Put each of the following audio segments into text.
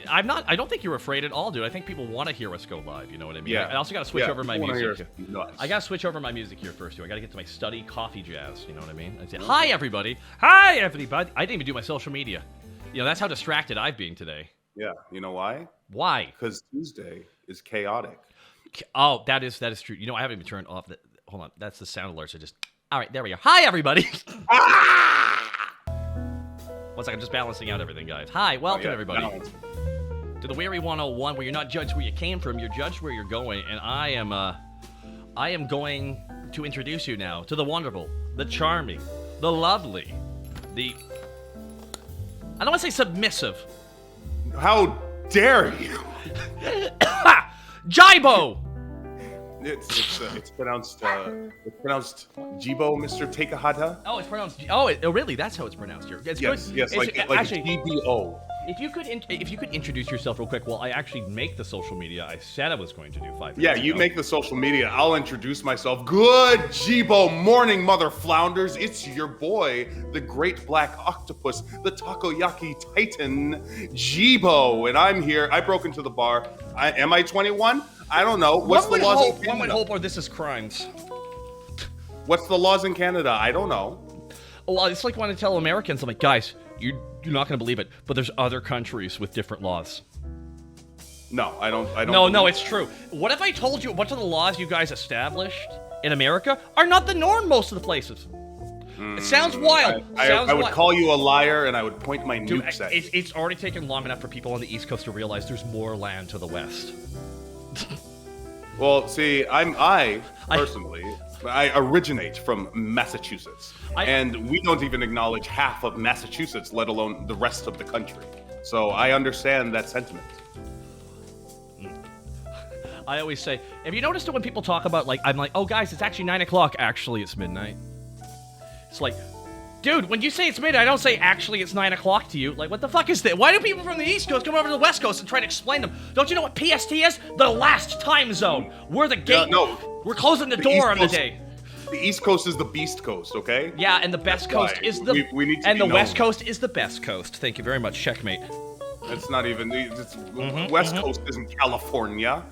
I don't think you're afraid at all, dude. I think people want to hear us go live. You know what I mean? Yeah. I also got to switch over my music. Nuts. I got to switch over my music here first, too. I got to get to my study coffee jazz. You know what I mean? I say, hi, everybody. Hi, everybody. I didn't even do my social media. You know, that's how distracted I've been today. Yeah. You know why? Why? Because Tuesday is chaotic. Oh, that is true. You know, I haven't even turned off. Hold on. That's the sound alerts. All right, there we go. Hi, everybody. One second, I'm just balancing out everything, guys. Hi, welcome, everybody. Balance. To the Weary 101, where you're not judged where you came from, you're judged where you're going, and I am going to introduce you now to the wonderful, the charming, the lovely, I don't want to say submissive. How dare you? Jibo! It's pronounced Jibo, Mr. Takahata. Oh, it's pronounced. Oh, really? That's how it's pronounced here. It's yes, good. Yes, like actually, GBO. If you could introduce yourself real quick, well, I actually make the social media. I said I was going to do 5 minutes. Yeah, you make the social media. I'll introduce myself. Good Jibo morning, mother flounders. It's your boy, the great black octopus, the takoyaki titan, Jibo, and I'm here. I broke into the bar. Am I 21? I don't know. What's the laws in Canada? One would hope, or this is crimes. What's the laws in Canada? I don't know. Oh, well, it's like when I tell Americans, I'm like, guys, you're not going to believe it, but there's other countries with different laws. No, I don't. No, it's true. What if I told you a bunch of the laws you guys established in America are not the norm most of the places? It sounds wild. I would call you a liar, and I would point my nukes at you. It's already taken long enough for people on the East Coast to realize there's more land to the west. Well, see, I personally originate from Massachusetts, and we don't even acknowledge half of Massachusetts, let alone the rest of the country. So I understand that sentiment. I always say, have you noticed that when people talk about, like, I'm like, oh, guys, it's actually 9 o'clock. Actually, it's midnight. It's like, dude, when you say it's midnight, I don't say actually it's 9 o'clock to you. Like, what the fuck is that? Why do people from the East Coast come over to the West Coast and try to explain them? Don't you know what PST is? The last time zone. We're the gate. No. We're closing the door on the day. The East Coast is the Beast Coast, okay? Yeah, and the Best Coast is the... We need to and be the West Coast is the Best Coast. Thank you very much. Checkmate. It's not even... West Coast isn't California.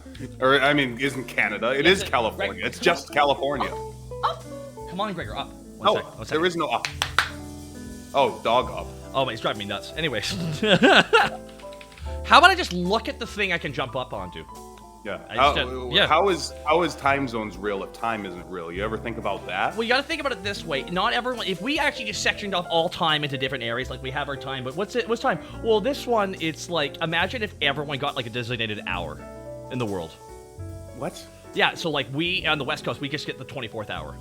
Or, I mean, isn't Canada. It is California. Right. It's just California. Up. Come on, Gregor, up. One second. There is no up. Oh, dog up. Oh, man, he's driving me nuts. Anyways. How about I just look at the thing I can jump up onto? Yeah. Yeah. How is time zones real if time isn't real? You ever think about that? Well, you got to think about it this way. Not everyone. If we actually just sectioned off all time into different areas, like we have our time, but what's time? Well, this one, it's like, imagine if everyone got like a designated hour in the world. What? Yeah. So like we on the West Coast, we just get the 24th hour.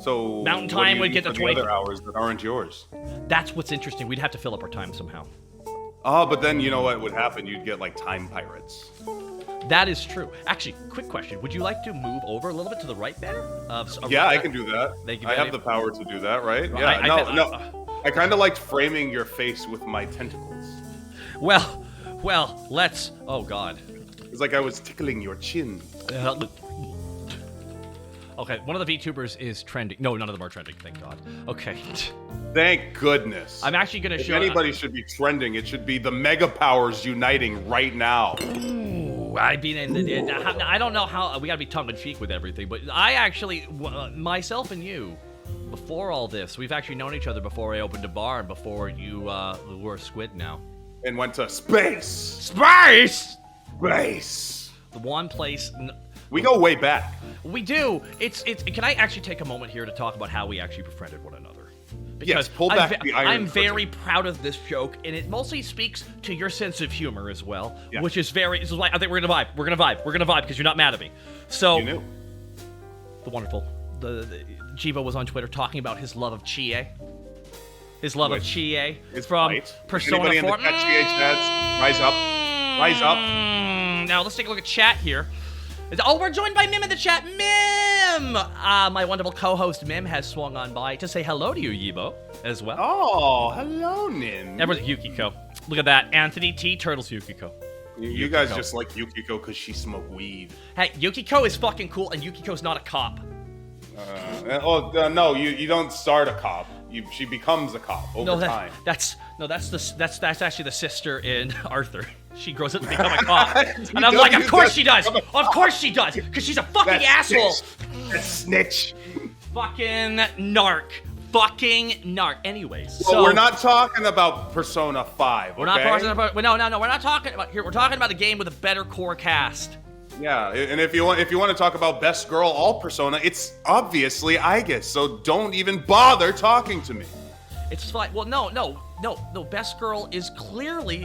So Mountain Time would get the 20 other hours that aren't yours. That's what's interesting. We'd have to fill up our time somehow. Oh, but then you know what would happen? You'd get like time pirates. That is true. Actually, quick question. Would you like to move over a little bit to the right better? Yeah, I can do that. I have the power to do that, right? Yeah, no. I kind of liked framing your face with my tentacles. Well, let's... Oh, God. It's like I was tickling your chin. Okay, one of the VTubers is trending. No, none of them are trending, thank God. Okay. Thank goodness. I'm actually going to show... If anybody should be trending, it should be the mega powers uniting right now. Ooh, I don't know how... We got to be tongue-in-cheek with everything, but I actually... myself and you, before all this, we've actually known each other before I opened a bar and before you were a squid now. And went to space. Space! Space. The one place... We go way back. We do. Can I actually take a moment here to talk about how we actually befriended one another? Because yes, pull back the iron. I'm very proud of this joke, and it mostly speaks to your sense of humor as well, which is very... This is why I think we're gonna vibe. We're gonna vibe because you're not mad at me. So... You knew. The wonderful... The Jibo was on Twitter talking about his love of Chie. His love of Chie from Persona 4. Anybody in the Chie chats? Rise up. Rise up. Now, let's take a look at chat here. Oh, we're joined by Mim in the chat. Mim! My wonderful co-host Mim has swung on by to say hello to you, Yibo, as well. Oh, hello, Nim. Everyone's Yukiko. Look at that. Anthony T. Turtles Yukiko. You guys just like Yukiko because she smoked weed. Hey, Yukiko is fucking cool, and Yukiko's not a cop. No, you don't start a cop. she becomes a cop over time. That's actually the sister in Arthur. She grows up to become a cop, and I'm like, of course she does, because she's a fucking asshole. That snitch. Fucking narc. Anyways, well, we're not talking about Persona 5. Okay? We're not talking about. No. We're not talking about here. We're talking about a game with a better core cast. Yeah, and if you want to talk about best girl all Persona, it's obviously Aigis. So don't even bother talking to me. It's fine. Well, no. Best girl is clearly.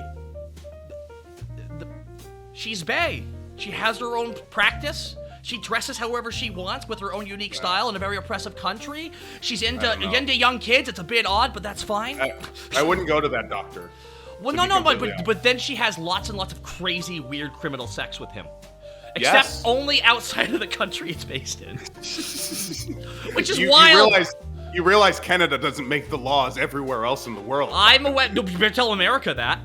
She's bae. She has her own practice. She dresses however she wants with her own unique style in a very oppressive country. She's into young kids. It's a bit odd, but that's fine. I wouldn't go to that doctor. Well, no, but then she has lots and lots of crazy, weird criminal sex with him. Except only outside of the country it's based in. Which is wild. You realize Canada doesn't make the laws everywhere else in the world. I'm aware. No, you better tell America that.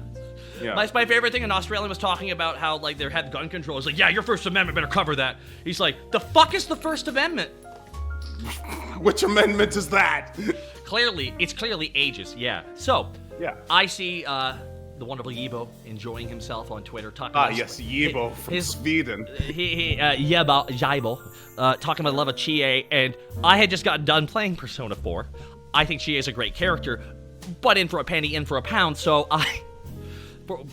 Yeah. My favorite thing in Australia was talking about how like they had gun control. It's like, yeah, your First Amendment better cover that. He's like, the fuck is the First Amendment? Which amendment is that? It's clearly ages. Yeah. So yeah, I see the wonderful Yibo enjoying himself on Twitter talking. About yes, Yibo from Sweden. Yibo, talking about the love of Chie, and I had just gotten done playing Persona 4. I think Chie is a great character, but in for a penny, in for a pound. So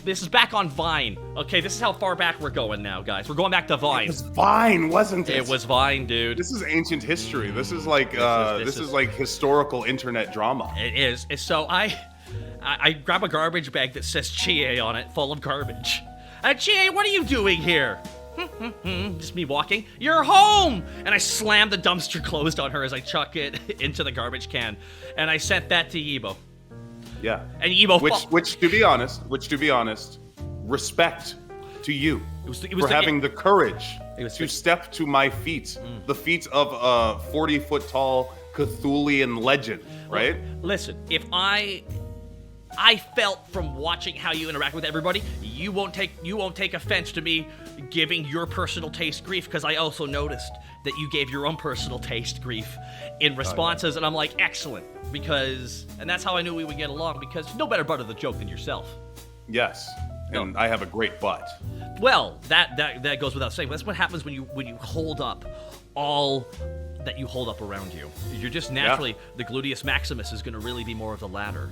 this is back on Vine. Okay, this is how far back we're going now, guys. We're going back to Vine. It was Vine, wasn't it? It was Vine, dude. This is ancient history. This is like this is like historical internet drama. It is. So I grab a garbage bag that says Chie on it, full of garbage. Chie, what are you doing here? Just me walking. You're home! And I slam the dumpster closed on her as I chuck it into the garbage can. And I sent that to Yibo. Yeah. And Yibo, which to be honest, respect to you for having the courage to step to my feet, the feet of a 40-foot tall Cthulian legend, right? Well, listen, if I felt from watching how you interact with everybody, you won't take offense to me giving your personal taste grief, because I also noticed that you gave your own personal taste grief in responses, and I'm like, excellent, and that's how I knew we would get along, because no better butt of the joke than yourself. Yes, and I have a great butt. Well, that goes without saying. But that's what happens when you hold up all that you hold up around you. You're just naturally, the gluteus maximus is going to really be more of the latter.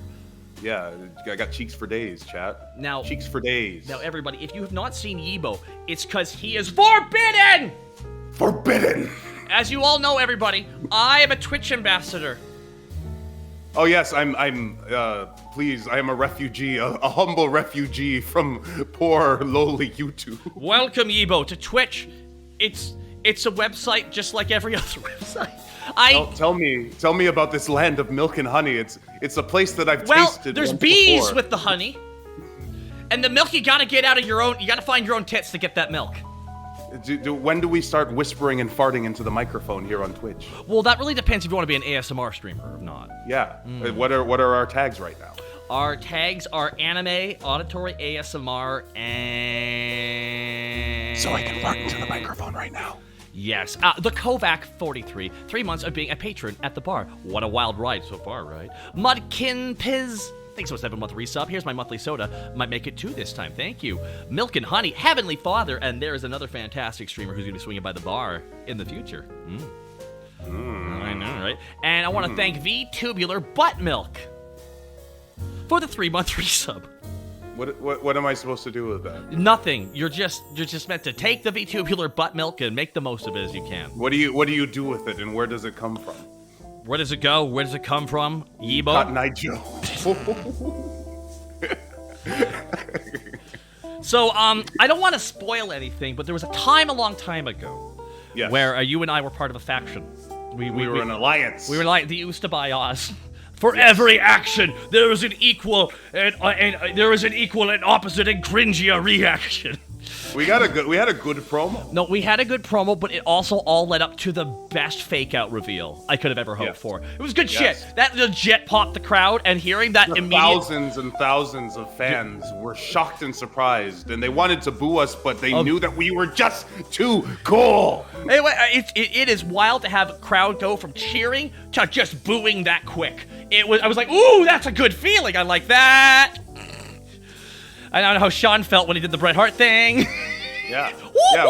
Yeah, I got cheeks for days, chat. Now, cheeks for days. Now, everybody, if you have not seen Yibo, it's because he is forbidden! Forbidden! As you all know, everybody, I am a Twitch ambassador. Oh, yes, please, I am a refugee, a humble refugee from poor, lowly YouTube. Welcome, Yibo, to Twitch. It's a website just like every other website. Tell me about this land of milk and honey. It's a place that I've tasted. Well, there's bees with the honey, and the milk you gotta get out of your own. You gotta find your own tits to get that milk. When do we start whispering and farting into the microphone here on Twitch? Well, that really depends if you want to be an ASMR streamer or not. Yeah. What are our tags right now? Our tags are anime, auditory ASMR, and so I can fart into the microphone right now. Yes. The Kovac 43. 3 months of being a patron at the bar. What a wild ride so far, right? Mudkin Piz. Thanks for a 7-month resub. Here's my monthly soda. Might make it 2 this time. Thank you. Milk and Honey. Heavenly Father. And there is another fantastic streamer who's going to be swinging by the bar in the future. I know, right? And I want to thank Vtubular Butt Milk for the 3-month resub. What am I supposed to do with that? Nothing. You're just meant to take the Vtubular butt milk and make the most of it as you can. What do you do with it, and where does it come from? Where does it go? Where does it come from? Yibo? Cotton Eye Joe. So, I don't want to spoil anything, but there was a time a long time ago where you and I were part of a faction. We were an alliance. We were like the used to buy Oz. For every action, there is an equal and there is an equal and opposite and cringier reaction. We had a good promo. No, we had a good promo, but it also all led up to the best fake-out reveal I could have ever hoped for. It was good shit. That legit popped the crowd, and hearing that thousands and thousands of fans were shocked and surprised, and they wanted to boo us, but they knew that we were just too cool. Anyway, it is wild to have a crowd go from cheering to just booing that quick. I was like, ooh, that's a good feeling. I like that. I don't know how Sean felt when he did the Bret Hart thing. Yeah,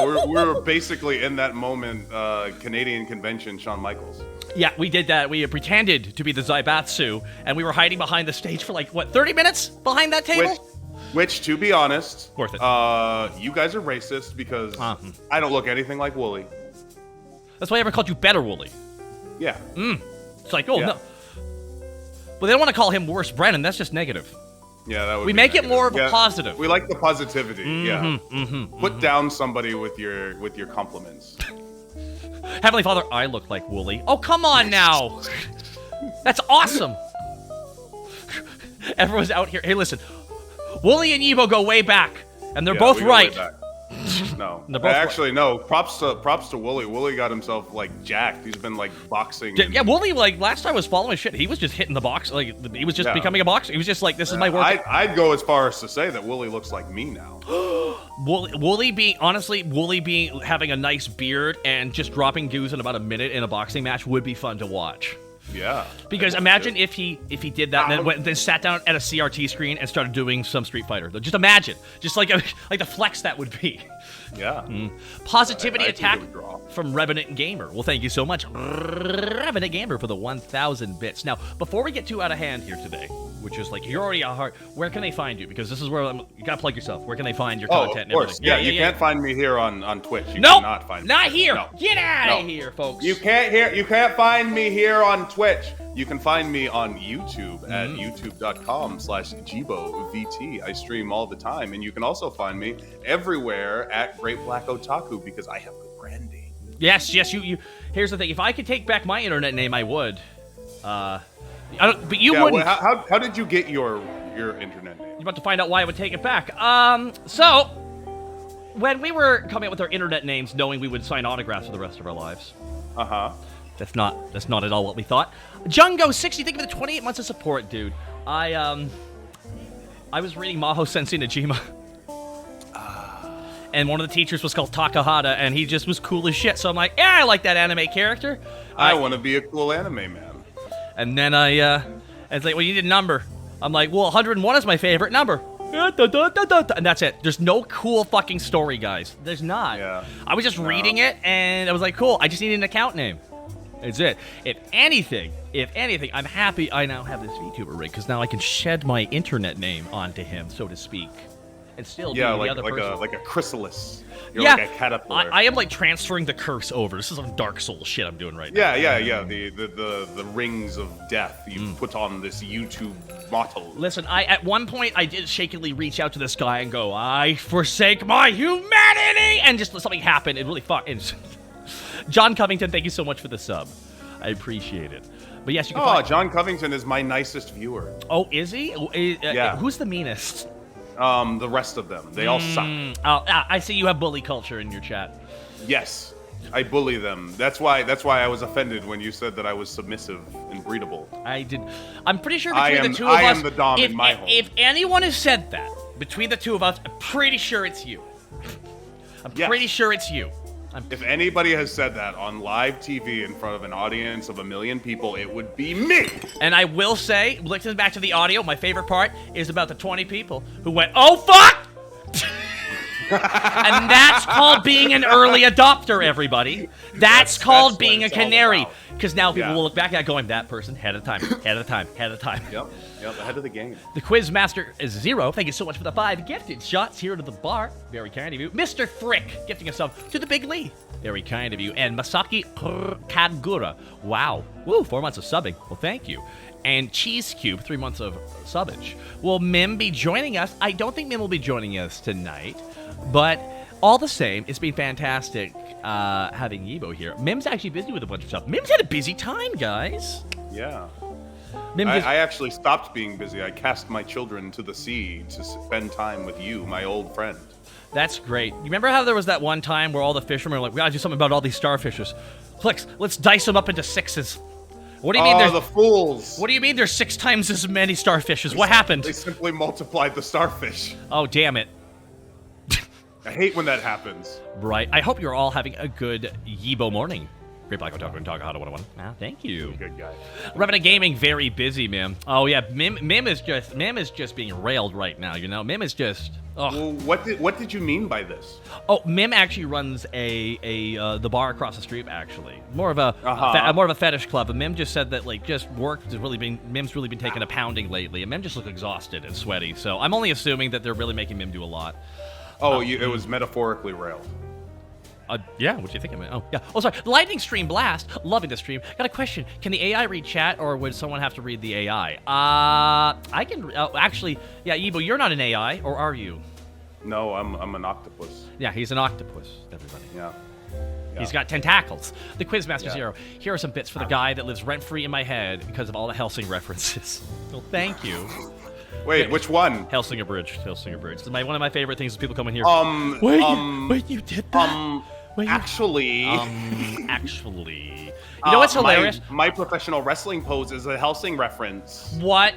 we were basically in that moment, Canadian convention, Shawn Michaels. Yeah, we did that. We pretended to be the Zaibatsu, and we were hiding behind the stage for like, what, 30 minutes behind that table? Which, to be honest, worth it. You guys are racist because I don't look anything like Wooly. That's why I ever called you Better Wooly. Yeah. It's like, no. But they don't want to call him Worse Brennan. That's just negative. Yeah, that would we be make negative. it more of a positive. We like the positivity. Put down somebody with your compliments. Heavenly Father, I look like Wooly. Oh, come on now. That's awesome. Everyone's out here. Hey, listen. Wooly and Yibo go way back, and they're both right. No, actually, no. Props to Wooly. Wooly got himself like jacked. He's been like boxing. Yeah, Wooly, like last time I was following shit, he was just hitting the box. Like he was just becoming a boxer. He was just like, this is my work. I'd go as far as to say that Wooly looks like me now. Wooly being having a nice beard and just dropping dudes in about a minute in a boxing match would be fun to watch. Yeah. Because imagine if he did that and then sat down at a CRT screen and started doing some Street Fighter. Just imagine, just like the flex that would be. Yeah. Positivity attack from Revenant Gamer. Well, thank you so much, Revenant Gamer, for the 1,000 bits. Now, before we get too out of hand here today, which is like you're already a heart, where can they find you? Because this is where you gotta plug yourself. Where can they find your content? Of course. And everything? You can't find me here on Twitch. You nope, cannot find me. Not here. No. Get out of here, folks. You can't find me here on Twitch. You can find me on YouTube at youtube.com/JiboVT. I stream all the time, and you can also find me everywhere at Great Black Otaku because I have good branding. Yes. You. Here's the thing: if I could take back my internet name, I would. But you wouldn't. Well, how did you get your internet name? You're about to find out why I would take it back. So when we were coming up with our internet names, knowing we would sign autographs for the rest of our lives. That's not at all what we thought. Jungo60, think of the 28 months of support, dude. I was reading Maho Sensei Najima. And one of the teachers was called Takahata, and he just was cool as shit. So I'm like, yeah, I like that anime character. I want to be a cool anime man. And then it's like, well, you need a number. I'm like, well, 101 is my favorite number. And that's it. There's no cool fucking story, guys. There's not. Yeah. I was just reading it, and I was like, cool. I just need an account name. That's it. If anything, I'm happy I now have this VTuber rig, because now I can shed my internet name onto him, so to speak, and still be the other person. Like a chrysalis. You're like a caterpillar. I am like transferring the curse over. This is some Dark Souls shit I'm doing right now. Yeah. The rings of death you put on this YouTube motto. Listen, at one point I did shakily reach out to this guy and go, I forsake my humanity, and just something happened. It really John Covington, thank you so much for the sub. I appreciate it. But yes, you can John Covington is my nicest viewer. Oh, is he? Yeah. Who's the meanest? The rest of them. They all suck. I see you have bully culture in your chat. Yes. I bully them. That's why I was offended when you said that I was submissive and breedable. I did. I'm pretty sure between the two of us, I am the dom in my home. If anyone has said that between the two of us, I'm pretty sure it's you. Pretty sure it's you. If anybody has said that on live TV in front of an audience of 1 million people, it would be me. And I will say, listening back to the audio, my favorite part is about the 20 people who went, "Oh fuck!" And that's called being an early adopter, everybody. That's called being a canary. Because now people will look back at it going, that person, head of time. Yep, ahead of the game. The quiz master is Zero. Thank you so much for the 5 gifted shots here to the bar. Very kind of you. Mr. Frick, gifting us up to the Big Lee. Very kind of you. And Masaki Kagura. Wow. Woo, 4 months of subbing. Well, thank you. And Cheese Cube, 3 months of subbage. Will Mim be joining us? I don't think Mim will be joining us tonight. But all the same, it's been fantastic having Yibo here. Mim's actually busy with a bunch of stuff. Mim's had a busy time, guys. Yeah. I actually stopped being busy. I cast my children to the sea to spend time with you, my old friend. That's great. You remember how there was that one time where all the fishermen were like, we gotta do something about all these starfishes. Clicks, let's dice them up into 6s. What do you mean there's the fools? What do you mean there's 6 times as many starfishes? What happened? They simply multiplied the starfish. Oh, damn it. I hate when that happens. Right. I hope you're all having a good Yibo morning. Great Black Otaku and Taka Hata 101. Ah, thank you. Good guy. Revenant Gaming, very busy, man. Oh yeah, Mim is just being railed right now. You know, Mim is just. Oh. Well, what did you mean by this? Oh, Mim actually runs the bar across the street. Actually, more of a fetish club. And Mim just said that like just work has really been Mim's really been taking a pounding lately, and Mim just looks exhausted and sweaty. So I'm only assuming that they're really making Mim do a lot. Oh, it was metaphorically railed. Yeah, what do you think of it? Oh, yeah. Oh, sorry. Lightning Stream Blast. Loving the stream. Got a question. Can the AI read chat, or would someone have to read the AI? I can... actually, yeah, Ebo, you're not an AI, or are you? No, I'm an octopus. Yeah, he's an octopus, everybody. Yeah. He's got tentacles. The Quizmaster Zero. Here are some bits for the guy that lives rent-free in my head because of all the Hellsing references. Well, thank you. Wait, which one? Hellsing Abridged. Hellsing Abridged. One of my favorite things is people come in here. Wait, you did that? Actually. Actually. You know what's hilarious? My professional wrestling pose is a Hellsing reference. What?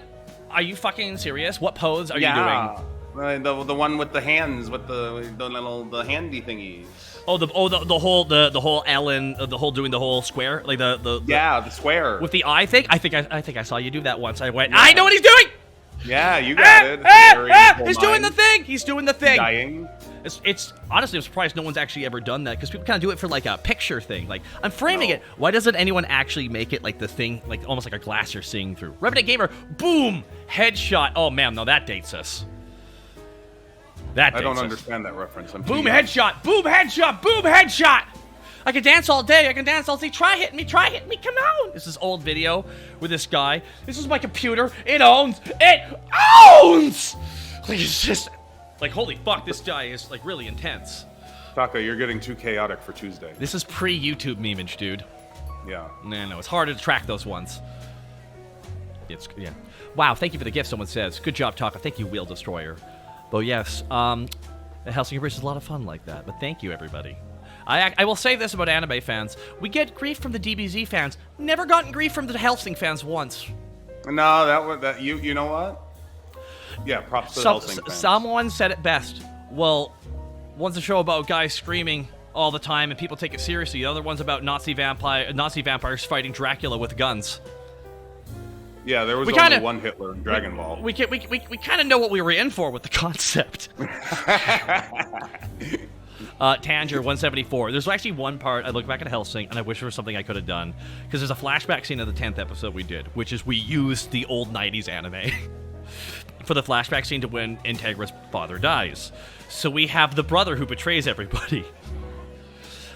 Are you fucking serious? What pose are you doing? The one with the hands, with the handy thingies. Oh, the whole Ellen, the whole doing the whole square, like the square with the eye thing. I think I saw you do that once. I went, I know what he's doing. Yeah, you got it. He's doing the thing. He's doing the thing. Dying. It's honestly, I'm surprised no one's actually ever done that because people kind of do it for like a picture thing. Like I'm framing it. Why doesn't anyone actually make it like the thing, like almost like a glass you're seeing through? Revenant Gamer, boom, headshot. Oh man, no, that dates us. I don't understand that reference. Boom headshot, boom headshot, boom headshot. I can dance all day. I can dance all day. Try hitting me. Try hitting me. Come on. This is old video with this guy. This is my computer. It owns. It owns. Like it's just like holy fuck. This guy is like really intense. Taka, you're getting too chaotic for Tuesday. This is pre-YouTube memeage, dude. Yeah. No, it's harder to track those ones. Yeah. Wow. Thank you for the gift. Someone says. Good job, Taka. Thank you, Wheel Destroyer. But yes, the Hellsing Bridge is a lot of fun like that. But thank you, everybody. I will say this about anime fans. We get grief from the DBZ fans. Never gotten grief from the Hellsing fans once. No, you know what? Yeah, props to the Hellsing fans. Someone said it best. Well, one's a show about guys screaming all the time and people take it seriously. The other one's about Nazi vampires fighting Dracula with guns. Yeah, there was only one Hitler in Dragon Ball. We kind of know what we were in for with the concept. Tanger 174. There's actually one part I look back at Hellsing and I wish there was something I could have done because there's a flashback scene of the 10th episode we did, which is we used the old 90s anime for the flashback scene to when Integra's father dies. So we have the brother who betrays everybody.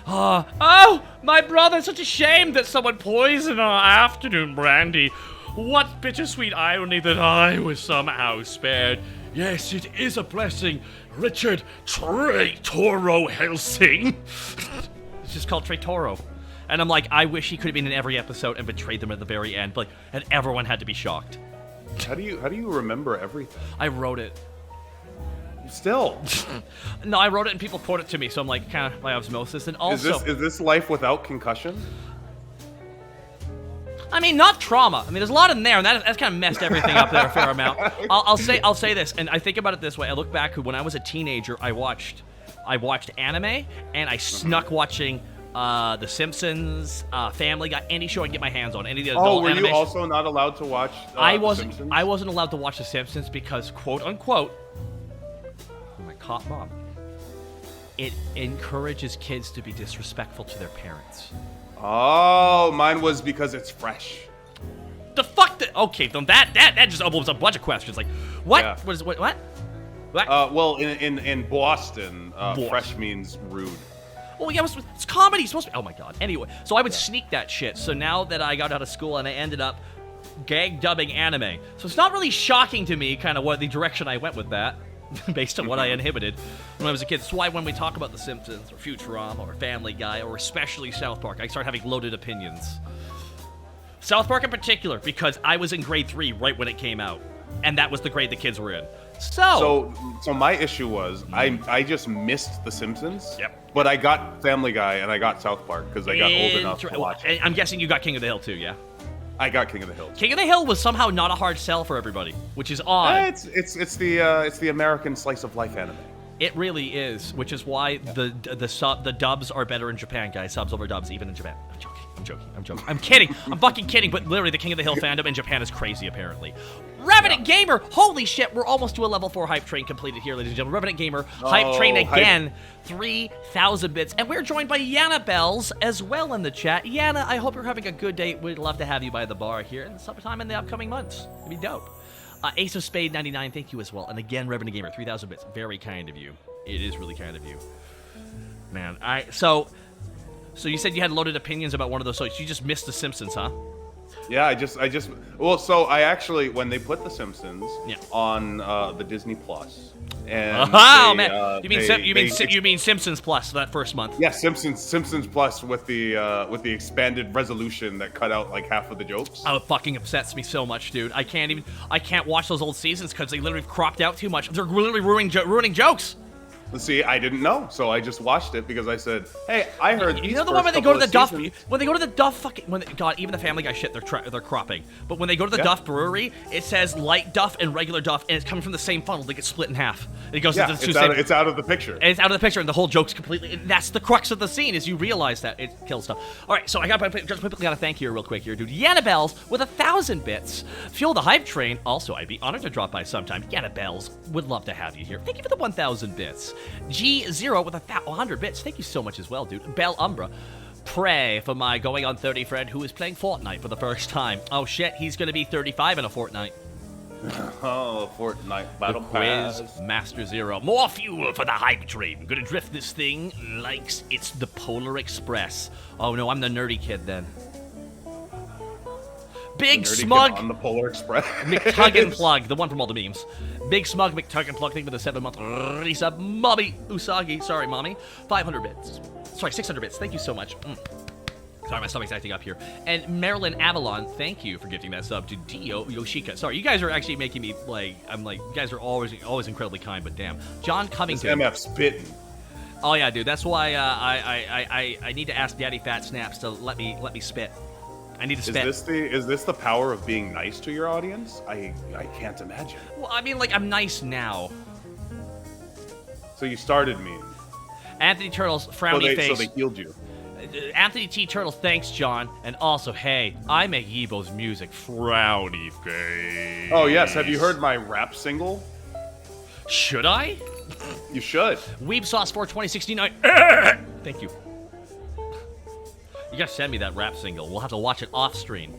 Oh, my brother! Such a shame that someone poisoned our afternoon brandy. What bittersweet irony that I was somehow spared. Yes, it is a blessing. Richard Toro Hellsing. It's just called Toro. And I'm like, I wish he could have been in every episode and betrayed them at the very end, but and everyone had to be shocked. How do you remember everything? I wrote it. Still. No, I wrote it and people quote it to me, so I'm like kind of by osmosis. And also, is this life without concussion? I mean, not trauma. I mean, there's a lot in there, and that's kind of messed everything up there a fair amount. I'll say this, and I think about it this way. I look back when I was a teenager. I watched anime, and I snuck watching The Simpsons, Family Guy, any show I can get my hands on, any of the adult were animation. you also not allowed to watch? I wasn't allowed to watch The Simpsons because, quote unquote, my cop mom, it encourages kids to be disrespectful to their parents. Oh, mine was because it's fresh. The fuck? Okay, then that just opens up a bunch of questions. Like, what? Yeah. What? Well, in Boston, fresh means rude. Well, yeah, it's comedy. It's supposed to be. Oh my god. Anyway, so I would sneak that shit. So now that I got out of school and I ended up gag dubbing anime, so it's not really shocking to me, kind of what the direction I went with that. Based on what I inhibited when I was a kid. That's why when we talk about The Simpsons or Futurama or Family Guy or especially South Park, I start having loaded opinions. South Park in particular, because I was in grade 3 right when it came out, and that was the grade the kids were in. So my issue was I just missed The Simpsons. Yep. But I got Family Guy and I got South Park because I got old enough to watch it. I'm guessing you got King of the Hill too, yeah? I got King of the Hill. King of the Hill was somehow not a hard sell for everybody, which is odd. It's the American slice of life anime. It really is, which is why the dubs are better in Japan, guys. Subs over dubs, even in Japan. I'm joking. I'm kidding. I'm fucking kidding, but literally the King of the Hill fandom in Japan is crazy, apparently. Revenant Gamer! Holy shit, we're almost to a level 4 hype train completed here, ladies and gentlemen. Revenant Gamer, hype train again, 3,000 bits. And we're joined by Yana Bells as well in the chat. Yana, I hope you're having a good day. We'd love to have you by the bar here in sometime in the upcoming months. It'd be dope. Ace of Spade 99, thank you as well. And again, Revenant Gamer, 3,000 bits. Very kind of you. It is really kind of you. Man, So you said you had loaded opinions about one of those, so you just missed The Simpsons, huh? Yeah, so I actually, when they put The Simpsons on the Disney Plus, and man, you mean Simpsons Plus that first month? Yeah, Simpsons Plus with the expanded resolution that cut out like half of the jokes. Oh, it fucking upsets me so much, dude. I can't watch those old seasons because they literally cropped out too much. They're literally ruining jokes. See, I didn't know, so I just watched it because I said, "Hey, I heard." You know the one when they go to the Duff, God, even the Family Guy shit, they're cropping. But when they go to the Duff Brewery, it says light Duff and regular Duff, and it's coming from the same funnel. They get split in half. It goes into the two same. It's out of the picture. And it's out of the picture, and the whole joke's completely. That's the crux of the scene, is you realize that it kills stuff. All right, so I gotta thank you real quick here, dude. Yana Bells with 1,000 bits. Fuel the hype train. Also, I'd be honored to drop by sometime. Yana Bells would love to have you here. Thank you for the 1,000 bits. G0 with 100 bits. Thank you so much as well, dude. Bell Umbra. Pray for my going on 30 friend who is playing Fortnite for the first time. Oh shit, he's gonna be 35 in a fortnight. Oh, Fortnite Battle Quiz Pass. Master Zero. More fuel for the hype train. Gonna drift this thing like it's the Polar Express. Oh no, I'm the nerdy kid then. Big Smug on the Polar Express. McTug and Plug, the one from all the memes. Big Smug McTug and Plug, thank you for the 7-month resub. Mommy Usagi, sorry, mommy. 500 bits. Sorry, 600 bits. Thank you so much. Sorry, my stomach's acting up here. And Marilyn Avalon, thank you for gifting that sub to Dio Yoshika. Sorry, you guys are actually making me you guys are always incredibly kind, but damn. John Covington. This MF spitting. Oh yeah, dude. That's why I need to ask Daddy Fat Snaps to let me spit. I need to spit. Is this the power of being nice to your audience? I can't imagine. Well, I mean, like, I'm nice now. So you started mean. Anthony Turtles, frowny face. So they healed you. Anthony T. Turtles, thanks, John. And also, hey, I make Yibo's music, frowny face. Oh, yes. Have you heard my rap single? Should I? You should. Weeb Sauce 42069. Thank you. You gotta send me that rap single. We'll have to watch it off stream.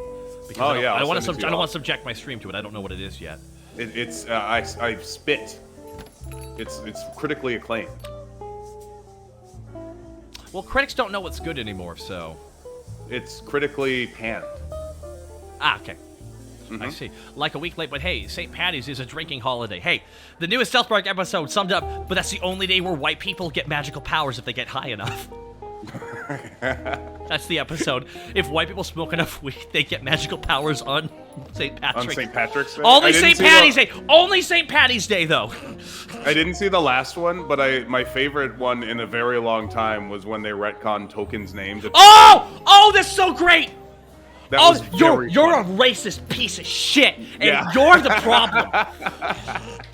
Because I don't want to subject my stream to it. I don't know what it is yet. I spit. It's critically acclaimed. Well, critics don't know what's good anymore, so. It's critically panned. Ah, okay. I see. Like a week late, but hey, St. Patty's is a drinking holiday. Hey, the newest South Park episode summed up, but that's the only day where white people get magical powers if they get high enough. That's the episode. If white people smoke enough weed, they get magical powers on St. Patrick's Day. On St. Patrick's Day? Only St. Patty's Day. Only St. Patty's Day, though. I didn't see the last one, but my favorite one in a very long time was when they retconned Token's name. Oh, that's so great. You're a racist piece of shit, and you're the problem.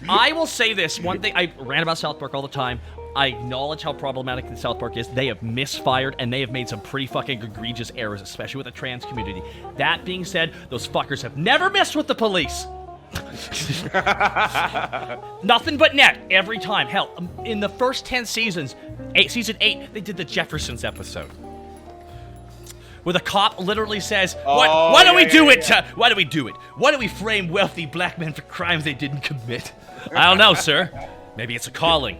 I will say this one thing. I rant about South Park all the time. I acknowledge how problematic the South Park is. They have misfired, and they have made some pretty fucking egregious errors, especially with the trans community. That being said, those fuckers have never messed with the police. Nothing but net every time. Hell, in the first 10 seasons, season 8, they did the Jeffersons episode, where the cop literally says, why do we do it? Why do we do it? Why do we frame wealthy black men for crimes they didn't commit? I don't know, sir. Maybe it's a calling.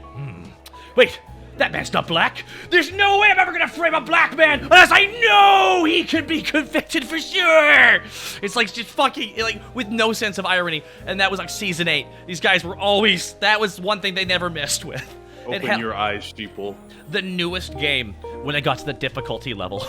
Wait, that man's not black. There's no way I'm ever gonna frame a black man unless I know he could be convicted for sure. It's like just fucking, like, with no sense of irony. And that was like season 8. These guys were always, that was one thing they never messed with. Open your eyes, sheeple. The newest game, when I got to the difficulty level.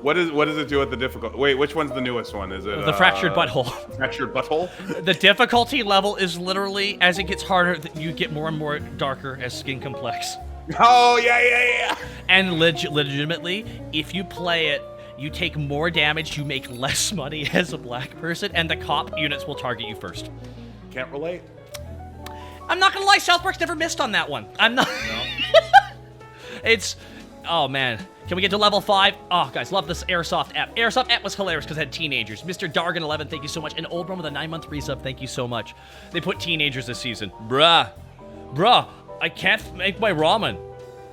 What does it do with the difficulty? Wait, which one's the newest one? Is it the fractured butthole? Fractured butthole. The difficulty level is literally as it gets harder, you get more and more darker as skin complex. Oh yeah. And legitimately, if you play it, you take more damage, you make less money as a black person, and the cop units will target you first. Can't relate. I'm not gonna lie, South Park's never missed on that one. I'm not. No. It's, oh man. Can we get to level 5? Oh, guys, love this Airsoft app. Airsoft app was hilarious because it had teenagers. Mr. Dargan11, thank you so much. And Old Run with a 9-month resub, thank you so much. They put teenagers this season. Bruh, I can't make my ramen.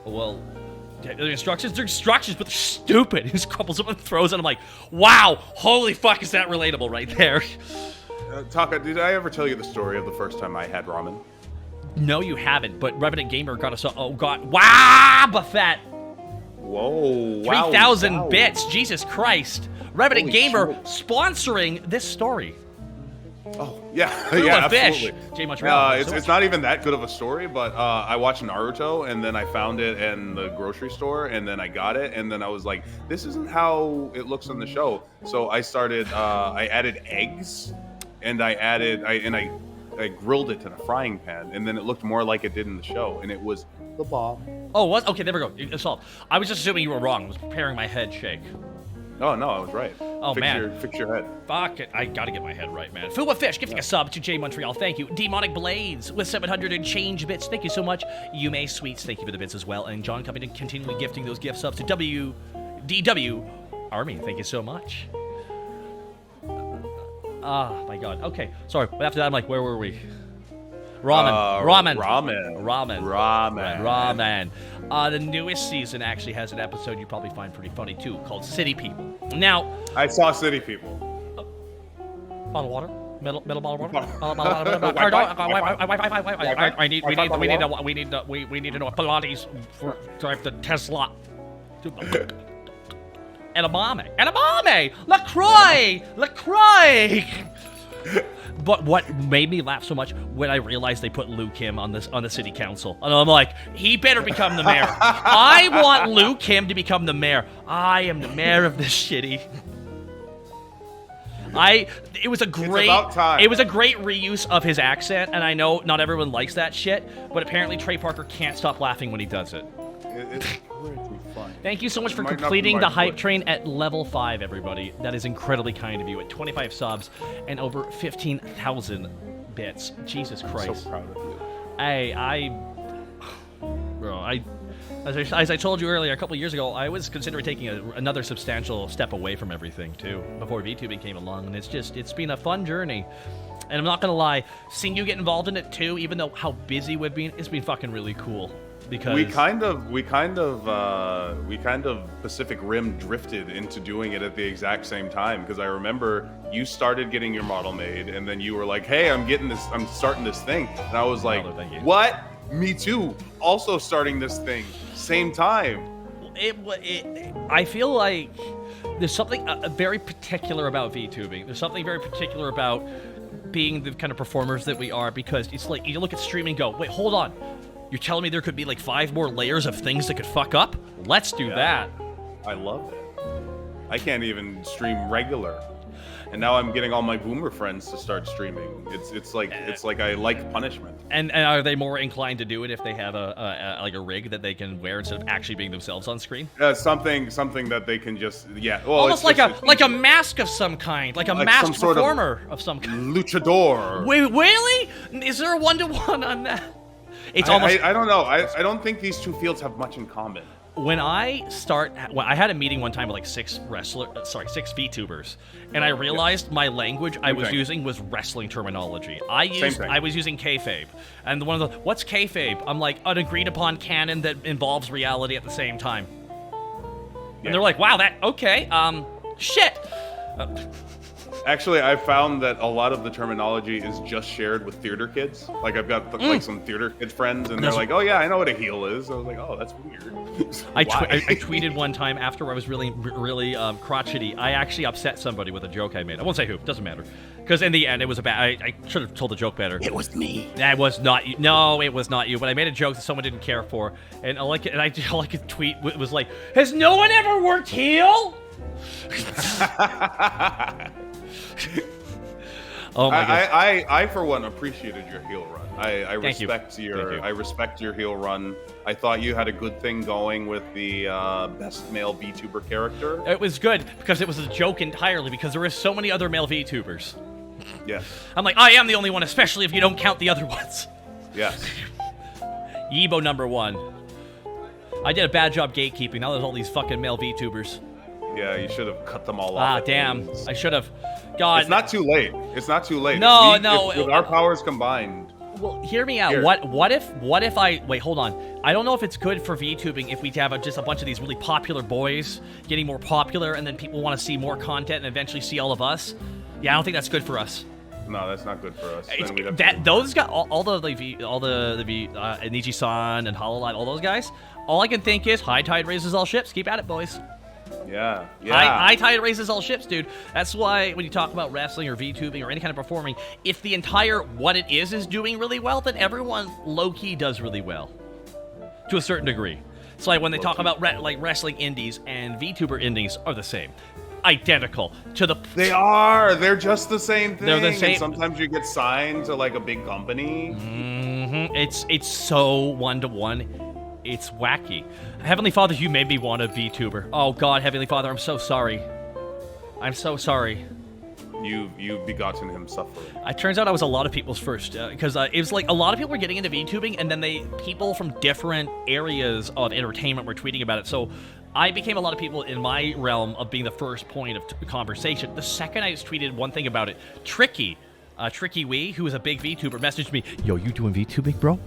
Well, the instructions? They're instructions, but they're stupid. He just crumbles up and throws it. I'm like, wow, holy fuck, is that relatable right there? Taka, did I ever tell you the story of the first time I had ramen? No, you haven't, but Revenant Gamer got us, oh god, wow, Buffett. Whoa, 3,000 bits, Jesus Christ. Revenant Holy Gamer shit. sponsoring this story. Oh, yeah, Ooh, yeah, a fish. absolutely. J. Montreal, it's not even that good of a story, but I watched Naruto, and then I found it in the grocery store, and then I got it, and then I was like, this isn't how it looks on the show. So I started, I added eggs, and I grilled it in a frying pan, and then it looked more like it did in the show, and it was the bomb. Oh, what? Okay, there we go. It's solved. I was just assuming you were wrong. I was preparing my head shake. Oh, no, I was right. Oh, man. Fix your head. Fuck it. I gotta get my head right, man. Fuwa Fish gifting a sub to J. Montreal. Thank you. Demonic Blades with 700 and change bits. Thank you so much. Yume Sweets, thank you for the bits as well. And John coming and continually gifting those gift subs to WDW Army. Thank you so much. Ah, my God. Okay, sorry. But after that, I'm like, where were we? Ramen. The newest season actually has an episode you probably find pretty funny too, called City People. Now, I saw City People. Bottle of water, middle bottle of water. We need to know Pilates for drive the Tesla. Edamame! LaCroix! But what made me laugh so much when I realized they put Liu Kim on the city council, and I'm like, he better become the mayor. I want Liu Kim to become the mayor. I am the mayor of this shitty. It was a great reuse of his accent, and I know not everyone likes that shit, but apparently Trey Parker can't stop laughing when he does it. It's pretty fun. Thank you so much for completing the hype train at level 5, everybody. That is incredibly kind of you at 25 subs and over 15,000 bits. Jesus Christ. I'm so proud of you. As I told you earlier, a couple years ago, I was considering taking another substantial step away from everything, too, before Vtubing came along, and it's been a fun journey. And I'm not gonna lie, seeing you get involved in it, too, even though how busy we've been, it's been fucking really cool. Because we kind of Pacific Rim drifted into doing it at the exact same time, because I remember you started getting your model made, and then you were like, hey, I'm starting this thing, and I was like, what? Me too, also starting this thing, same time. I feel like there's something very particular about VTubing. There's something very particular about being the kind of performers that we are, because it's like you look at streaming and go, wait, hold on. You're telling me there could be like 5 more layers of things that could fuck up? Let's do that. I love it. I can't even stream regular. And now I'm getting all my boomer friends to start streaming. It's like I like punishment. And are they more inclined to do it if they have a rig that they can wear instead of actually being themselves on screen? Something that they can just Well, almost like a mask of some kind, like a masked performer of some kind. Luchador. Wait, really? Is there a 1-to-1 on that? It's almost. I don't know. I don't think these two fields have much in common. When I had a meeting one time with like 6 VTubers, and I realized my language I was using was wrestling terminology. I was using kayfabe, and one of the what's kayfabe? I'm like an agreed upon canon that involves reality at the same time. And they're like, wow, shit. Actually, I found that a lot of the terminology is just shared with theater kids. Like, I've got like some theater kid friends, and they're like, "Oh yeah, I know what a heel is." I was like, "Oh, that's weird." I tweeted one time after I was really crotchety. I actually upset somebody with a joke I made. I won't say who. Doesn't matter. Because in the end, it was I should have told the joke better. It was me. That was not you. No, it was not you. But I made a joke that someone didn't care for, and all I could tweet was like, "Has no one ever worked heel?" Oh my god! I for one appreciated your heel run. I respect your heel run. I thought you had a good thing going with the best male VTuber character. It was good because it was a joke entirely because there is so many other male VTubers. Yes. I'm like, I am the only one, especially if you don't count the other ones. Yes. Yibo #1. I did a bad job gatekeeping. Now there's all these fucking male VTubers. Yeah, you should have cut them all off. Ah, damn. I should have. God. It's not too late. It's not too late. No. With our powers combined. Well, hear me out. What if I wait? Hold on. I don't know if it's good for VTubing if we have just a bunch of these really popular boys getting more popular, and then people want to see more content and eventually see all of us. Yeah, I don't think that's good for us. No, that's not good for us. Those guys, all the Niji-san and Hololive, all those guys. All I can think is high tide raises all ships. Keep at it, boys. Yeah. High tide raises all ships, dude. That's why when you talk about wrestling or VTubing or any kind of performing, if the entire what it is doing really well, then everyone low-key does really well. To a certain degree. It's like when they talk about wrestling indies and VTuber indies are the same. Identical to the... They are. They're just the same thing. They're the same. And sometimes you get signed to like a big company. Mm-hmm. It's so one-to-one. It's wacky. Heavenly Father, you made me want a VTuber. Oh God, Heavenly Father, I'm so sorry. I'm so sorry. You've begotten him suffering. It turns out I was a lot of people's first, because it was like a lot of people were getting into VTubing, and then people from different areas of entertainment were tweeting about it. So I became a lot of people in my realm of being the first point of conversation. The second I tweeted one thing about it, Tricky Wee, who is a big VTuber, messaged me, "Yo, you doing VTubing, bro?"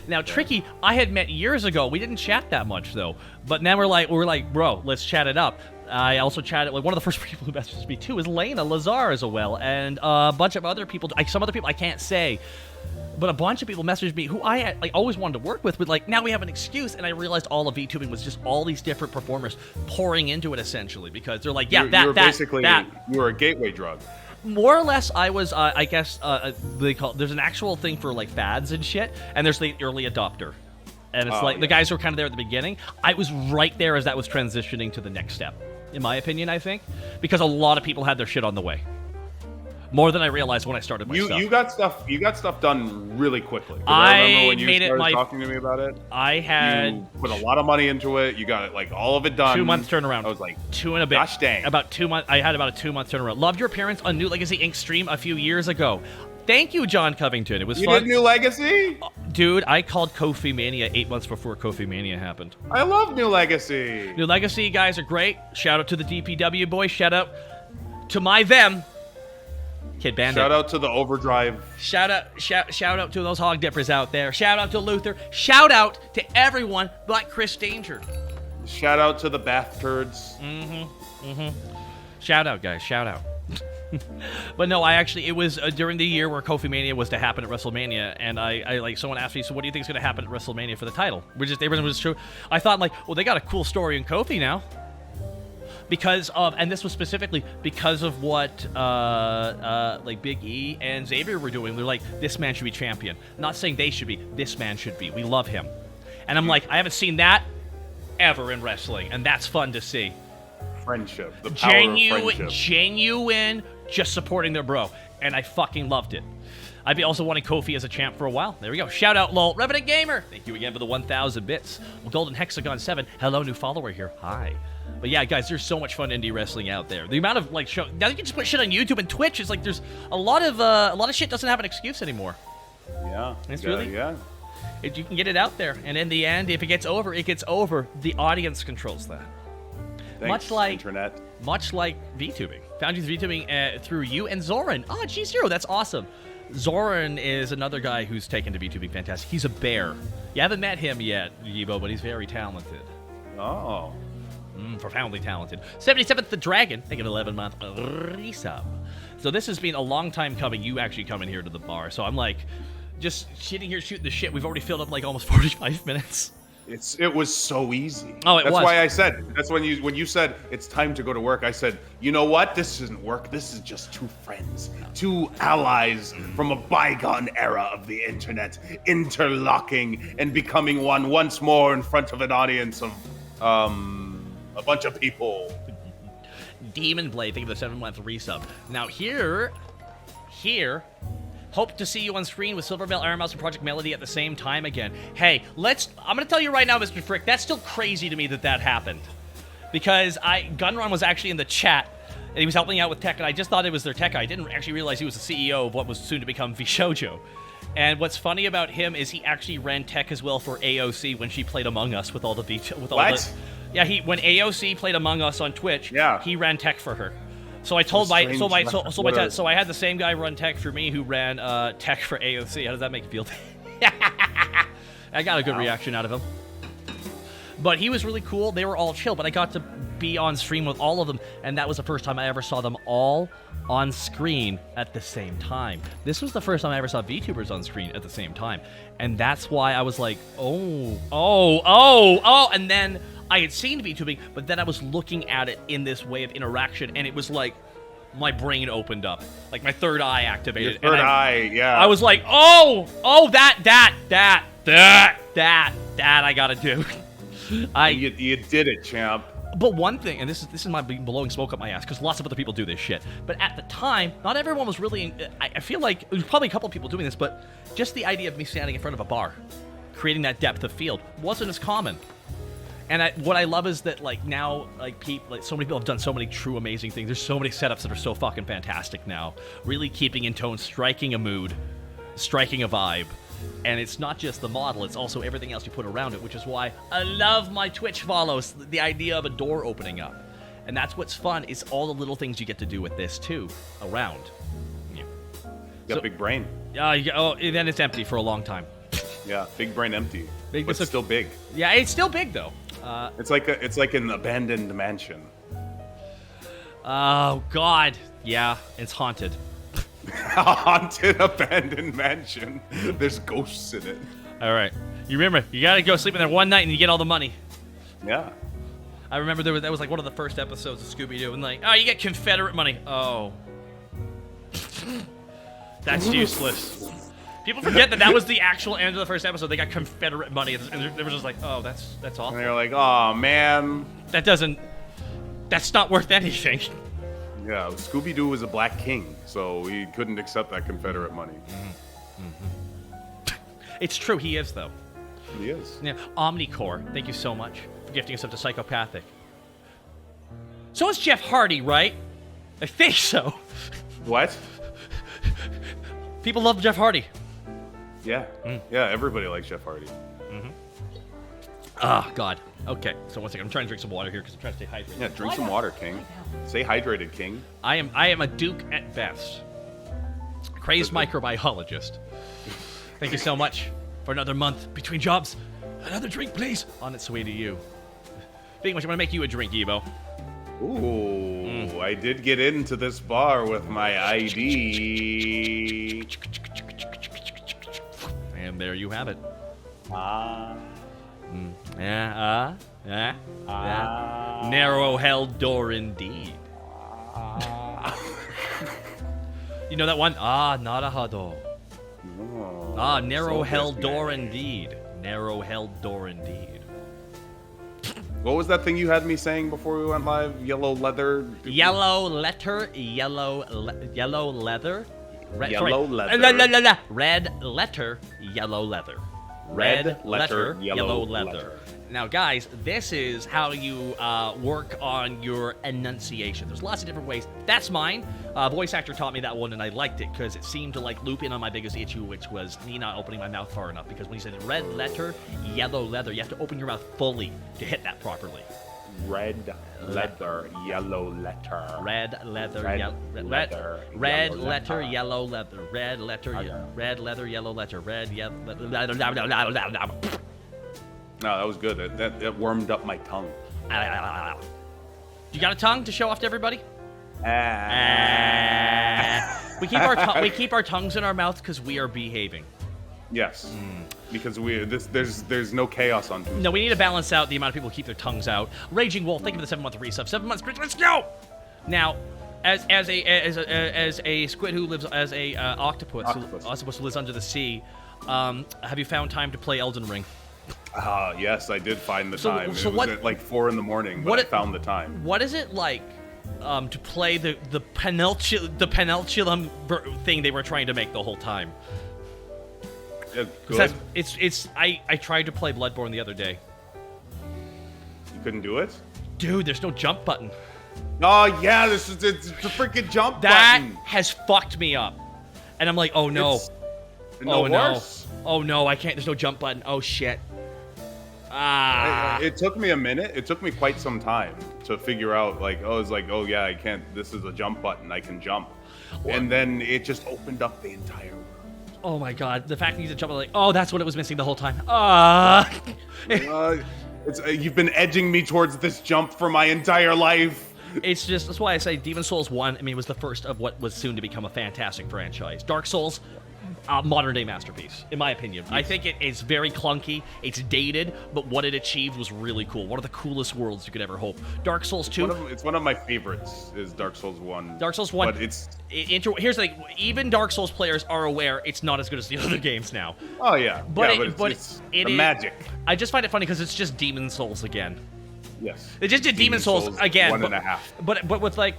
Now, Tricky, I had met years ago. We didn't chat that much, though. But then we're like, bro, let's chat it up. I also chatted with one of the first people who messaged me, too, is Lena Lazar as well. And a bunch of other people, some other people I can't say. But a bunch of people messaged me who I always wanted to work with. But, now we have an excuse. And I realized all of VTubing was just all these different performers pouring into it, essentially. Because they're like, yeah, you were a gateway drug. More or less, I was, I guess, there's an actual thing for, fads and shit, and there's the early adopter. And it's the guys who were kind of there at the beginning. I was right there as that was transitioning to the next step, in my opinion, I think. Because a lot of people had their shit on the way. More than I realized when I started my stuff. You got stuff done really quickly. I remember when you made started talking to me about it. You put a lot of money into it. You got it, all of it done. 2 months turnaround. I was like, 2 and a bit. Gosh dang. About 2 months. I had about a 2-month turnaround. Loved your appearance on New Legacy Inc. stream a few years ago. Thank you, John Covington. It was fun. You did New Legacy? Dude, I called Kofi Mania 8 months before Kofi Mania happened. I love New Legacy. New Legacy guys are great. Shout out to the DPW boys. Shout out to them. Kid Bandit. Shout out to the Overdrive. Shout out to those hog dippers out there. Shout out to Luther. Shout out to everyone but Chris Danger. Shout out to the bath turds. Shout out, guys. Shout out. But no, it was during the year where Kofi Mania was to happen at Wrestlemania, and I someone asked me, so what do you think is going to happen at Wrestlemania for the title? Everyone was true. I thought, well, they got a cool story in Kofi now. Because of, and this was specifically because of what Big E and Xavier were doing. They're like, this man should be champion. Not saying they should be. This man should be. We love him. And I'm like, I haven't seen that ever in wrestling, and that's fun to see. Friendship. The power of friendship. Genuine, just supporting their bro. And I fucking loved it. I'd be also wanting Kofi as a champ for a while. There we go. Shout out, lol. Revenant Gamer. Thank you again for the 1,000 bits. Golden Hexagon 7. Hello, new follower here. Hi. But yeah, guys, there's so much fun indie wrestling out there. The amount of show now you can just put shit on YouTube and Twitch. It's like there's a lot of shit doesn't have an excuse anymore. Yeah, it's you can get it out there, and in the end, if it gets over, it gets over. The audience controls that. Thanks, much like internet. Much like VTubing. Found you VTubing through you and Zoran. Oh, G0, that's awesome. Zoran is another guy who's taken to VTubing fantastic. He's a bear. You haven't met him yet, Yibo, but he's very talented. Oh. Profoundly talented. 77th the Dragon, thank you, 11-month resub. So this has been a long time coming, you actually coming here to the bar. So I'm just sitting here shooting the shit. We've already filled up almost 45 minutes. It was so easy. Oh, it was. That's why I said. That's when you said it's time to go to work. I said, you know what? This isn't work. This is just two friends, two allies from a bygone era of the internet, interlocking and becoming one once more in front of an audience of a bunch of people. Demon Blade, thank you for the 7-month resub. Now here, hope to see you on screen with Silverveil, Iron Mouse, and Project Melody at the same time again. Hey, I'm gonna tell you right now, Mr. Frick, that's still crazy to me that happened. Because Gunrun was actually in the chat, and he was helping out with tech, and I just thought it was their tech guy. I didn't actually realize he was the CEO of what was soon to become VShojo. And what's funny about him is he actually ran tech as well for AOC when she played Among Us with all the What? Yeah, when AOC played Among Us on Twitch, he ran tech for her. So I told so I had the same guy run tech for me who ran tech for AOC. How does that make you feel? I got a good reaction out of him. But he was really cool. They were all chill, but I got to be on stream with all of them, and that was the first time I ever saw them all on screen at the same time. This was the first time I ever saw VTubers on screen at the same time, and that's why I was like, oh, and then I had seen VTubing, but then I was looking at it in this way of interaction, and it was like my brain opened up, like my third eye activated. Your third eye, yeah. I was like, that I gotta do. You did it, champ. But one thing, and this is my blowing smoke up my ass, because lots of other people do this shit. But at the time, not everyone was really. I feel like there's probably a couple of people doing this, but just the idea of me standing in front of a bar, creating that depth of field, wasn't as common. And what I love is that now so many people have done so many true amazing things. There's so many setups that are so fucking fantastic now. Really keeping in tone, striking a mood, striking a vibe. And it's not just the model, it's also everything else you put around it, which is why I love my Twitch follows, the idea of a door opening up. And that's what's fun, is all the little things you get to do with this, too, around. You got a big brain. Then it's empty for a long time. Yeah, big brain empty, but still big. Yeah, it's still big, though. It's like an abandoned mansion. Oh, God. Yeah, it's haunted. A haunted abandoned mansion. There's ghosts in it. All right. You remember, you gotta go sleep in there one night and you get all the money. Yeah. I remember that was like one of the first episodes of Scooby-Doo, and like, oh, you get Confederate money. Oh. That's useless. People forget that was the actual end of the first episode. They got Confederate money, and they were just like, oh, that's awful. And they're like, oh, man. That's not worth anything. Yeah, Scooby-Doo was a black king, so he couldn't accept that Confederate money. It's true, he is, though. He is. Yeah, Omnicore, thank you so much for gifting us up to Psychopathic. So is Jeff Hardy, right? I think so. What? People love Jeff Hardy. Yeah. Yeah, everybody likes Jeff Hardy. Oh, God. Okay, so one second. I'm trying to drink some water here because I'm trying to stay hydrated. Yeah, drink some water, King. Stay hydrated, King. I am a Duke at best. Crazed microbiologist. Thank you so much for another month between jobs. Another drink, please. On its way to you. Speaking of which, I'm going to make you a drink, Evo. Ooh, I did get into this bar with my ID. And there you have it. Narrow-held door indeed. You know that one? Narahado. Narrow-held door indeed. Narrow-held door indeed. What was that thing you had me saying before we went live? Yellow leather? Yellow letter. Yellow leather. Yellow leather. Red letter, yellow leather. Red letter, yellow leather. Now, guys, this is how you work on your enunciation. There's lots of different ways. That's mine. Voice actor taught me that one, and I liked it because it seemed to loop in on my biggest issue, which was me not opening my mouth far enough. Because when you said red letter, yellow leather, you have to open your mouth fully to hit that properly. Red leather, yellow letter. Red leather, yellow letter. Red letter, yellow leather. Red letter, yellow letter. Red yellow. No, that was good. That warmed up my tongue. You got a tongue to show off to everybody? We keep our tongues in our mouths because we are behaving. Yes, because there's no chaos on Tuesday. No, we need to balance out the amount of people who keep their tongues out. Raging Wolf, thank you for the 7-month resub. 7 months, let's go! Now, as a squid who lives as a octopus who lives under the sea, have you found time to play Elden Ring? Yes, I did find the time. It was at like 4 in the morning, but I found the time. What is it like to play the penultimate thing they were trying to make the whole time. Yeah, good. I tried to play Bloodborne the other day. You couldn't do it? Dude, there's no jump button. Oh yeah, it's the freaking jump that button. has fucked me up. And I'm like, oh no. No worse. Oh no, I can't. There's no jump button. Oh shit. It took me a minute. It took me quite some time to figure out, like, oh yeah, I can't. This is a jump button. I can jump. And then it just opened up the entire world. Oh my god, the fact that you need to jump, I'm like, oh, that's what it was missing the whole time. You've been edging me towards this jump for my entire life. It's just, that's why I say Demon Souls 1, I mean, was the first of what was soon to become a fantastic franchise. Dark Souls, modern day masterpiece, in my opinion. I think it is very clunky, it's dated, but what it achieved was really cool. One of the coolest worlds you could ever hope. Dark Souls 2. It's one of my favorites, is Dark Souls 1. Dark Souls 1. But here's the thing, even Dark Souls players are aware it's not as good as the other games now. Oh yeah. But it's the magic. I just find it funny because it's just Demon Souls again. Yes. They just did Demon Souls again. 1.5. But with like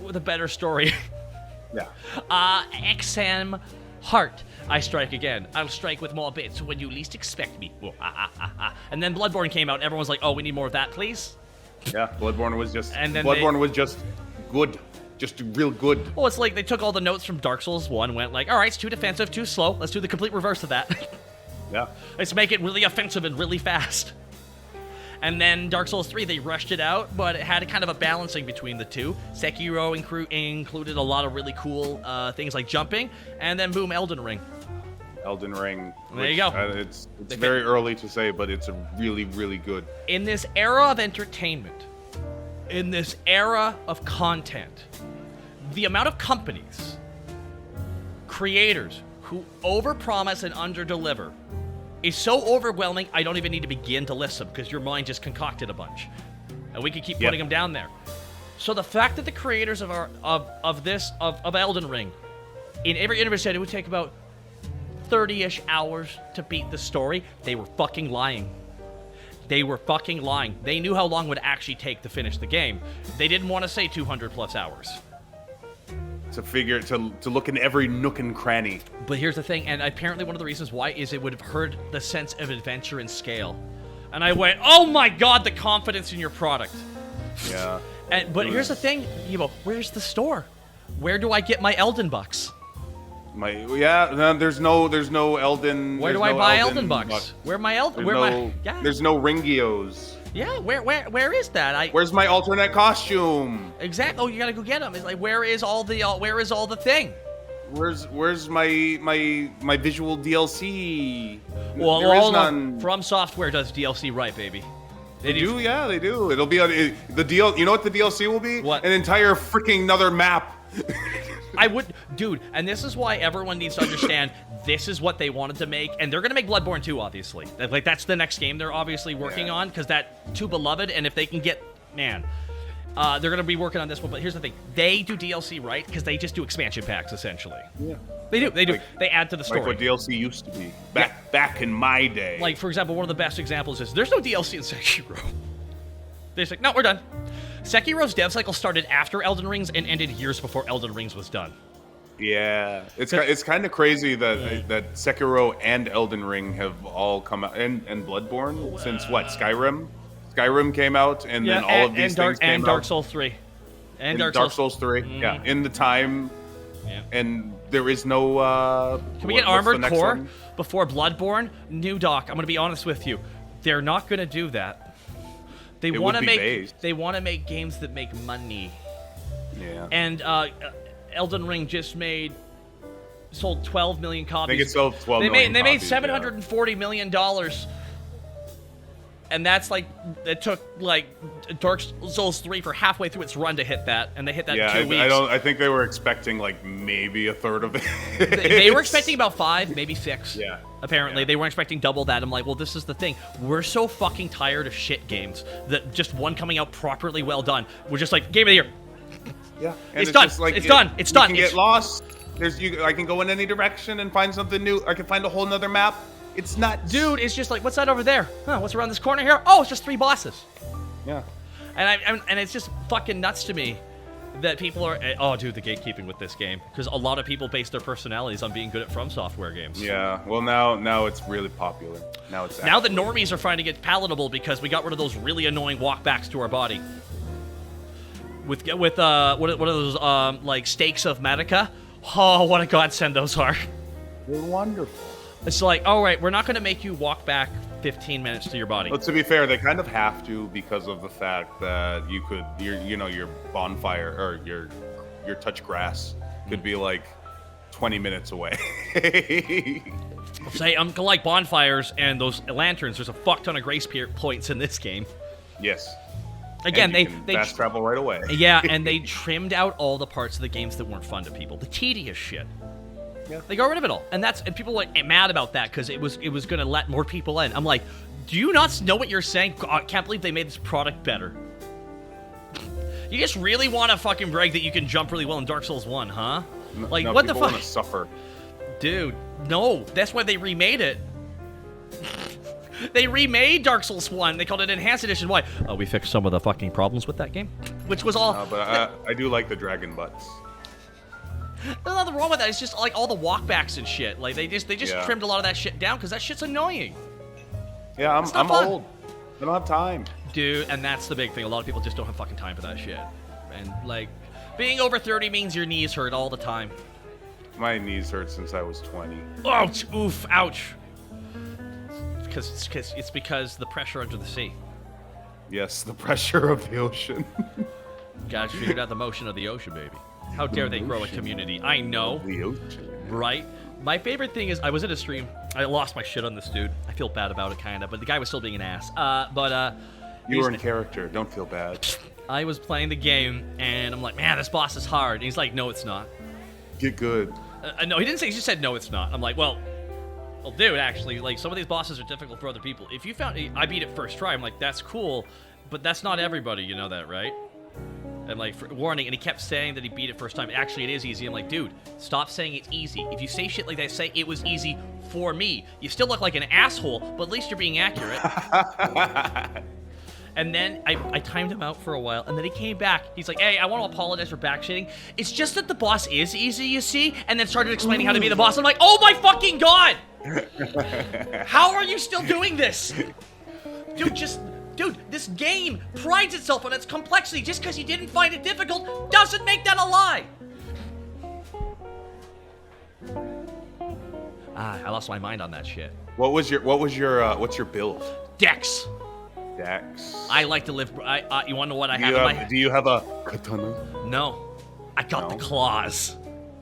with a better story. Yeah. XM Heart. I strike again. I'll strike with more bits when you least expect me. And then Bloodborne came out. Everyone was like, "Oh, we need more of that, please." Yeah, Bloodborne was just. And then Bloodborne was just good, just real good. Well, it's like they took all the notes from Dark Souls 1, went like, "All right, it's too defensive, too slow. Let's do the complete reverse of that." Yeah. Let's make it really offensive and really fast. And then Dark Souls 3, they rushed it out, but it had a kind of a balancing between the two. Sekiro included a lot of really cool things like jumping, and then boom, Elden Ring. Elden Ring. There you go. It's very early to say, but it's a really, really good. In this era of entertainment, in this era of content, the amount of companies, creators who overpromise and underdeliver is so overwhelming, I don't even need to begin to list them because your mind just concocted a bunch. And we can keep putting them down there. So the fact that the creators of Elden Ring, in every interview said it would take about 30-ish hours to beat the story, they were fucking lying. They were fucking lying. They knew how long it would actually take to finish the game. They didn't want to say 200 plus hours. To look in every nook and cranny. But here's the thing, and apparently one of the reasons why is it would have hurt the sense of adventure and scale. And I went, oh my god, the confidence in your product. Yeah. But here's the thing, where's the store? Where do I get my Elden bucks? There's no Elden. Where do I buy Elden bucks? Where my Elden? There's no Ringios. Yeah, where is that? Where's my alternate costume? Exactly. Oh, you gotta go get them. It's like, where is all the thing? Where's my visual DLC? Well, there is none. FromSoftware does DLC right, baby. They do. Yeah, they do. It'll be the deal. You know what the DLC will be? What? An entire freaking another map. Dude, and this is why everyone needs to understand this is what they wanted to make, and they're gonna make Bloodborne 2, obviously. Like, that's the next game they're obviously working on, because that too beloved, and if they can get, they're gonna be working on this one, but here's the thing. They do DLC right, because they just do expansion packs, essentially. Yeah. They do. They add to the story. Like what DLC used to be, back in my day. Like, for example, one of the best examples is, there's no DLC in Sekiro. They're just like, no, we're done. Sekiro's dev cycle started after Elden Rings and ended years before Elden Rings was done. Yeah, it's kind of crazy that Sekiro and Elden Ring have all come out, and Bloodborne since what? Skyrim came out, and then all of these things came out. And Dark Souls 3. And Dark Souls 3, yeah, in the time. Yeah. And there is no. Can we get Armored Core before Bloodborne? New Doc. I'm gonna be honest with you, they're not gonna do that. They want to make games that make money. Yeah. And Elden Ring just sold 12 million copies. I think it sold 12 million. They made $740 million. And that's like, it took like Dark Souls 3 for halfway through its run to hit that, and they hit that in 2 weeks. I think they were expecting like maybe a third of it. They were expecting about 5, maybe 6. Yeah. Apparently, they weren't expecting double that. I'm like, well, this is the thing. We're so fucking tired of shit games that just one coming out properly well done. We're just like, game of the year. Yeah. And it's done. It's done. It's done. You can get lost. I can go in any direction and find something new. I can find a whole nother map. It's not. Dude, it's just like, what's that over there? Huh, what's around this corner here? Oh, it's just 3 bosses. Yeah. And it's just fucking nuts to me that people are. Oh, dude, the gatekeeping with this game, because a lot of people base their personalities on being good at FromSoftware games. Yeah. Well, now it's really popular. Now the normies are trying to get palatable because we got rid of those really annoying walkbacks to our body. With what are those like stakes of Medica? Oh, what a godsend those are. They're wonderful. It's like, all right, we're not going to make you walk back 15 minutes to your body. Well, to be fair, they kind of have to because of the fact that your bonfire or your touch grass could be like 20 minutes away. Say, like bonfires and those lanterns, there's a fuck ton of grace points in this game. Yes. Again, they fast travel right away. Yeah, and they trimmed out all the parts of the games that weren't fun to people. The tedious shit. Yeah. They got rid of it all, and people were like mad about that because it was going to let more people in. I'm like, do you not know what you're saying? God, I can't believe they made this product better. You just really want to fucking brag that you can jump really well in Dark Souls 1, huh? Like, no, what the fuck? Want to suffer. Dude, no, that's why they remade it. They remade Dark Souls 1. They called it Enhanced Edition. Why? Oh, we fixed some of the fucking problems with that game, which was all. But I do like the dragon butts. There's nothing wrong with that. It's just like all the walkbacks and shit. Like they just trimmed a lot of that shit down because that shit's annoying. Yeah, I'm old. I don't have time. Dude, and that's the big thing. A lot of people just don't have fucking time for that shit. And like, being over 30 means your knees hurt all the time. My knees hurt since I was 20. Ouch! Oof! Ouch! It's because the pressure under the sea. Yes, the pressure of the ocean. Guys figured out the motion of the ocean, baby. How dare they grow a community? I know. The ocean. Right? My favorite thing is, I was at a stream. I lost my shit on this dude. I feel bad about it, kind of, but the guy was still being an ass. You were in character. Don't feel bad. I was playing the game, and I'm like, man, this boss is hard. And he's like, no, it's not. Get good. No, he didn't say. He just said, no, it's not. I'm like, well, dude, actually, like, some of these bosses are difficult for other people. If you found I beat it first try, I'm like, that's cool, but that's not everybody. You know that, right? And like, warning, and he kept saying that he beat it first time. Actually, it is easy. I'm like, dude, stop saying it's easy. If you say shit like that, say it was easy for me. You still look like an asshole, but at least you're being accurate. And then I timed him out for a while, and then he came back. He's like, hey, I want to apologize for backshitting. It's just that the boss is easy, you see? And then started explaining how to be the boss. I'm like, oh my fucking god! How are you still doing this? Dude, this game prides itself on its complexity. Just because you didn't find it difficult doesn't make that a lie. I lost my mind on that shit. What's your build? Dex. Dex. I like to live. You want to know what I have in my head? Do you have a katana? No, I got the claws.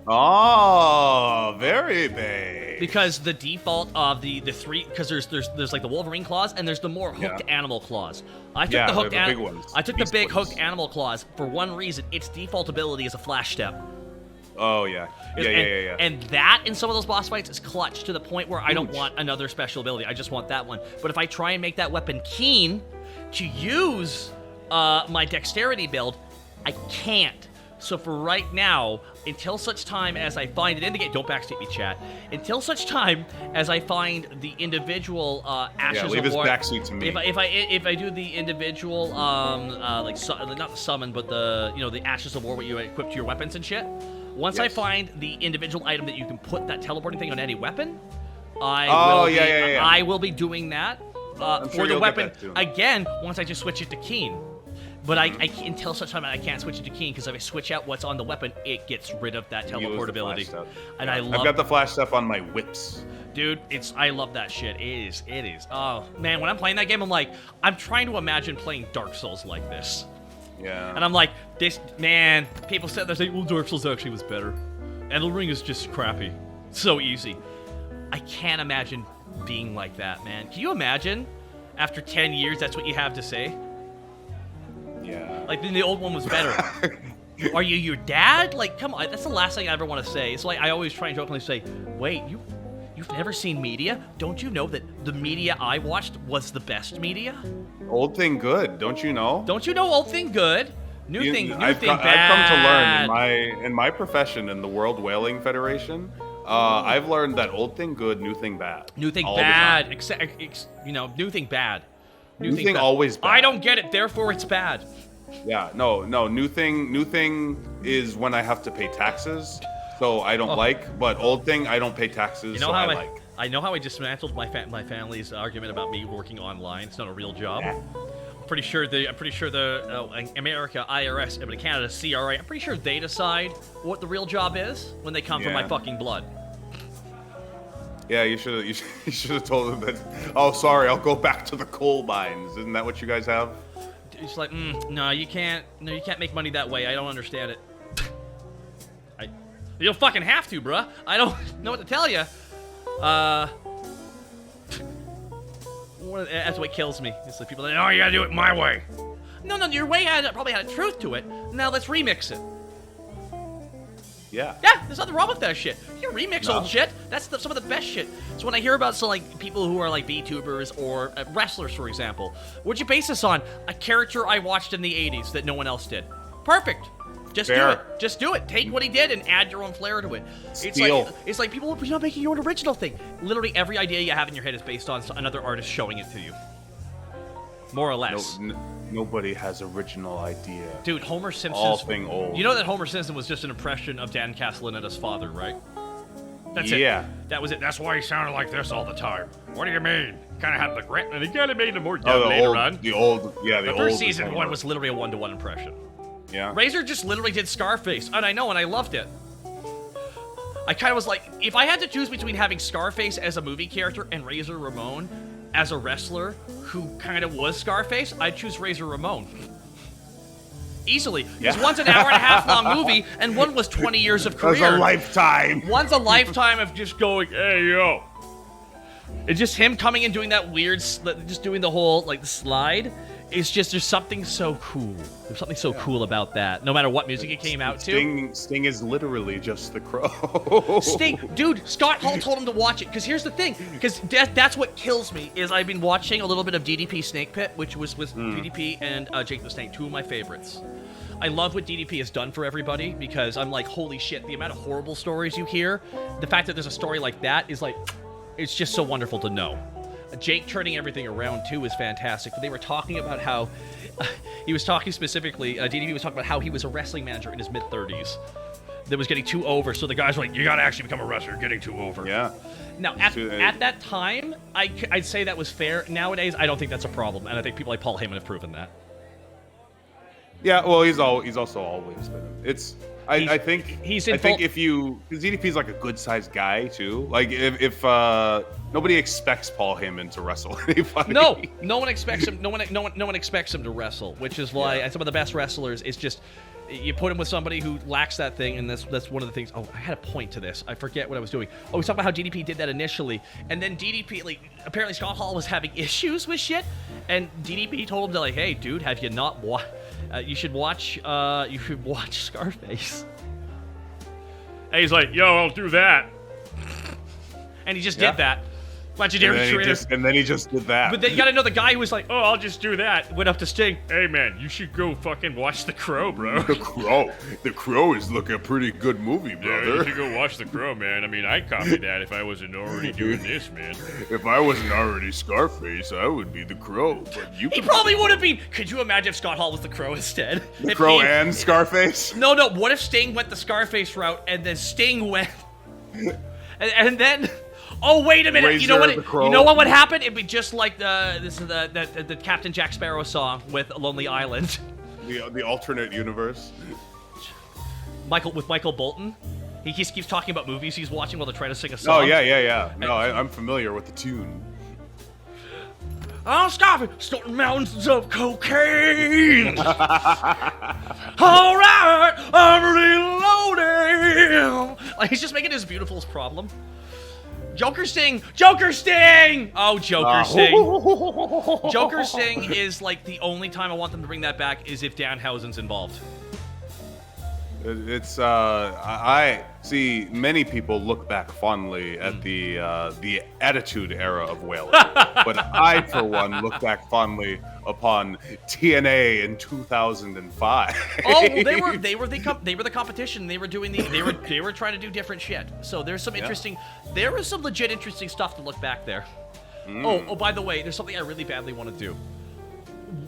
Oh, very big. Because the default of the three, because there's like the Wolverine claws and there's the more hooked animal claws. I took the hooked big ones. I took the big hooked animal claws for one reason. Its default ability is a flash step. Oh yeah. Yeah. And that in some of those boss fights is clutch to the point where I don't want another special ability. I just want that one. But if I try and make that weapon keen to use my dexterity build, I can't. So for right now, until such time as I find it in the game, don't backseat me, chat. Until such time as I find the individual ashes leave of his war. backseat to me. If I do the individual not the summon, but the ashes of war, what you equip to your weapons and shit. Once I find the individual item that you can put that teleporting thing on any weapon, I will be doing that for the weapon again. Once I just switch it to keen. But until such time I can't switch it to keen, because if I switch out what's on the weapon, it gets rid of that teleport ability. And I've got the flash stuff on my whips. Dude, I love that shit. It is. Oh man, when I'm playing that game, I'm trying to imagine playing Dark Souls like this. Yeah. And I'm like, man, people said they're saying, well, Dark Souls actually was better. Elden Ring is just crappy. So easy. I can't imagine being like that, man. Can you imagine? After 10 years, that's what you have to say? Yeah. Like, then the old one was better. Are you your dad? Like, come on. That's the last thing I ever want to say. It's like, I always try and jokingly say, wait, you've never seen media? Don't you know that the media I watched was the best media? Old thing good, don't you know? Don't you know old thing good? New thing bad. I've come to learn in my profession in the World Whaling Federation, I've learned that old thing good, new thing bad. New thing bad. New thing bad. New thing always bad. I don't get it, therefore it's bad. Yeah, no. New thing is when I have to pay taxes, so I don't like. But old thing, I don't pay taxes, so I like. I know how I dismantled my family's argument about me working online. It's not a real job. Yeah. I'm pretty sure the America IRS, but in Canada CRA. I'm pretty sure they decide what the real job is when they come from my fucking blood. Yeah, you should have told them that. Oh, sorry, I'll go back to the coal mines. Isn't that what you guys have? It's like, no, you can't make money that way. I don't understand it. You don't fucking have to, bruh. I don't know what to tell you. That's what kills me. It's like people are like, oh, you gotta do it my way. No, your way probably had a truth to it. Now let's remix it. Yeah. Yeah, there's nothing wrong with that shit. You can remix old shit. That's some of the best shit. So when I hear about people who are like VTubers or wrestlers, for example, what'd you base this on? A character I watched in the 80s that no one else did. Perfect. Just do it. Just do it. Take what he did and add your own flair to it. It's like people, you're not making your own original thing. Literally every idea you have in your head is based on another artist showing it to you. More or less. Nobody has original idea. Dude, Homer Simpson. All thing old. You know that Homer Simpson was just an impression of Dan Castellaneta's father, right? That's it. Yeah. That was it. That's why he sounded like this all the time. What do you mean? Kind of had the grit, and he kind of made him more dumb later on. The first season one was literally a 1-to-1 impression. Yeah. Razor just literally did Scarface, and I know, and I loved it. I kind of was like, if I had to choose between having Scarface as a movie character and Razor Ramon as a wrestler who kind of was Scarface, I'd choose Razor Ramon. Easily. Because one's an hour and a half long movie, and one was 20 years of career. That's a lifetime. One's a lifetime of just going, hey, yo. It's just him coming and doing that weird, just doing the whole, like, the slide. It's just, there's something so cool. There's something so cool about that. No matter what music it came out to. Sting is literally just the Crow. Sting, dude, Scott Hall told him to watch it. Because here's the thing. Because that's what kills me, is I've been watching a little bit of DDP Snake Pit, which was with DDP and Jake the Snake, two of my favorites. I love what DDP has done for everybody, because I'm like, holy shit, the amount of horrible stories you hear, the fact that there's a story like that is like, it's just so wonderful to know. Jake turning everything around, too, is fantastic. But they were talking about how... he was talking specifically... DDP was talking about how he was a wrestling manager in his mid-30s that was getting too over. So the guys were like, you gotta actually become a wrestler, getting too over. Yeah. Now, at that time, I'd say that was fair. Nowadays, I don't think that's a problem. And I think people like Paul Heyman have proven that. Yeah, well, he's also always been... I think if you, because DDP's like a good sized guy too. Like if nobody expects Paul Heyman to wrestle anybody. No one expects him. No one expects him to wrestle, which is why some of the best wrestlers. It's just you put him with somebody who lacks that thing, and that's one of the things. Oh, I had a point to this. I forget what I was doing. Oh, we talked about how DDP did that initially, and then DDP apparently Scott Hall was having issues with shit, and DDP told him to hey, dude, have you not watched? You should watch Scarface. And he's like, yo, I'll do that. And he just did that. And then he just did that. But then you gotta know the guy who was like, oh, I'll just do that, went up to Sting. Hey, man, you should go fucking watch The Crow, bro. The Crow is looking a pretty good movie, brother. Yeah, you should go watch The Crow, man. I mean, I'd copy that if I wasn't already doing this, man. If I wasn't already Scarface, I would be The Crow. But he probably would have been. Could you imagine if Scott Hall was The Crow instead? The Crow and Scarface? No. What if Sting went the Scarface route and then Sting went... and then... Oh, wait a minute! You know what would happen? It'd be just like the Captain Jack Sparrow song with Lonely Island. The alternate universe. Michael Bolton. He just keeps talking about movies he's watching while they're trying to sing a song. Oh yeah. No, I'm familiar with the tune. I'll stop it! Starting mountains of cocaine! Alright, I'm reloading! Like, he's just making his beautiful problem. Joker Sting! Oh, Joker Sting. Joker Sting is like the only time I want them to bring that back is if Danhausen's involved. It's I see many people look back fondly at the Attitude Era of whaling, but I for one look back fondly upon TNA in 2005. Oh, they were the competition. They were doing they were trying to do different shit. So there's some interesting, there was some legit interesting stuff to look back there. Oh, by the way, there's something I really badly want to do.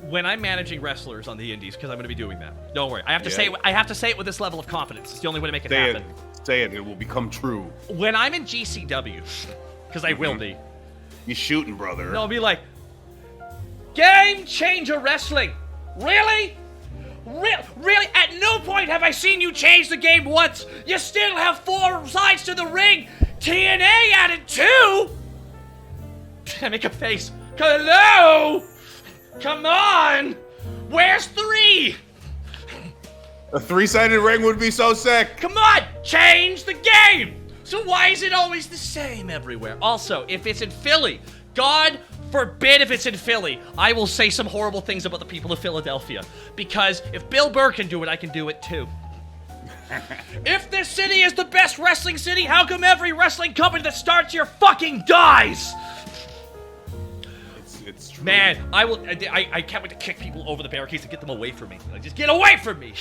when I'm managing wrestlers on the indies, because I'm going to be doing that. Don't worry. I have to say it. I have to say it with this level of confidence. It's the only way to make it happen. Say it. It will become true. When I'm in GCW, because I will be. You shooting, brother. No, I'll be like, Game Changer Wrestling. Really? Really? At no point have I seen you change the game once. You still have 4 sides to the ring. TNA added 2. I make a face. Hello? Come on. Where's 3? A 3-sided ring would be so sick. Come on, change the game. So why is it always the same everywhere? Also, if it's in Philly, God forbid if it's in Philly, I will say some horrible things about the people of Philadelphia. Because if Bill Burr can do it, I can do it too. If this city is the best wrestling city, how come every wrestling company that starts here fucking dies? It's true. Man, I can't wait to kick people over the barricades and get them away from me. Like, just get away from me!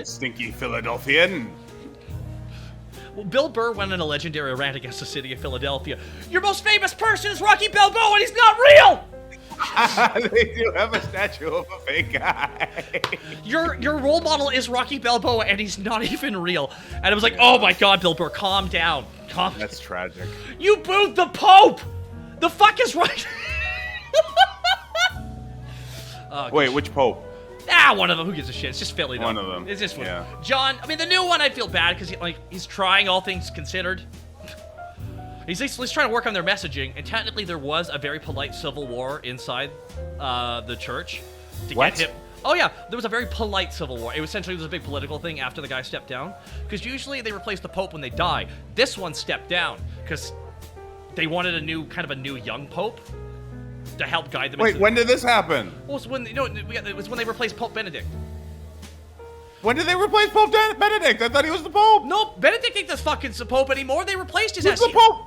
Stinky Philadelphian. Well, Bill Burr went on a legendary rant against the city of Philadelphia. Your most famous person is Rocky Balboa, and he's not real! They do have a statue of a fake guy. Your role model is Rocky Balboa, and he's not even real. And I was like, oh my god, Bill Burr, calm down. That's tragic. You booed the Pope! The fuck is right? Wait, which Pope? One of them. Who gives a shit? It's just Philly, though. One of them. It's just one. Yeah. John, I mean, the new one, I feel bad because he's trying, all things considered. He's at least trying to work on their messaging, and technically there was a very polite civil war inside the church to get him. Oh yeah, there was a very polite civil war. It essentially was a big political thing after the guy stepped down, because usually they replace the Pope when they die. This one stepped down because they wanted a new young Pope to help guide them. Wait, when did this happen? Well, it was when they replaced Pope Benedict. When did they replace Pope Benedict? I thought he was the Pope. No, Benedict ain't the fucking Pope anymore. They replaced his Who's ass. the Pope?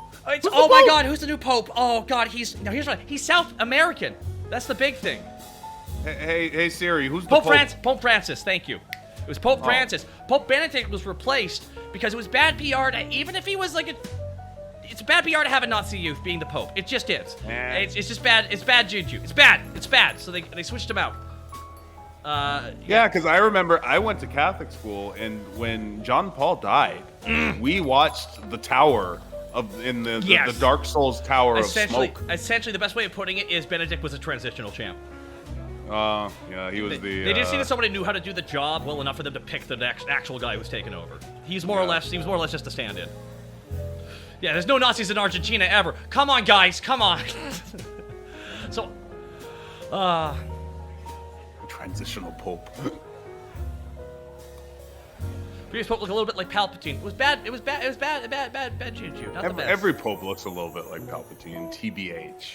Oh my god, who's the new Pope? Oh god, he's South American. That's the big thing. Hey Siri, who's the Pope? Pope Francis, thank you. It was Pope Francis. Pope Benedict was replaced because it was bad PR to, even if he was like it's bad PR to have a Nazi youth being the Pope. It just is. It's just bad. It's bad juju. It's bad. So they switched him out. Yeah, because I remember I went to Catholic school, and when John Paul died, we watched the tower in the Dark Souls tower of smoke. Essentially, the best way of putting it is Benedict was a transitional champ. Yeah, he was They just needed somebody who knew how to do the job well enough for them to pick the next actual guy who's taken over. He was more or less just a stand-in. Yeah, there's no Nazis in Argentina ever. Come on, guys, come on. So, transitional Pope. Previous Pope looked a little bit like Palpatine. It was bad juju. Not the best. Every Pope looks a little bit like Palpatine, TBH.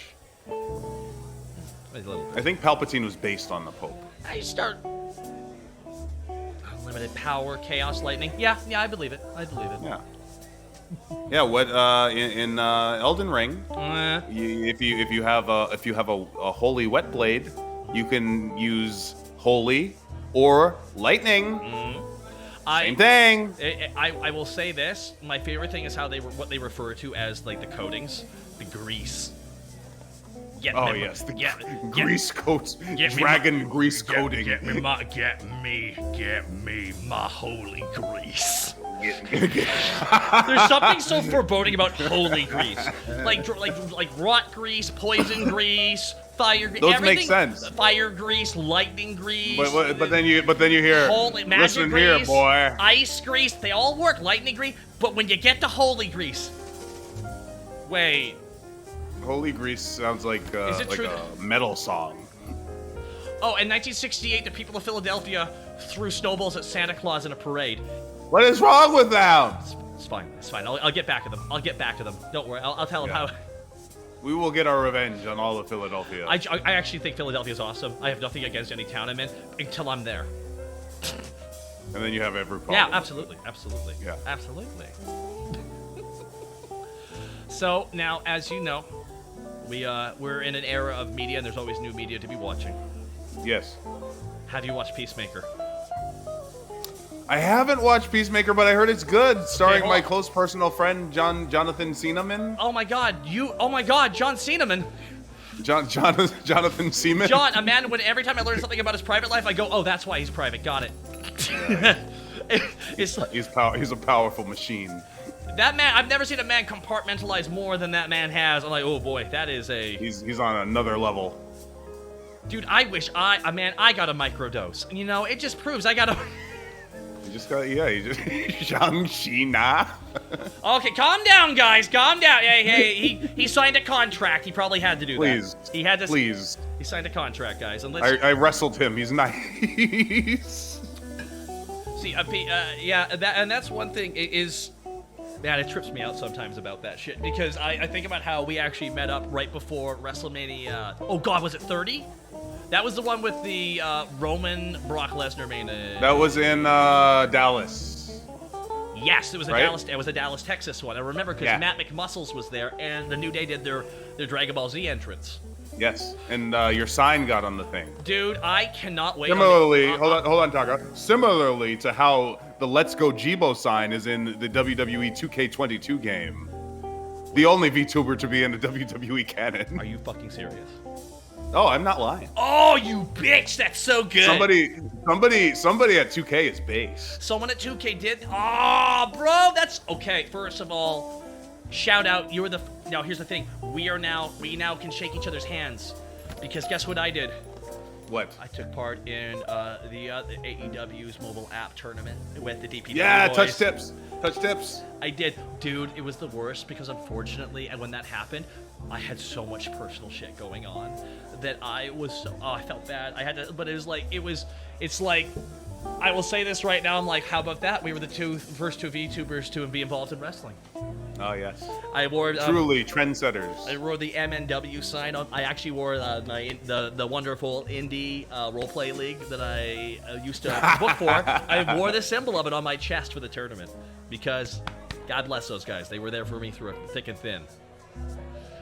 I think Palpatine was based on the Pope. I start unlimited power, chaos, lightning. Yeah, I believe it. Yeah. Yeah. What in Elden Ring? If you have a holy wet blade, you can use holy or lightning. Same thing. I will say this. My favorite thing is what they refer to as like the coatings, the grease. Yes, the grease coats, dragon grease coating. Get me my holy grease. There's something so foreboding about holy grease, like rot grease, poison grease, fire grease. Those make sense. Fire grease, lightning grease. But then you hear holy magic listen grease, here, boy. Ice grease. They all work. Lightning grease. But when you get to holy grease, wait. Holy grease sounds like a metal song. Oh, in 1968, the people of Philadelphia threw snowballs at Santa Claus in a parade. What is wrong with them? It's fine. I'll get back to them. Don't worry. I'll tell them how. We will get our revenge on all of Philadelphia. I actually think Philadelphia is awesome. I have nothing against any town I'm in until I'm there. And then you have every problem. Yeah, absolutely. Yeah. Absolutely. So now, as you know, we're in an era of media, and there's always new media to be watching. Yes. Have you watched Peacemaker? I haven't watched Peacemaker, but I heard it's good, starring my close personal friend Jonathan Cena. Oh my God, John Cena. Jonathan Seaman. John, a man when every time I learn something about his private life, I go, oh, that's why he's private. Got it. He's a powerful machine. That man, I've never seen a man compartmentalize more than that man has. I'm like, oh boy, that is a... He's on another level. Dude, I wish I got a microdose. You know, it just proves I got a... You just got, you just... Shang-Chi-na. Okay, calm down, guys, calm down. Hey, he signed a contract. He probably had to do Please. that. He had to... Please. He signed a contract, guys. And I wrestled him. He's nice. See, yeah, that's one thing is... Man, it trips me out sometimes about that shit, because I think about how we actually met up right before Wrestlemania. Oh god, was it 30? That was the one with the Roman Brock Lesnar main. That was in Dallas. Yes, it was right? Dallas. It was a Dallas, Texas one. I remember because Matt McMuscles was there, and the New Day did their Dragon Ball Z entrance. Yes, and your sign got on the thing. Dude, I cannot wait. Similarly, hold on, Taka. Similarly to how the Let's Go Jibo sign is in the WWE 2K22 game, the only VTuber to be in the WWE canon. Are you fucking serious? Oh, I'm not lying. Oh, you bitch! That's so good. Somebody at 2K is base. Someone at 2K did. Oh, bro, that's okay. First of all, shout out. You're the. Now, here's the thing. We now can shake each other's hands, because guess what I did? What? I took part in the AEW's mobile app tournament with the DPW Yeah, boys. touch tips. I did. Dude, it was the worst because unfortunately, and when that happened, I had so much personal shit going on that I was so, I felt bad. I had to, but it was like, it's like, I will say this right now, I'm like, how about that? We were the first two VTubers to be involved in wrestling. Oh, yes. I wore... Truly trendsetters. I wore the MNW sign on. I actually wore the wonderful indie roleplay league that I used to book for. I wore the symbol of it on my chest for the tournament because, God bless those guys. They were there for me through thick and thin.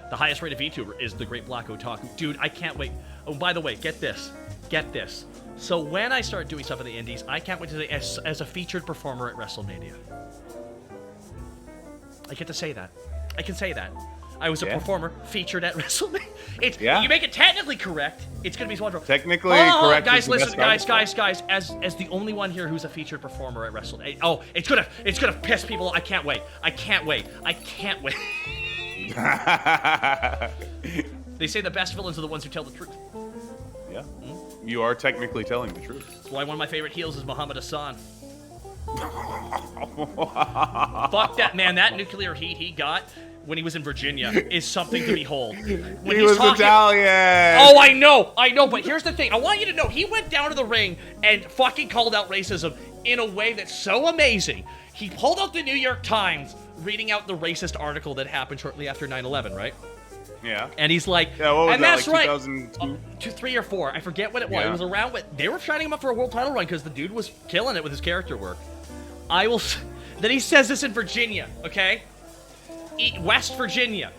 The highest rated VTuber is the Great Black Otaku. Dude, I can't wait. Oh, by the way, get this. Get this. So when I start doing stuff in the indies, I can't wait to say as a featured performer at Wrestlemania. I get to say that. I can say that. I was a performer featured at Wrestlemania. You make it technically correct. It's gonna be wonderful. Technically correct. Guys, listen, guys. As the only one here who's a featured performer at Wrestlemania. Oh, it's gonna piss people. I can't wait. I can't wait. They say the best villains are the ones who tell the truth. Yeah. You are technically telling the truth. That's why one of my favorite heels is Muhammad Hassan. Fuck that, man. That nuclear heat he got when he was in Virginia is something to behold. When he was Italian. Oh, I know, but here's the thing. I want you to know, he went down to the ring and fucking called out racism in a way that's so amazing. He pulled out the New York Times, reading out the racist article that happened shortly after 9/11, right? Yeah. And he's like, yeah, what was and that, that's like right. 2002? 3 or 4. I forget what it was. Yeah. It was around what they were signing him up for a world title run because the dude was killing it with his character work. Then he says this in Virginia, okay? West Virginia.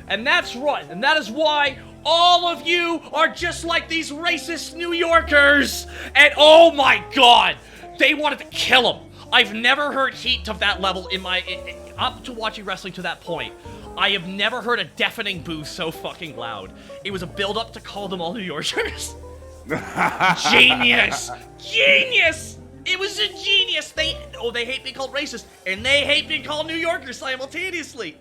And that's right. And that is why all of you are just like these racist New Yorkers. And oh my God, they wanted to kill him. I've never heard heat to that level up to watching wrestling to that point. I have never heard a deafening boo so fucking loud. It was a build-up to call them all New Yorkers. Genius! Genius! It was a genius. They hate being called racist, and they hate being called New Yorkers simultaneously.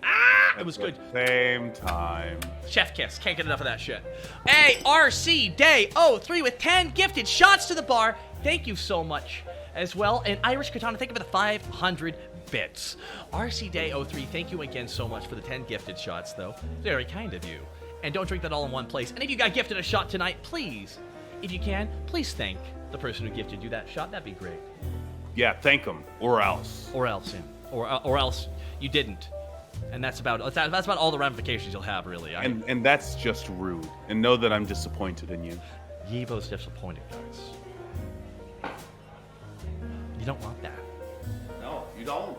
It was good. Same time. Chef kiss. Can't get enough of that shit. Hey, RC Day 03 with 10 gifted shots to the bar. Thank you so much. As well, and Irish Katana, thank you for the 500 bits. RC Day 03, thank you again so much for the 10 gifted shots, though. Very kind of you. And don't drink that all in one place. And if you got gifted a shot tonight, please, if you can, please thank the person who gifted you that shot. That'd be great. Yeah, thank them, or else. Or else, or else you didn't. And that's about all the ramifications you'll have, really. And that's just rude. And know that I'm disappointed in you. Yibo's disappointed, guys. You don't want that. No, you don't.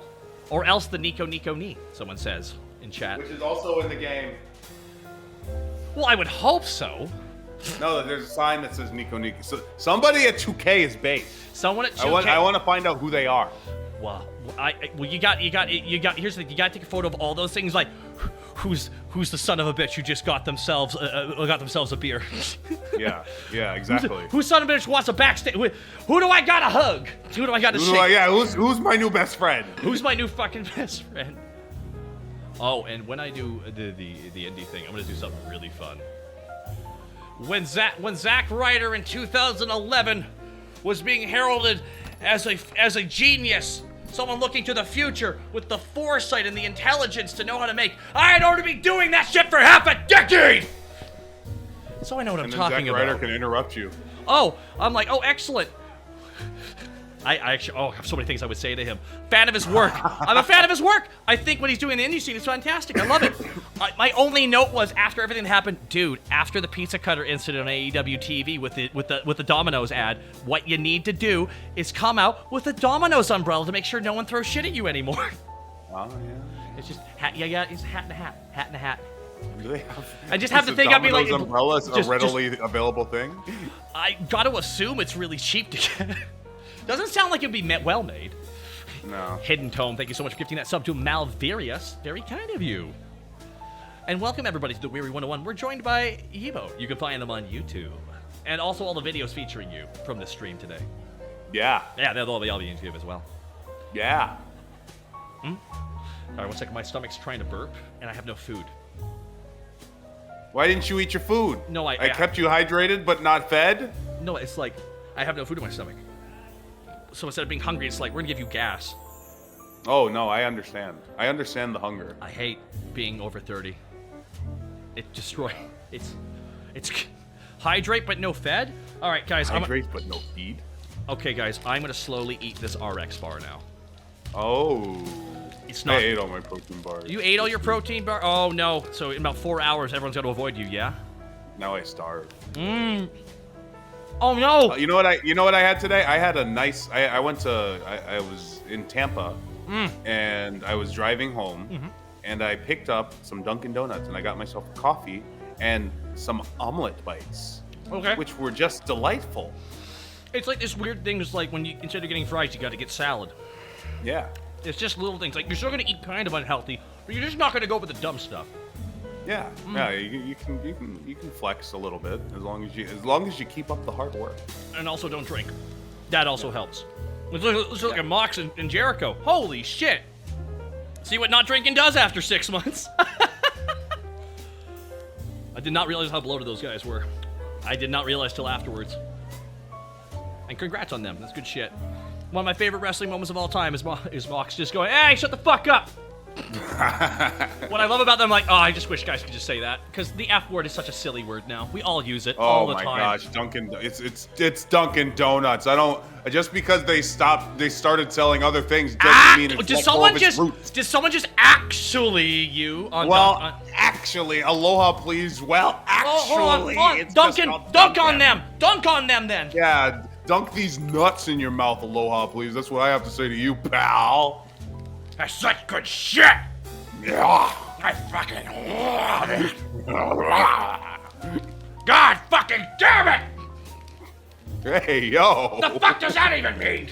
Or else the Nico Ni, someone says in chat. Which is also in the game. Well, I would hope so. No, there's a sign that says Nico. So somebody at 2K is bait. Someone at 2K. I want to find out who they are. Well, you got. Here's the thing. You got to take a photo of all those things. Like, who's the son of a bitch who just got themselves a beer? Yeah, exactly. Whose son of a bitch wants a backstage? Who do I gotta hug? Who do I gotta shake? Who's my new best friend? Who's my new fucking best friend? Oh, and when I do the indie thing, I'm gonna do something really fun. When Zack Ryder in 2011 was being heralded as a genius, someone looking to the future with the foresight and the intelligence to know how to make, I'd already be doing that shit for half a decade! So I know what I'm talking about. Zack Ryder can interrupt you. Oh, I'm like, oh, excellent. I actually, I have so many things I would say to him. Fan of his work. I'm a fan of his work. I think what he's doing in the indie scene is fantastic. I love it. My only note was after everything that happened, dude, after the pizza cutter incident on AEW TV with the Domino's ad, what you need to do is come out with a Domino's umbrella to make sure no one throws shit at you anymore. Oh yeah. It's just hat. Yeah. It's hat and a hat. Do they have? I just have to think I'd be like, umbrellas a readily available thing. I got to assume it's really cheap to get. Doesn't sound like it'd be well made. No. Hidden Tome, thank you so much for gifting that sub to Malvarius. Very kind of you. And welcome everybody to the Weary 101. We're joined by Evo. You can find them on YouTube. And also all the videos featuring you from this stream today. Yeah. Yeah, they'll all be on YouTube as well. Yeah. All right, 1 second. My stomach's trying to burp, and I have no food. Why didn't you eat your food? No, I kept you hydrated but not fed? No, it's like I have no food in my stomach. So instead of being hungry, it's like, we're gonna give you gas. Oh, no, I understand. I understand the hunger. I hate being over 30. It destroys. It's hydrate but no fed? All right, guys. Hydrate but no feed? Okay, guys, I'm gonna slowly eat this RX bar now. Oh. It's not. I ate all my protein bars. You ate all your protein bar? Oh, no. So in about 4 hours, everyone's gotta avoid you, yeah? Now I starve. Oh no! You know what I had today? I had a nice. I was in Tampa, and I was driving home, and I picked up some Dunkin' Donuts, and I got myself a coffee and some omelet bites. Okay. Which were just delightful. It's like this weird thing. It's like when you instead of getting fries, you got to get salad. Yeah. It's just little things. Like you're still gonna eat kind of unhealthy, but you're just not gonna go with the dumb stuff. Yeah, yeah, you can flex a little bit as long as you keep up the hard work. And also don't drink. That also helps. Let's look at Mox and Jericho. Holy shit! See what not drinking does after 6 months. I did not realize how bloated those guys were. I did not realize till afterwards. And congrats on them. That's good shit. One of my favorite wrestling moments of all time is Mox just going, "Hey, shut the fuck up." What I love about them, like, oh, I just wish guys could just say that, because the F word is such a silly word now. We all use it all the time. Oh my gosh, Dunkin', it's Dunkin' Donuts. I don't just because they started selling other things doesn't mean it's did someone just actually you on actually, aloha please. Well, actually, hold on. Dunkin', dunk on them. Dunk on them then. Yeah, dunk these nuts in your mouth, aloha please. That's what I have to say to you, pal. That's such good shit! Yeah. I fucking love it! God fucking damn it! Hey, yo! The fuck does that even mean?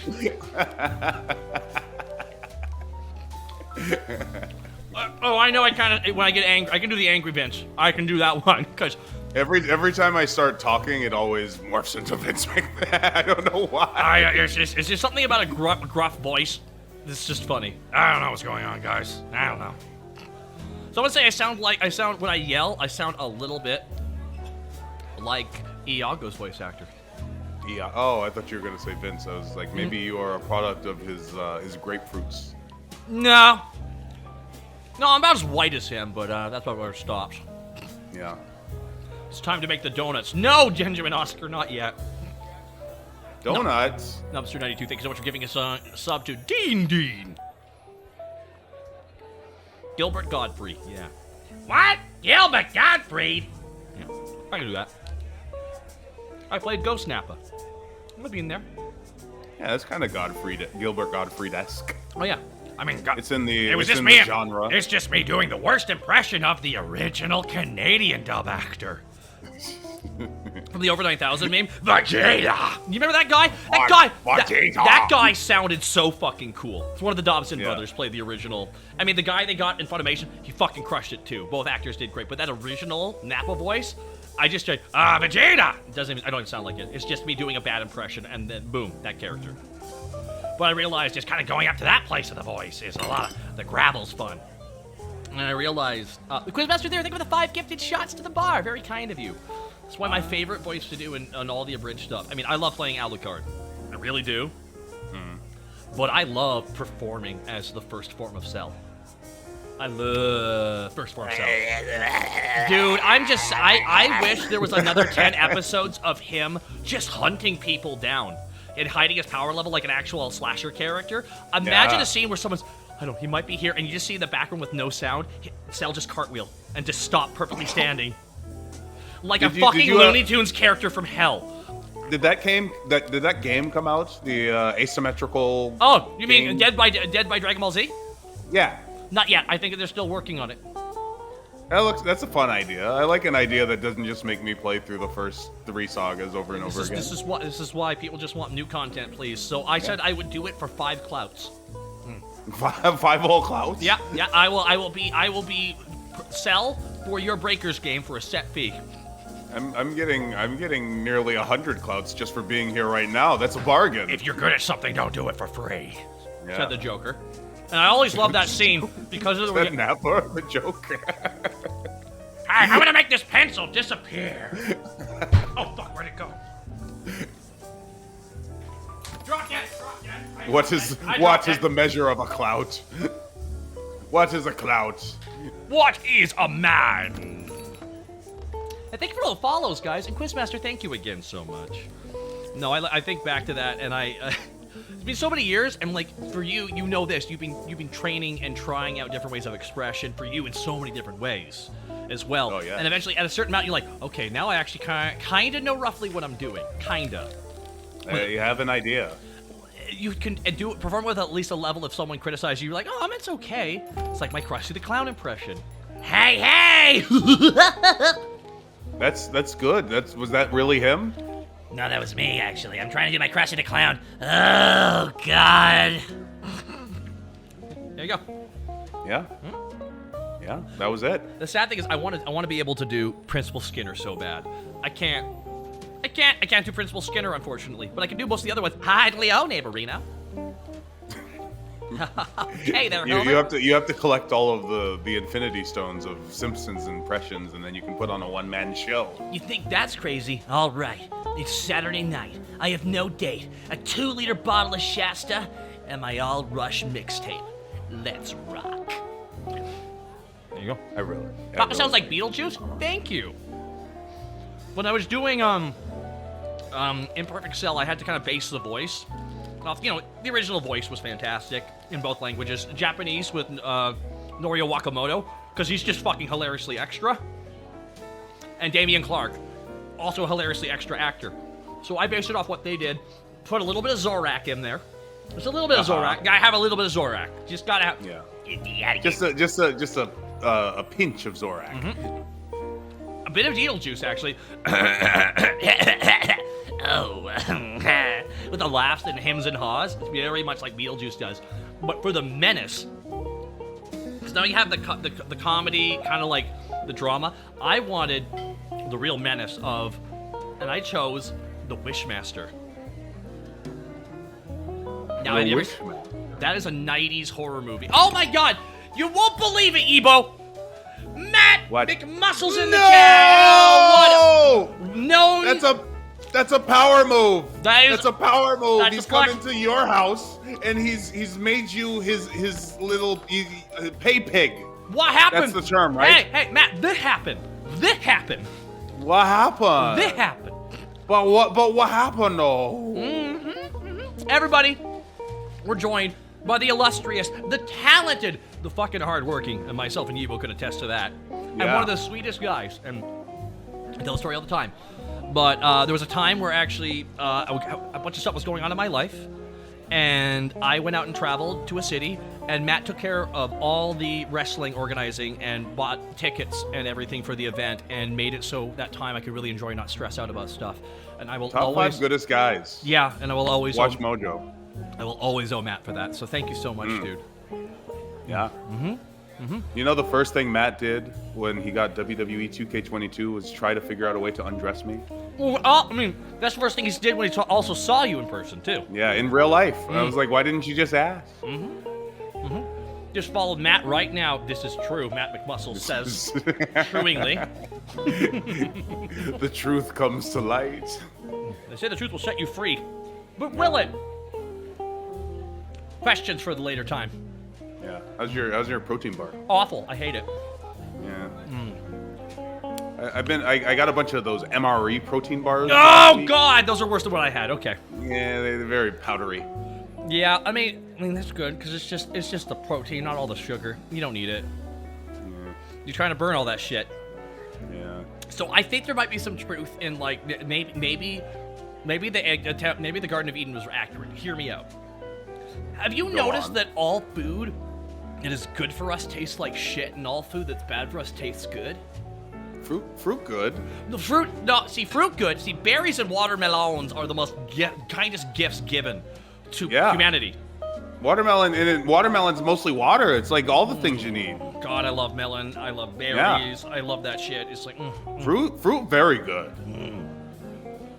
I know when I get angry, I can do the angry bench. I can do that one, because... Every time I start talking, it always morphs into Vince McMahon. I don't know why. It's just something about a gruff voice. It's just funny. I don't know what's going on, guys. I don't know. So I would say when I yell, I sound a little bit like Iago's voice actor. Yeah. Oh, I thought you were gonna say Vince. I was like, maybe you are a product of his grapefruits. No, I'm about as white as him, but that's about where it stops. Yeah. It's time to make the donuts. No, Benjamin Oscar, not yet. Donuts? No, Mr. 92, thank you so much for giving us a sub to Dean. Gilbert Godfrey, yeah. What? Gilbert Godfrey? Yeah, I can do that. I played Ghost Nappa. I'm gonna be in there. Yeah, that's kind of Gilbert Gottfried-esque. Oh, yeah. I mean, it's in the genre. It's just me doing the worst impression of the original Canadian dub actor. From the Over 9000 meme, Vegeta! You remember that guy? That guy sounded so fucking cool. It's one of the Dobson brothers played the original. I mean, the guy they got in Funimation, he fucking crushed it too. Both actors did great, but that original Nappa voice, I just said, Vegeta! I don't even sound like it. It's just me doing a bad impression, and then boom, that character. But I realized just kind of going up to that place of the voice is a lot of, the gravel's fun. And I realized, the Quizmaster there, thank you for the 5 gifted shots to the bar. Very kind of you. It's one of my favorite voice to do in all the abridged stuff. I mean, I love playing Alucard. I really do. But I love performing as the first form of Cell. I love first form Cell. Dude, I wish there was another 10 episodes of him just hunting people down and hiding his power level like an actual slasher character. Imagine a scene where someone's, I don't know, he might be here, and you just see in the background with no sound, Cell just cartwheel and just stop perfectly standing. Like a fucking Looney Tunes character from hell. Did that game come out? The asymmetrical. Oh, you game? mean Dead by Dragon Ball Z? Yeah. Not yet. I think they're still working on it. That's a fun idea. I like an idea that doesn't just make me play through the first 3 sagas over and over again. This is why people just want new content, please. So I said I would do it for 5 clouts. 5 whole clouts? Yeah. I will be Cell for your Breakers game for a set fee. I'm getting nearly 100 clouts just for being here right now. That's a bargain. If you're good at something, don't do it for free. Yeah. Said the Joker. And I always love that scene because of the Nappa, the Joker. Hi, I'm gonna make this pencil disappear. Oh fuck, where'd it go? Drop it. What is the measure of a clout? What is a clout? What is a man? And thank you for all the follows, guys. And Quizmaster, thank you again so much. No, I think back to that, and it's been so many years, and like for you, you know this. You've been training and trying out different ways of expression for you in so many different ways as well. Oh yeah. And eventually, at a certain amount, you're like, okay, now I actually kind of know roughly what I'm doing. Kinda. You have an idea. You can perform with at least a level. If someone criticizes you, you're like, oh, it's okay. It's like my Krusty the Clown impression. Hey! That's good. Was that really him? No, that was me, actually. I'm trying to do my Krusty the Clown. Oh, God. There you go. Yeah. Yeah, that was it. The sad thing is I want to be able to do Principal Skinner so bad. I can't do Principal Skinner, unfortunately. But I can do most of the other ones. Hi, Leo, neighborino. Hey there, you have to collect all of the Infinity Stones of Simpson's impressions, and then you can put on a one-man show. You think that's crazy? All right, it's Saturday night. I have no date, a 2-liter bottle of Shasta, and my All Rush mixtape. Let's rock. There you go. I really. Sounds like Beetlejuice. Thank you. When I was doing Imperfect Cell, I had to kind of base the voice. The original voice was fantastic in both languages. Japanese with Norio Wakamoto, because he's just fucking hilariously extra. And Damian Clark, also a hilariously extra actor. So I based it off what they did. Put a little bit of Zorak in there. Just a little bit of Zorak. Gotta have a little bit of Zorak. Just gotta have. Yeah. Just a pinch of Zorak. Mm-hmm. A bit of Beetlejuice, actually. Oh, with the laughs and hems and haws. It's very much like Beetlejuice does. But for the menace, because now you have the comedy, kind of like the drama. I wanted the real menace of, and I chose the Wishmaster. Now, that is a 90s horror movie. Oh my god! You won't believe it, Ebo! Matt McMuscle's in the chat! No! That's a power move. That's a power move. He's come into your house and he's made you his little pay pig. What happened? That's the term, right? Hey, Matt, this happened. What happened? This happened. But what happened though? Everybody, we're joined by the illustrious, the talented, the fucking hardworking, and myself and Yibo could attest to that. Yeah. And one of the sweetest guys, and I tell the story all the time. But there was a time where actually a bunch of stuff was going on in my life, and I went out and traveled to a city, And Matt took care of all the wrestling organizing and bought tickets and everything for the event and made it so that time I could really enjoy, not stress out about stuff. And I will Top always 5 goodest guys. Yeah, and I will always watch Mojo. I will always owe Matt for that. So thank you so much, dude. Yeah. You know the first thing Matt did when he got WWE 2K22 was try to figure out a way to undress me? Well, I mean, that's the first thing he did when he also saw you in person, too. Yeah, in real life. I was like, why didn't you just ask? Just followed Matt right now. This is true. Matt McMuscle says, truingly. The truth comes to light. They say the truth will set you free. But will it? Questions for the later time. Yeah. How's your protein bar? Awful. I hate it. Yeah. I got a bunch of those MRE protein bars. Oh God, those are worse than what I had. Okay. Yeah, they're very powdery. Yeah, I mean that's good because it's just the protein, not all the sugar. You don't need it. Yeah. You're trying to burn all that shit. Yeah. So I think there might be some truth in like maybe the Garden of Eden was accurate. Hear me out. Have you noticed that all food that is good for us tastes like shit, and all food that's bad for us tastes good? Fruit good. The fruit, no, see, fruit good. See, berries and watermelons are the most kindest gifts given to humanity. Watermelon's mostly water. It's like all the things you need. God, I love melon. I love berries. Yeah. I love that shit. It's like fruit, very good.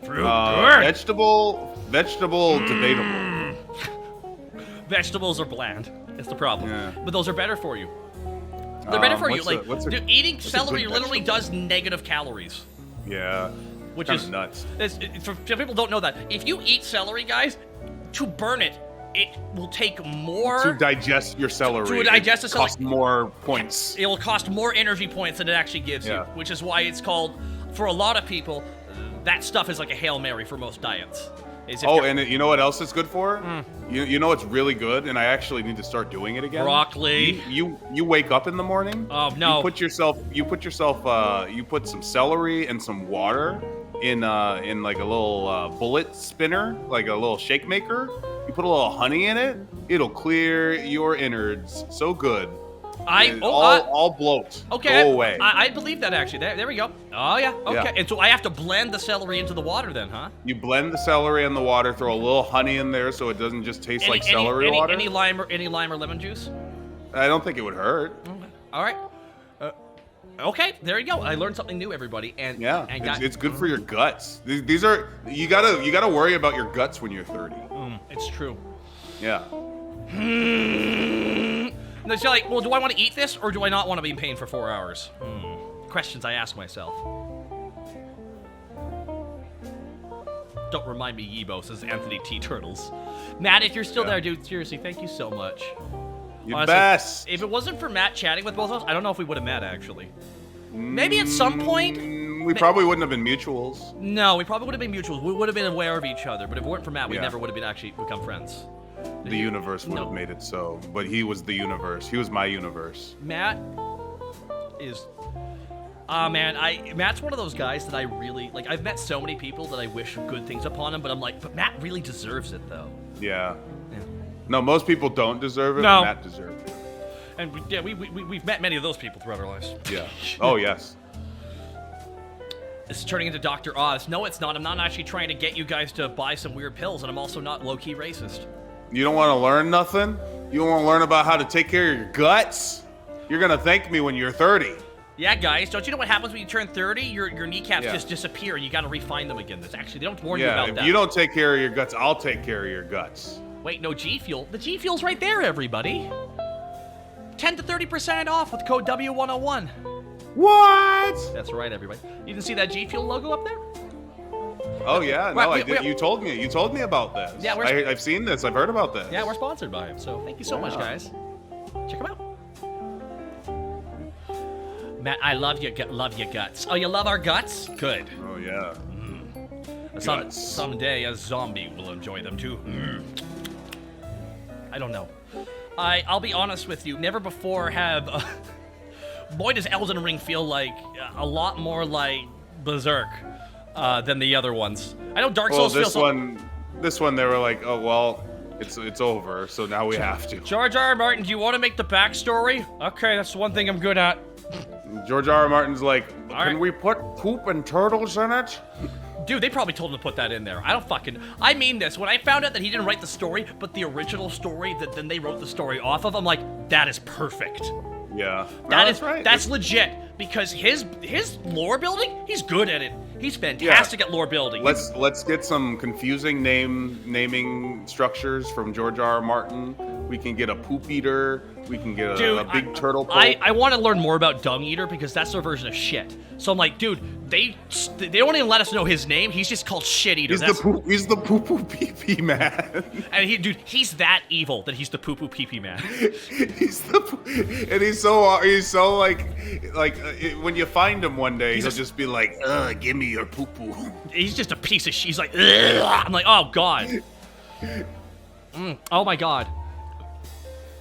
Fruit good. Vegetable, debatable. Vegetables are bland. It's the problem. Yeah. But those are better for you. They're better for you. Dude, eating celery literally does negative calories. Yeah. Which is nuts. For people don't know that. If you eat celery, guys, to burn it, it will take more... To digest your celery. To digest the celery. Cost more points. It will cost more energy points than it actually gives you. Which is why it's called, for a lot of people, that stuff is like a Hail Mary for most diets. And you know what else it's good for? You know what's really good, and I actually need to start doing it again. Broccoli. You wake up in the morning. Oh no. You put some celery and some water in like a little bullet spinner, like a little shake maker. You put a little honey in it. It'll clear your innards. So good. All bloat. Okay. Go away. I believe that actually. There we go. Oh yeah. Okay. Yeah. And so I have to blend the celery into the water then, huh? You blend the celery in the water, throw a little honey in there so it doesn't just taste like celery water. Any lime or lemon juice? I don't think it would hurt. Okay. All right. Okay, there you go. I learned something new, everybody. And it's good for your guts. These are you gotta worry about your guts when you're 30. It's true. Yeah. And they're like, well, do I want to eat this or do I not want to be in pain for 4 hours? Questions I ask myself. Don't remind me, Yibo, says Anthony T. Turtles. Matt, if you're still there, dude, seriously, thank you so much. You're honestly, best. If it wasn't for Matt chatting with both of us, I don't know if we would have met, actually. Maybe at some point. We probably wouldn't have been mutuals. No, we probably would have been mutuals. We would have been aware of each other, but if it weren't for Matt, we never would have actually become friends. The universe would have made it so, but he was the universe. He was my universe. Matt is... Matt's one of those guys that I really... Like, I've met so many people that I wish good things upon him, but I'm like, but Matt really deserves it, though. Yeah. No, most people don't deserve it, no. But Matt deserves it. And we've met many of those people throughout our lives. Yeah. Oh, yes. This is turning into Dr. Oz. No, it's not. I'm not actually trying to get you guys to buy some weird pills, and I'm also not low-key racist. You don't want to learn nothing? You don't want to learn about how to take care of your guts? You're going to thank me when you're 30. Yeah, guys. Don't you know what happens when you turn 30? Your kneecaps just disappear, and you got to refine them again. They don't warn you about that. If you don't take care of your guts, I'll take care of your guts. Wait, no G Fuel. The G Fuel's right there, everybody. 10 to 30% off with code W101. What? That's right, everybody. You can see that G Fuel logo up there? Oh yeah, no, I did. You told me about this. Yeah, I've seen this. I've heard about this. Yeah, we're sponsored by him. So thank you so much, guys. Check him out. Matt, I love your guts. Oh, you love our guts? Good. Oh yeah. Someday a zombie will enjoy them too. I don't know. I'll be honest with you. Never before have. Boy, does Elden Ring feel like a lot more like Berserk than the other ones. I know Dark Souls feels. This one, they were like, oh well, It's over, so now we have to. George R. R. Martin, do you want to make the backstory? Okay, that's the one thing I'm good at. George R. R. Martin's like, can right. we put poop and turtles in it? Dude, they probably told him to put that in there. I mean this. When I found out that he didn't write the story, but the original story that then they wrote the story off of, I'm like, that is perfect. Yeah. That's right. That's legit. Because his lore building, he's good at it. He's fantastic at lore building. Let's get some confusing naming structures from George R. R. Martin. We can get a poop eater. We can get a big turtle pope. I want to learn more about Dung Eater because that's their version of shit. So I'm like, dude, they don't even let us know his name. He's just called Shit Eater. He's the poo poo pee pee man. And he's that evil that he's the poo poo pee pee man. He's so like when you find him one day, he'll just be like, give me your poo poo. He's just a piece of shit. He's like, ugh. I'm like, oh god. Oh my god.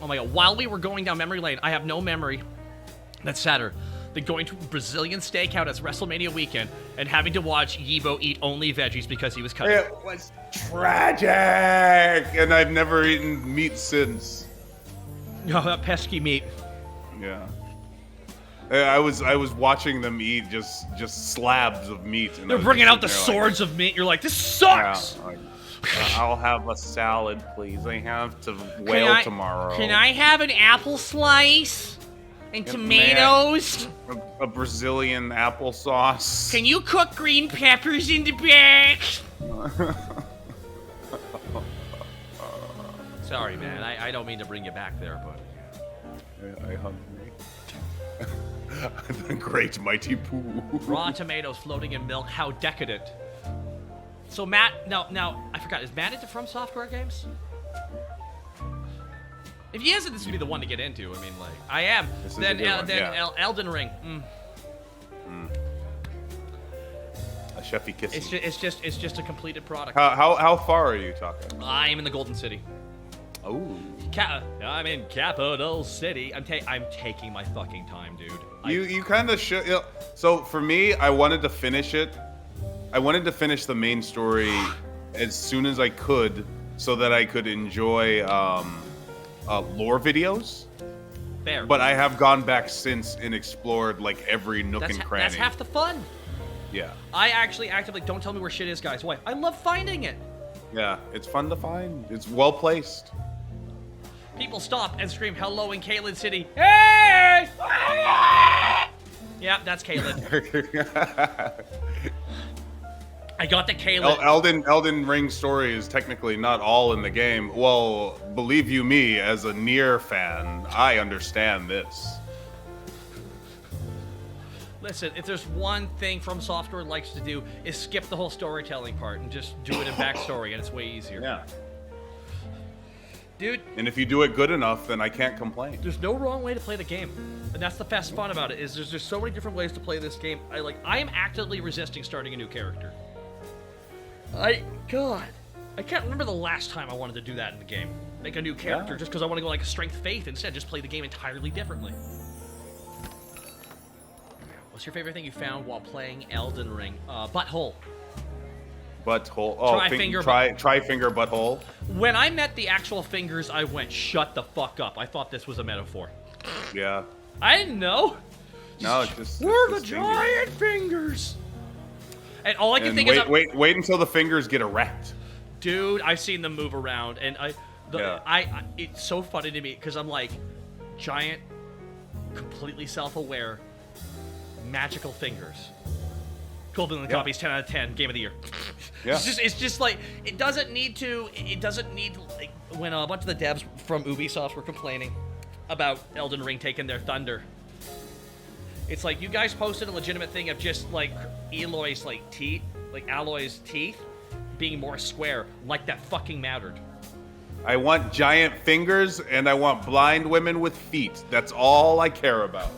Oh my god. While we were going down memory lane, I have no memory that's sadder than going to a Brazilian steakhouse at Wrestlemania weekend and having to watch Yibo eat only veggies because he was cutting. It was tragic, and I've never eaten meat since. Oh, that pesky meat. Yeah. I was watching them eat just slabs of meat. And they're bringing out the swords of meat. You're like, this sucks. Yeah, I'll have a salad, please. I have to wail tomorrow. Can I have an apple slice and tomatoes? A Brazilian applesauce. Can you cook green peppers in the back? Sorry, man. I don't mean to bring you back there, but I hungry. The great mighty poo. Raw tomatoes floating in milk. How decadent. So Matt, now I forgot. Is Matt into FromSoftware games? If he isn't, this would be the one to get into. I mean, like I am. Then Elden Ring. A chefy kiss. It's just a completed product. How far are you talking? I am in the Golden City. Oh. I'm in Capital City. I'm taking my fucking time, dude. You kind of should. So for me, I wanted to finish it. I wanted to finish the main story as soon as I could, so that I could enjoy lore videos. Fair. But I have gone back since and explored like every nook and cranny. That's half the fun. Yeah. I actually actively don't tell me where shit is, guys. Why? I love finding it. Yeah, it's fun to find. It's well placed. People stop and scream hello in Caelid City. Hey! Yeah, that's Caelid. I got the Caelid. Elden Ring story is technically not all in the game. Well, believe you me, as a Nier fan, I understand this. Listen, if there's one thing FromSoftware likes to do, is skip the whole storytelling part and just do it in backstory, and it's way easier. Yeah. Dude. And if you do it good enough, then I can't complain. There's no wrong way to play the game. And that's the best fun about it, is there's so many different ways to play this game. I am actively resisting starting a new character. God, I can't remember the last time I wanted to do that in the game. Make a new character just because I want to go like a strength faith instead. Just play the game entirely differently. What's your favorite thing you found while playing Elden Ring? Butthole. Butthole. Oh, try finger butthole. When I met the actual fingers, I went, shut the fuck up. I thought this was a metaphor. Yeah. I didn't know. No, it's just... We're the giant fingers. And all I can think is... Wait until the fingers get erect. Dude, I've seen them move around, and it's so funny to me, because I'm like, giant, completely self-aware, magical fingers. Golden copies, 10 out of 10, game of the year. Yeah. It's just like, it doesn't need, like, when a bunch of the devs from Ubisoft were complaining about Elden Ring taking their thunder. It's like, you guys posted a legitimate thing of just, like, Aloy's teeth being more square. Like that fucking mattered. I want giant fingers, and I want blind women with feet. That's all I care about.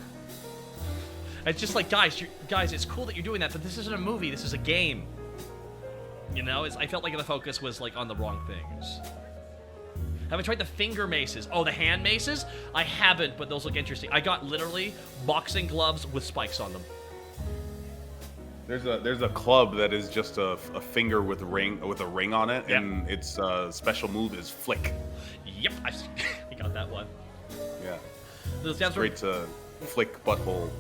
It's just like, guys, it's cool that you're doing that, but this isn't a movie. This is a game. You know? I felt like the focus was, like, on the wrong things. Have I tried the finger maces? Oh, the hand maces? I haven't, but those look interesting. I got literally boxing gloves with spikes on them. There's a club that is just a finger with a ring on it, and its special move is flick. Yep, I got that one. Yeah. Those devs Straight to flick butthole.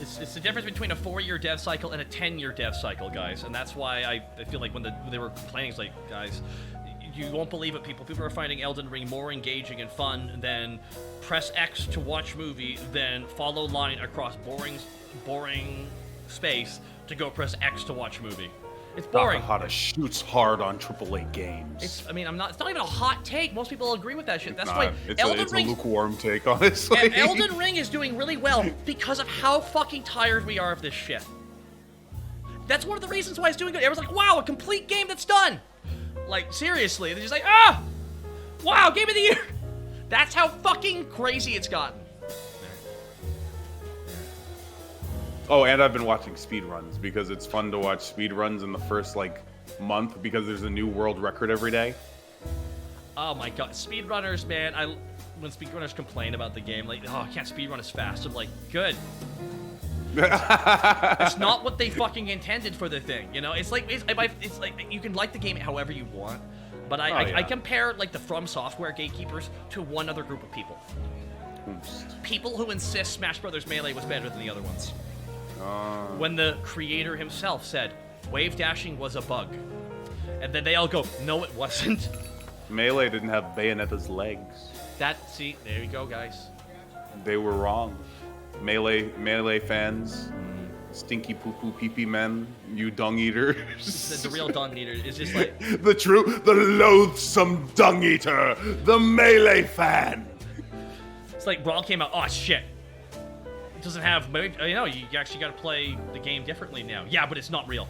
It's the difference between a 4-year dev cycle and a 10-year dev cycle, guys, and that's why I feel like when they were complaining, it's like, guys, you won't believe it, people. People are finding Elden Ring more engaging and fun than press X to watch movie, then follow line across boring space to go press X to watch movie. It's boring. Takahata shoots hard on AAA games. It's not even a hot take. Most people agree with that shit. That's why it's a lukewarm take, honestly. Elden Ring is doing really well because of how fucking tired we are of this shit. That's one of the reasons why it's doing good. Everyone's like, wow, a complete game that's done. Like, seriously. They're just like, wow, game of the year. That's how fucking crazy it's gotten. Oh, and I've been watching speedruns because it's fun to watch speedruns in the first, like, month because there's a new world record every day. Oh my god, speedrunners, man. When speedrunners complain about the game, like, oh, I can't speedrun as fast. I'm like, good. It's not what they fucking intended for the thing, you know? It's like you can like the game however you want, but I compare, like, the FromSoftware gatekeepers to one other group of people. People who insist Smash Brothers Melee was better than the other ones. When the creator himself said wave dashing was a bug, and then they all go, no, it wasn't. Melee didn't have Bayonetta's legs. See, there you go, guys. They were wrong. Melee fans, stinky poo-poo pee-pee men, you dung eaters. The real dung eater is just like the loathsome dung eater, the Melee fan. It's like Brawl came out. Oh shit! It doesn't have. You know, you actually got to play the game differently now. Yeah, but it's not real.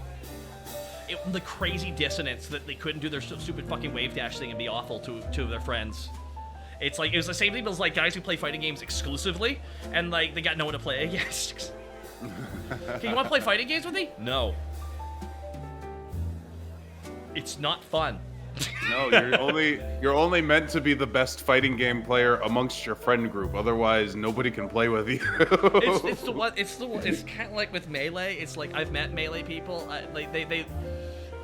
The crazy dissonance that they couldn't do their stupid fucking wave dash thing and be awful to their friends. It's like, it was the same thing as like guys who play fighting games exclusively and like they got no one to play against. Okay, you want to play fighting games with me? No. It's not fun. No, you're only meant to be the best fighting game player amongst your friend group. Otherwise, nobody can play with you. It's kind of like with Melee. It's like I've met Melee people.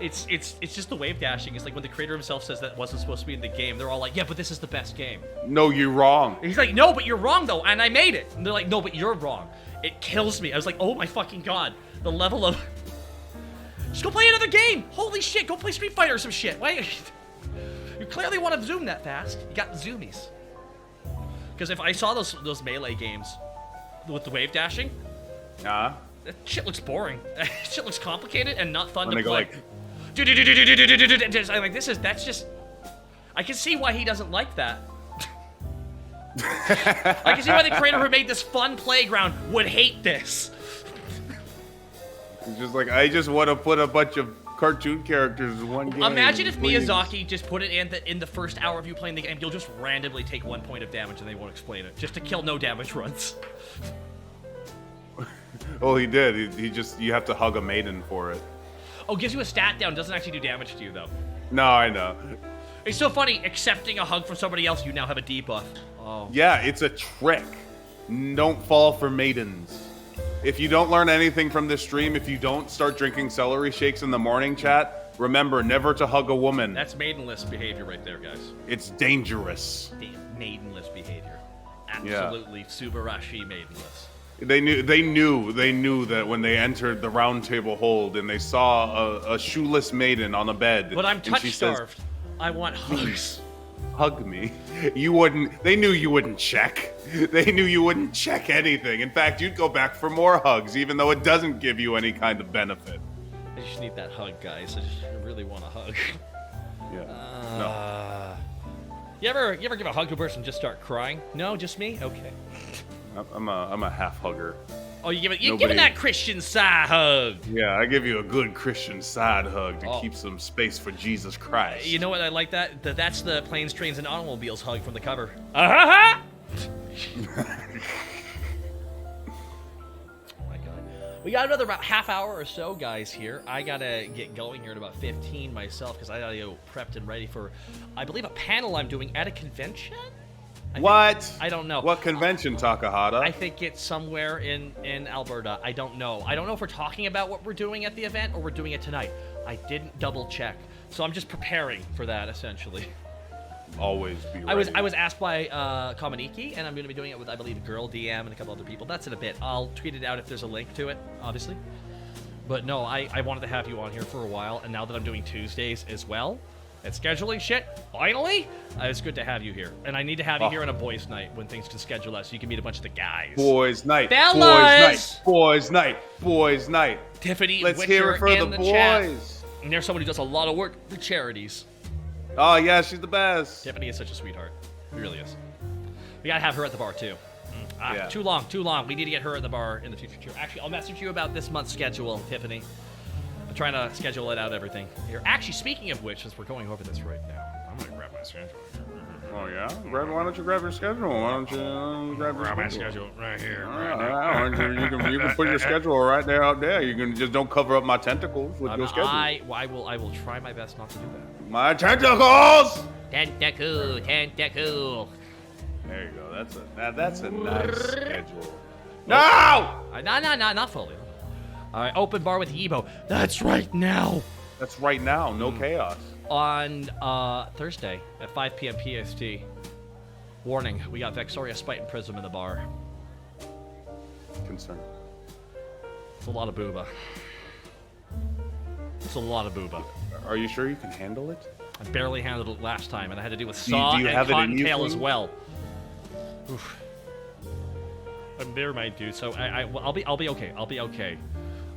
It's just the wave dashing. It's like when the creator himself says that wasn't supposed to be in the game, they're all like, yeah, but this is the best game. No, you're wrong. And he's like, no, but you're wrong though, and I made it. And they're like, no, but you're wrong. It kills me. I was like, oh my fucking god, the level of. Just go play another game. Holy shit, go play Street Fighter or some shit. Why? You clearly want to zoom that fast. You got zoomies. Because if I saw those Melee games with the wave dashing, that shit looks boring. That shit looks complicated and not fun to play. I'm like, that's just. I can see why he doesn't like that. I can see why the creator who made this fun playground would hate this. It's just like, I just want to put a bunch of cartoon characters in one game. Imagine if Miyazaki just put it in the first hour of you playing the game, you'll just randomly take 1 point of damage and they won't explain it, just to kill no damage runs. Well, he did. He just, you have to hug a maiden for it. Oh, gives you a stat down, doesn't actually do damage to you though. No, I know. It's so funny, accepting a hug from somebody else, you now have a debuff. Oh. Yeah, it's a trick. Don't fall for maidens. If you don't learn anything from this stream, if you don't start drinking celery shakes in the morning, chat, remember never to hug a woman. That's maidenless behavior right there, guys. It's dangerous. Maidenless behavior. Absolutely Subarashi maidenless. They knew that when they entered the round table hold and they saw a shoeless maiden on a bed. But I'm touch-starved. I want hugs. Hug me. You wouldn't. They knew you wouldn't check. They knew you wouldn't check anything. In fact, you'd go back for more hugs, even though it doesn't give you any kind of benefit. I just need that hug, guys. I really want a hug. Yeah. No. You ever give a hug to a person and just start crying? No, just me? Okay. I'm a half hugger. Oh, you're giving that Christian side hug. Yeah, I give you a good Christian side hug to keep some space for Jesus Christ. You know what? I like that. That's the Planes, Trains, and Automobiles hug from the cover. Ah-ha-ha! Oh my god. We got another about half hour or so, guys, here. I gotta get going here in about 15 myself because I gotta go prepped and ready for, I believe, a panel I'm doing at a convention? What? I don't know. What convention, Takahata? I think it's somewhere in Alberta. I don't know. I don't know if we're talking about what we're doing at the event or we're doing it tonight. I didn't double check. So I'm just preparing for that, essentially. Always be ready. I was asked by Komaniki, and I'm going to be doing it with, I believe, Girl DM and a couple other people. That's in a bit. I'll tweet it out if there's a link to it, obviously. But no, I wanted to have you on here for a while, and now that I'm doing Tuesdays as well, and scheduling shit, finally, it's good to have you here. And I need to have you here on a boys' night when things can schedule out so you can meet a bunch of the guys. Boys' night. Fellas! Boys' night. Boys' night. Tiffany, let's Witcher, hear it for the boys. Chat. And there's someone who does a lot of work for charities. Oh, yeah, she's the best. Tiffany is such a sweetheart. She really is. We gotta have her at the bar, too. Yeah. Too long. We need to get her at the bar in the future, too. Actually, I'll message you about this month's schedule, Tiffany. I'm trying to schedule it out, everything here. Actually, speaking of which, since we're going over this right now, I'm gonna grab my schedule. Oh, yeah? Why don't you grab your schedule? Why don't you grab my schedule right here. You can put your schedule right there out there. You can just don't cover up my tentacles with your schedule. I will try my best not to do that. My tentacles! Tentacle. There you go. That's a nice schedule. No! Not fully. All right, open bar with Yibo. That's right now. That's right now. No chaos. On Thursday at 5 p.m. PST. Warning, we got Vexoria, Spite, and Prism in the bar. Concern. It's a lot of booba. Are you sure you can handle it? I barely handled it last time, and I had to deal with Saw and Cottontail as well. Oof. I'm there, my dude. So I'll be okay.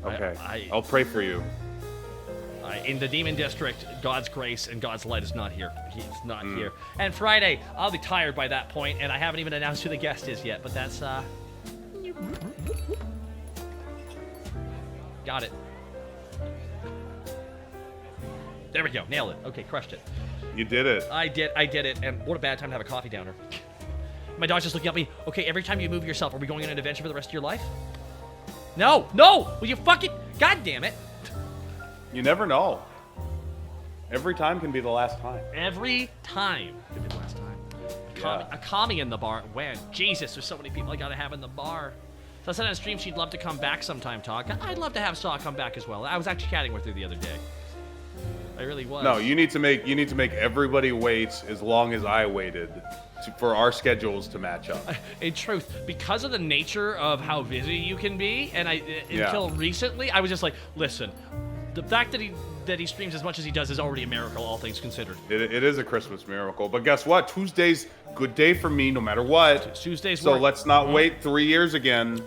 Okay. I'll pray for you. In the Demon District, God's grace and God's light is not here. He's not here. And Friday, I'll be tired by that point, and I haven't even announced who the guest is yet. But that's got it. There we go. Nailed it. Okay, crushed it. You did it. I did it. And what a bad time to have a coffee downer. My dog's just looking at me. Okay, every time you move yourself, are we going on an adventure for the rest of your life? No! Will you fucking... God damn it. You never know. Every time can be the last time. Every time can be the last time. A commie in the bar. When? Jesus, there's so many people I gotta have in the bar. So I said on stream she'd love to come back sometime, Talk. I'd love to have Saw come back as well. I was actually chatting with her the other day. I really was. No, you need to make everybody wait as long as I waited for our schedules to match up. In truth, because of the nature of how busy you can be, and until recently, I was just like, listen, the fact that he streams as much as he does is already a miracle, all things considered. It is a Christmas miracle, but guess what? Tuesday's good day for me, no matter what. Tuesday's so work. Let's not wait 3 years again.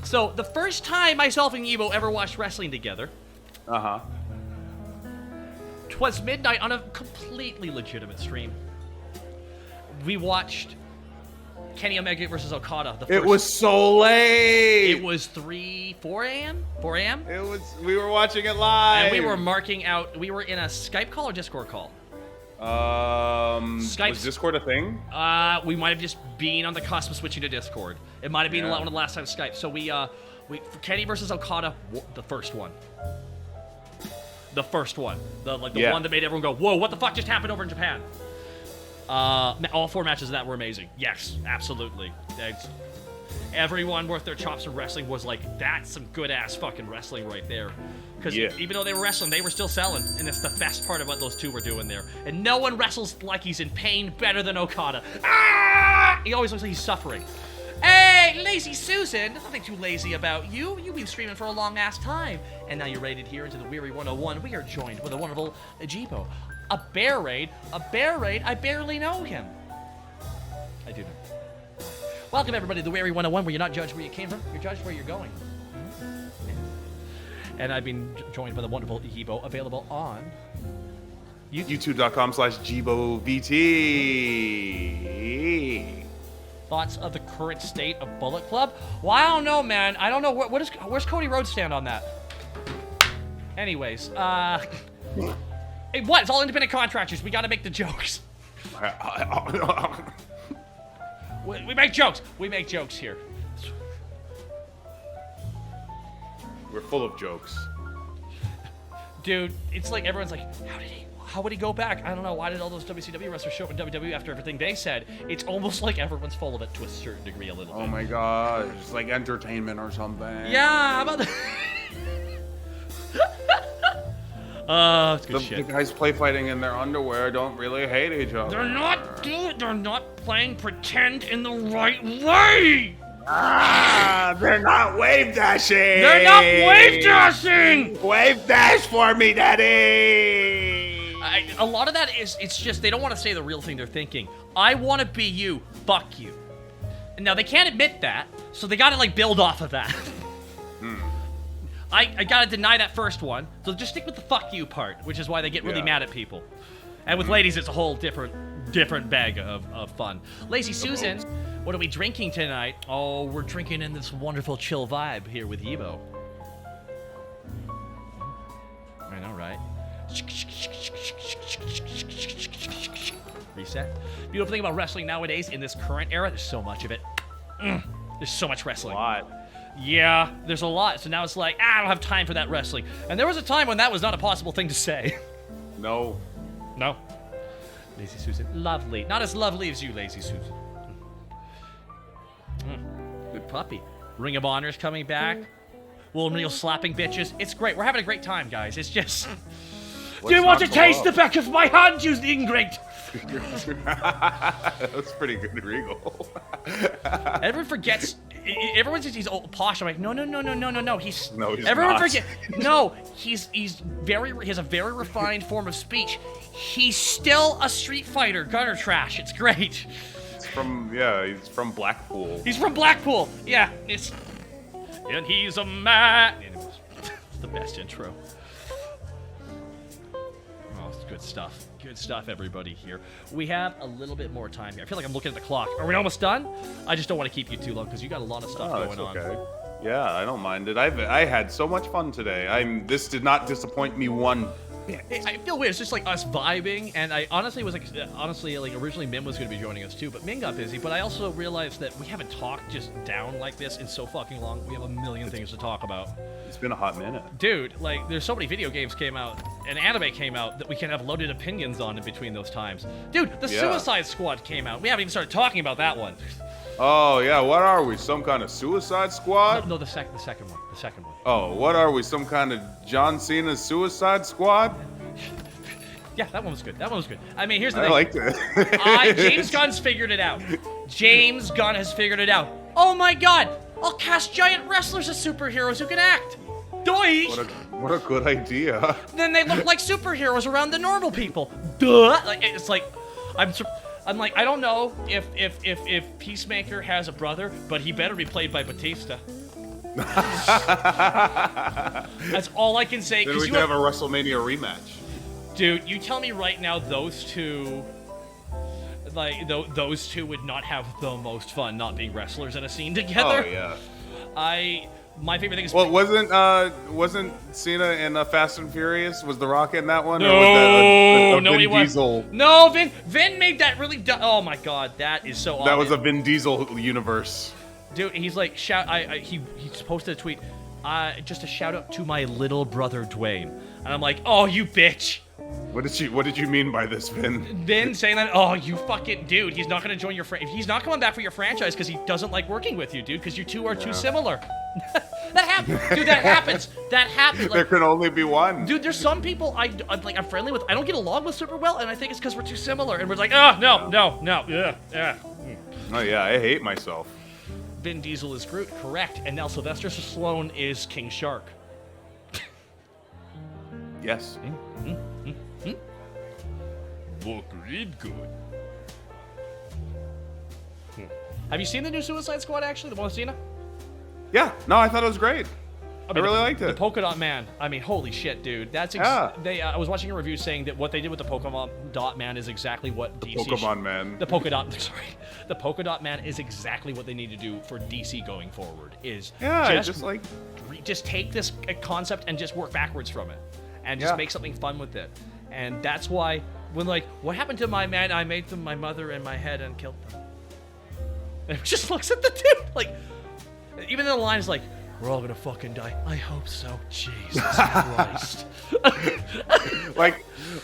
So the first time myself and Yibo ever watched wrestling together. Uh-huh. 'Twas midnight on a completely legitimate stream. We watched Kenny Omega versus Okada. It was so late. It was 4 a.m.? 4 a.m.? We were watching it live. And we were marking out. We were in a Skype call or Discord call? Skype. Was Discord a thing? We might have just been on the cusp of switching to Discord. It might have been one of the last times Skype. So we Kenny versus Okada, the first one. The first one. The one that made everyone go, whoa, what the fuck just happened over in Japan? All 4 matches of that were amazing. Yes, absolutely. Everyone worth their chops in wrestling was like, that's some good-ass fucking wrestling right there. Because even though they were wrestling, they were still selling. And it's the best part of what those two were doing there. And no one wrestles like he's in pain better than Okada. Ah! He always looks like he's suffering. Hey, Lazy Susan! There's nothing too lazy about you. You've been streaming for a long-ass time. And now you're ready to hear into the Weary 101. We are joined with a wonderful Jibo. A bear raid? A bear raid? I barely know him. I do know. Welcome, everybody, to the Weary 101, where you're not judged where you came from, you're judged where you're going. And I've been joined by the wonderful Yibo, available on YouTube.com/JiboVT. Thoughts of the current state of Bullet Club? Well, I don't know, man. I don't know. Where's Cody Rhodes stand on that? Anyways, hey, what? It's all independent contractors. We gotta make the jokes. We make jokes. We make jokes here. We're full of jokes. Dude, it's like everyone's like, how did he win? how would he go back? I don't know. Why did all those WCW wrestlers show up in WWE after everything they said? It's almost like everyone's full of it to a certain degree a little bit. Oh my god, it's like entertainment or something. Yeah, how about that? It's good shit. The guys play fighting in their underwear don't really hate each other. They're not playing pretend in the right way! They're not wave dashing! They're not wave dashing! Wave dash for me, daddy! A lot of that is, it's just, they don't want to say the real thing they're thinking. I want to be you, fuck you. Now, they can't admit that, so they gotta, like, build off of that. I gotta deny that first one, so just stick with the fuck you part, which is why they get really mad at people. And with ladies, it's a whole different bag of fun. Lazy Susan, what are we drinking tonight? Oh, we're drinking in this wonderful chill vibe here with Yibo. I know, right? Reset. Beautiful thing about wrestling nowadays in this current era, there's so much of it. There's so much wrestling. A lot. Yeah, there's a lot. So now it's like, I don't have time for that wrestling. And there was a time when that was not a possible thing to say. No. No. Lazy Susan. Lovely. Not as lovely as you, Lazy Susan. Good puppy. Ring of Honor's coming back. Will Neil slapping bitches. It's great. We're having a great time, guys. It's just... Do you want to taste the back of my hand, you ingrate? That's pretty good, Regal. Everyone forgets. Everyone says he's old posh. I'm like, no. He's everyone not. forget. No, he's very. He has a very refined form of speech. He's still a Street Fighter gutter trash. It's great. He's from Blackpool. He's from Blackpool. Yeah, and he's a man. It's the best intro. Oh, it's good stuff. Good stuff, everybody here. We have a little bit more time here. I feel like I'm looking at the clock. Are we almost done? I just don't want to keep you too long because you got a lot of stuff going on. Okay. Yeah, I don't mind it. I had so much fun today. This did not disappoint me one bit. I feel weird. It's just like us vibing, and I honestly was like, originally Min was going to be joining us too, but Min got busy. But I also realized that we haven't talked just down like this in so fucking long. We have a million things to talk about. It's been a hot minute. Dude, like, there's so many video games came out, and anime came out, that we can have loaded opinions on in between those times. Dude, the Suicide Squad came out. We haven't even started talking about that one. Oh, yeah, what are we? Some kind of Suicide Squad? No, the second one. The second one. Oh, what are we? Some kind of John Cena's Suicide Squad? Yeah, that one was good. I mean, here's the thing. I liked it. James Gunn's figured it out. James Gunn has figured it out. Oh my god! I'll cast giant wrestlers as superheroes who can act. Doish! What a good idea. Then they look like superheroes around the normal people. Duh! Like, it's like, I'm like, I don't know if Peacemaker has a brother, but he better be played by Batista. That's all I can say. Then we can have a WrestleMania rematch. Dude, you tell me right now those two, like, those two would not have the most fun not being wrestlers in a scene together. Oh, yeah. My favorite thing is... Well, wasn't Cena in Fast and Furious? Was The Rock in that one? No, or was that no, Vin he Diesel? wasn't. No, Vin made that really... Oh, my God, that is so awesome. That was a Vin Diesel universe. Dude, he's like, he posted a tweet, just a shout out to my little brother Dwayne. And I'm like, oh, you bitch. What did you mean by this, Vin? Vin saying that, oh, you fucking dude, he's not gonna join your he's not coming back for your franchise because he doesn't like working with you, dude, because you two are too similar. That happens, dude. That happens. That happens. Like, there can only be one. Dude, there's some people I'm friendly with. I don't get along with super well, and I think it's because we're too similar. And we're like, oh no, yeah. Oh yeah, I hate myself. Vin Diesel is Groot, correct, and now Sylvester Stallone is King Shark. Yes. Look read good. Have you seen the new Suicide Squad, actually? The one with Cena? Yeah. No, I thought it was great. I really liked it. The Polka Dot Man. I mean, holy shit, dude. That's I was watching a review saying that what they did with the Polka Dot Man is exactly what DC... Pokemon Man. The Polka Dot... Sorry. The Polka Dot Man is exactly what they need to do for DC going forward. Just take this concept and just work backwards from it. And just make something fun with it. And that's why, when like, what happened to my man? I made them my mother in my head and killed them. And it just looks at the dude, like, even the line is like, We're all gonna fucking die. I hope so. Jesus Christ.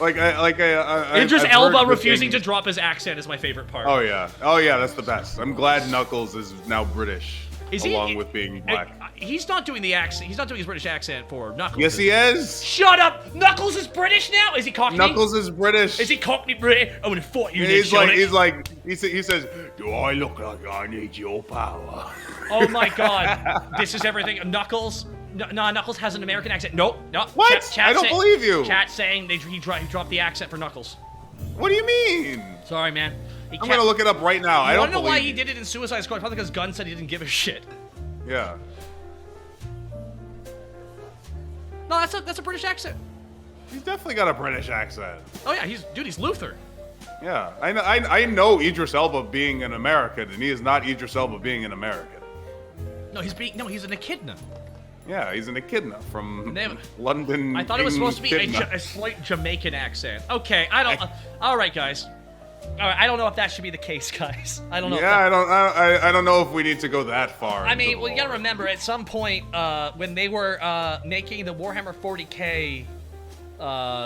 Idris Elba refusing to drop his accent is my favorite part. Oh yeah, that's the best. I'm glad Knuckles is now British, along with being black. He's not doing the accent. He's not doing his British accent for Knuckles. Yes, he is. Shut up! Knuckles is British now. Is he Cockney? Knuckles is British. Is he Cockney British? I'm gonna fight you. He says, "Do I look like I need your power?" Oh my God! This is everything. Knuckles. No, Knuckles has an American accent. Nope. What? I don't believe you. Chat saying he dropped the accent for Knuckles. What do you mean? Sorry, man. I'm gonna look it up right now. I don't know why he did it in Suicide Squad. Probably because Gunn said he didn't give a shit. Yeah. No, that's a British accent. He's definitely got a British accent. Oh yeah, he's Luther. Yeah, I know Idris Elba being an American, and he is not Idris Elba being an American. No, he's an echidna. Yeah, he's an echidna from London. I thought it was supposed to be a slight Jamaican accent. Okay, all right, guys. All right, I don't know if that should be the case, guys. I don't know. Yeah, I don't know if we need to go that far. I mean, well, you gotta remember, at some point, when they were making the Warhammer 40K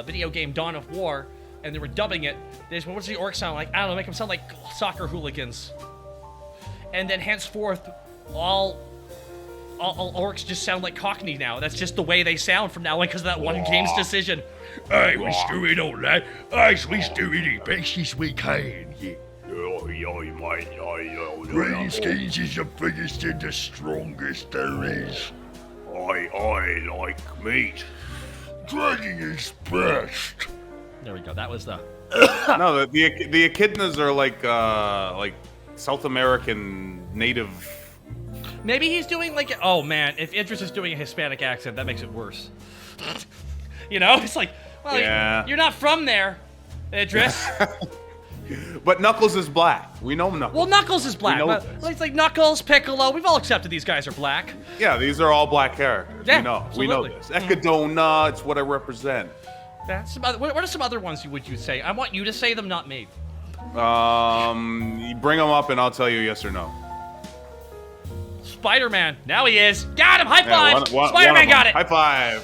video game Dawn of War, and they were dubbing it, they just, what does the orcs sound like? I don't know, make them sound like soccer hooligans. And then henceforth, all orcs just sound like Cockney now. That's just the way they sound from now on because of that one game's decision. Hey, we're doing all that. Hey, we're doing the best as we can. Yeah. Greenskeins is the biggest and the strongest there is. I like meat. Dragging is best. There we go. That was the. No, the echidnas are like South American native. Maybe he's doing like. Oh man, if Idris is doing a Hispanic accent, that makes it worse. You know, it's like, well, yeah. You're not from there, Idris. But Knuckles is black. We know Knuckles. Well, Knuckles is black. It's like Knuckles, Piccolo. We've all accepted these guys are black. Yeah, these are all black characters. Yeah, we know this. Echidna, it's what I represent. What are some other ones would you say? I want you to say them, not me. You bring them up and I'll tell you yes or no. Spider-Man. Now he is. Got him. High five. Spider-Man got it. High five.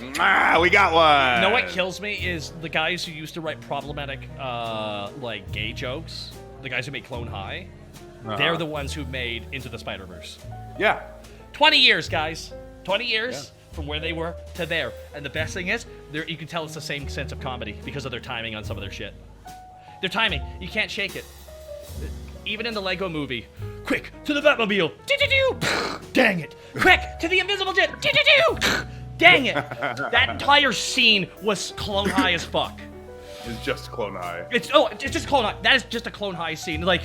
We got one. You know what kills me is the guys who used to write problematic, like gay jokes. The guys who made Clone High. They're the ones who made Into the Spider-Verse. Yeah. 20 years, guys. 20 years from where they were to there. And the best thing is, you can tell it's the same sense of comedy because of their timing on some of their shit. Their timing. You can't shake it. Even in the Lego movie. Quick, to the Batmobile. Dang it. Quick, to the invisible jet. Dang it. That entire scene was Clone High as fuck. It's just Clone High. It's just Clone High. That is just a Clone High scene. Like,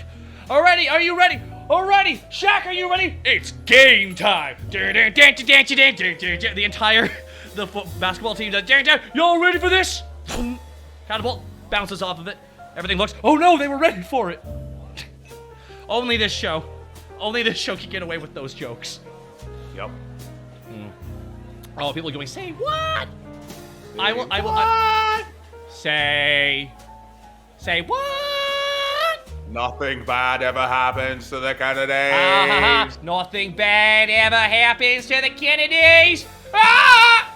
alrighty, are you ready? Alrighty, Shaq, are you ready? It's game time. The entire basketball team does. Y'all ready for this? Catapult bounces off of it. Everything looks. Oh no, they were ready for it. Only this show can get away with those jokes. Yep. Oh, people are going, say what? I will. Say what? Nothing bad ever happens to the Kennedys. Nothing bad ever happens to the Kennedys. Ah!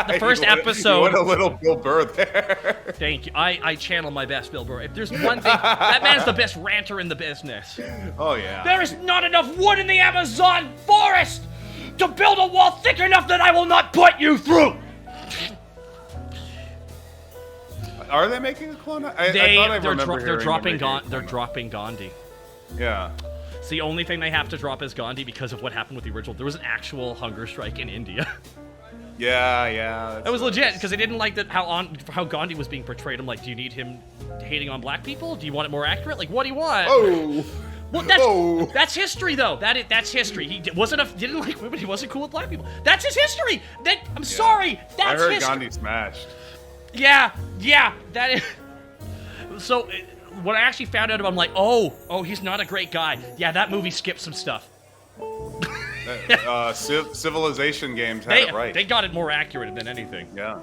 The first episode. You went a little Bill Burr there. Thank you. I channel my best Bill Burr. If there's one thing, that man's the best ranter in the business. Oh yeah. There is not enough wood in the Amazon forest to build a wall thick enough that I will not put you through. Are they making a clone? They're dropping Gandhi. Yeah. It's the only thing they have to drop is Gandhi because of what happened with the original. There was an actual hunger strike in India. Yeah. That was legit because they didn't like how Gandhi was being portrayed. I'm like, do you need him hating on black people? Do you want it more accurate? Like, what do you want? Oh. Well, that's history though. That's history. He didn't like women. He wasn't cool with black people. That's his history. I'm sorry. That's I heard history. Gandhi smashed. Yeah. That is. So when I actually found out about him, I'm like, oh, he's not a great guy. Yeah, that movie skipped some stuff. Civilization games had it right. They got it more accurate than anything. Yeah.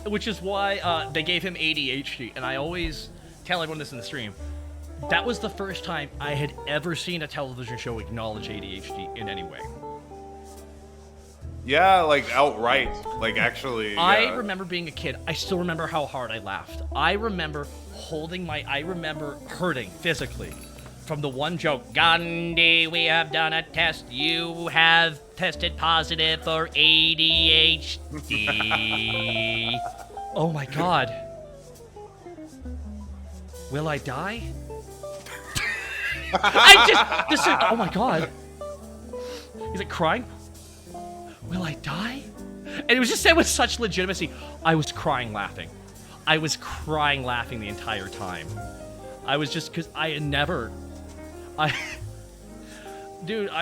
Which is why they gave him ADHD, and I always tell everyone this in the stream. that was the first time I had ever seen a television show acknowledge ADHD in any way. Yeah, like outright. Like actually. Yeah. I remember being a kid. I still remember how hard I laughed. I remember hurting physically from the one joke. Gandhi, we have done a test. You have tested positive for ADHD. Oh my God. Will I die? Oh my God. He's like crying. Will I die? And it was just said with such legitimacy. I was crying laughing. I was crying laughing the entire time. I was just, because I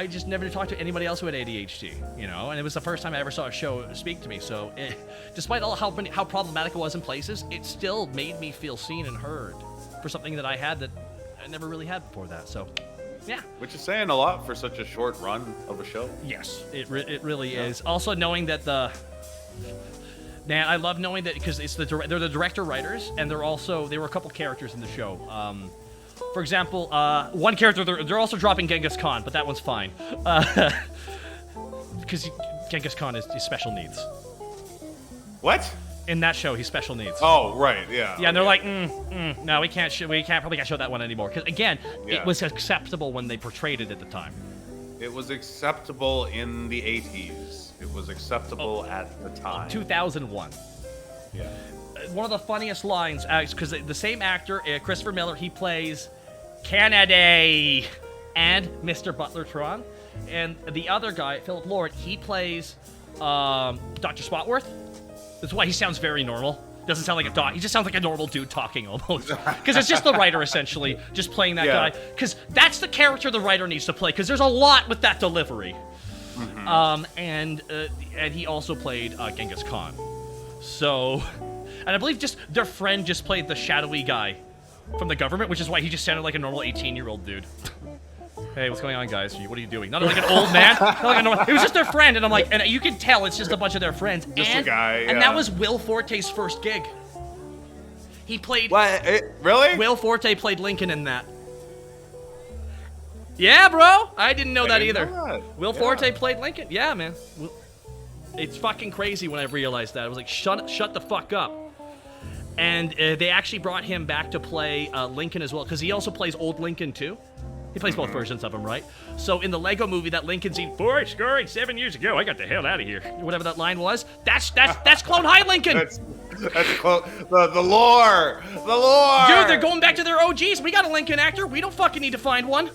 just never talked to anybody else who had ADHD, you know? And it was the first time I ever saw a show speak to me. So despite all how problematic it was in places, it still made me feel seen and heard for something that I had that I never really had before that. So, yeah. Which is saying a lot for such a short run of a show. Yes, it really is. Also knowing that man, I love knowing that because they're the director writers, and they were a couple characters in the show. For example, one character they're also dropping Genghis Khan, but that one's fine. Because Genghis Khan is special needs. What? In that show, he's special needs. Oh, right, yeah. Yeah, and they're like, no, we probably can't show that one anymore. Because again, it was acceptable when they portrayed it at the time. It was acceptable in the 80s. It was acceptable at the time. 2001. Yeah. One of the funniest lines, because the same actor, Christopher Miller, he plays Kennedy and Mr. Butlertron. And the other guy, Philip Lord, he plays Dr. Spotworth. That's why he sounds very normal. Doesn't sound like a doc. He just sounds like a normal dude talking almost. Because it's just the writer, essentially, just playing that guy. Because that's the character the writer needs to play, because there's a lot with that delivery. Mm-hmm. And he also played Genghis Khan. So, and I believe just their friend just played the shadowy guy from the government, which is why he just sounded like a normal 18-year-old dude. Hey, what's going on, guys? What are you doing? Not like an old man. Not like a normal, it was just their friend, and I'm like, and you can tell it's just a bunch of their friends. Just a guy, And that was Will Forte's first gig. He played... What? Really? Will Forte played Lincoln in that. Yeah, bro. I didn't know that either. Will Forte played Lincoln. Yeah, man. It's fucking crazy when I realized that. I was like, shut the fuck up. And they actually brought him back to play Lincoln as well, because he also plays old Lincoln too. He plays both versions of him, right? So in the Lego movie, that Lincoln scene, boy, scoring 7 years ago, I got the hell out of here. Whatever that line was, that's Clone High Lincoln. That's the lore. The lore. Dude, they're going back to their OGs. We got a Lincoln actor. We don't fucking need to find one.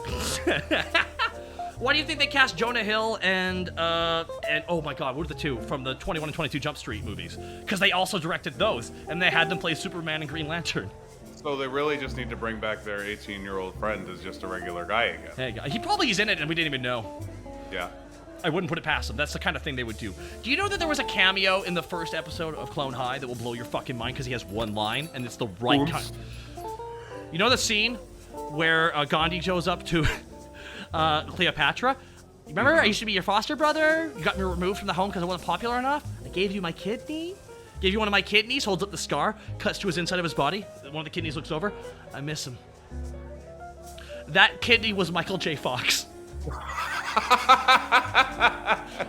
Why do you think they cast Jonah Hill and oh my God, what are the two from the 21 and 22 Jump Street movies? Because they also directed those, and they had them play Superman and Green Lantern. So they really just need to bring back their 18-year-old friend as just a regular guy again. Hey, he probably is in it and we didn't even know. Yeah. I wouldn't put it past them. That's the kind of thing they would do. Do you know that there was a cameo in the first episode of Clone High that will blow your fucking mind because he has one line and it's the right kind? You know the scene where Gandhi shows up to Cleopatra? Remember, I used to be your foster brother? You got me removed from the home because I wasn't popular enough? I gave you my kidney? Gave you one of my kidneys, holds up the scar, cuts to his inside of his body. One of the kidneys looks over. I miss him. That kidney was Michael J. Fox.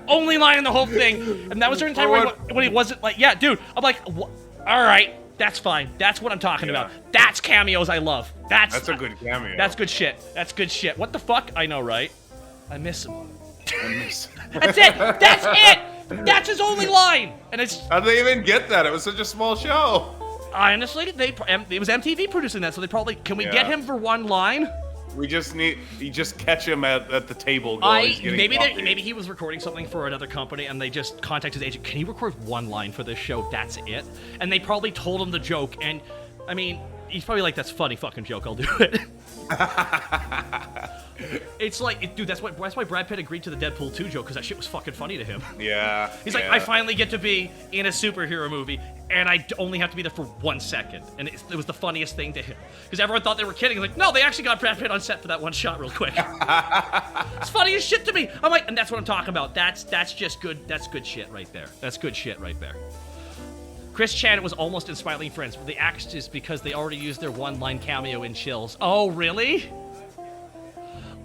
Only line in the whole thing. And that was during the time when he wasn't like, yeah, dude. I'm like, all right, that's fine. That's what I'm talking about. That's cameos I love. That's a good cameo. That's good shit. That's good shit. What the fuck? I know, right? I miss him. That's it. That's it. That's his only line. And it's. How'd they even get that? It was such a small show. Honestly, it was MTV producing that, so they probably we get him for one line? You just catch him at the table. Maybe he was recording something for another company, and they just contacted his agent. Can you record one line for this show? That's it. And they probably told him the joke, and I mean, he's probably like, "That's a funny fucking joke. I'll do it." It's like, dude, that's why Brad Pitt agreed to the Deadpool 2 joke, because that shit was fucking funny to him. Yeah. He's like, I finally get to be in a superhero movie, and I only have to be there for 1 second. And it was the funniest thing to him. Because everyone thought they were kidding. Like, no, they actually got Brad Pitt on set for that one shot real quick. It's funny as shit to me. I'm like, and that's what I'm talking about. That's just good. That's good shit right there. That's good shit right there. Chris Chan was almost in Smiling Friends, but they axed is because they already used their one-line cameo in Chills. Oh, really?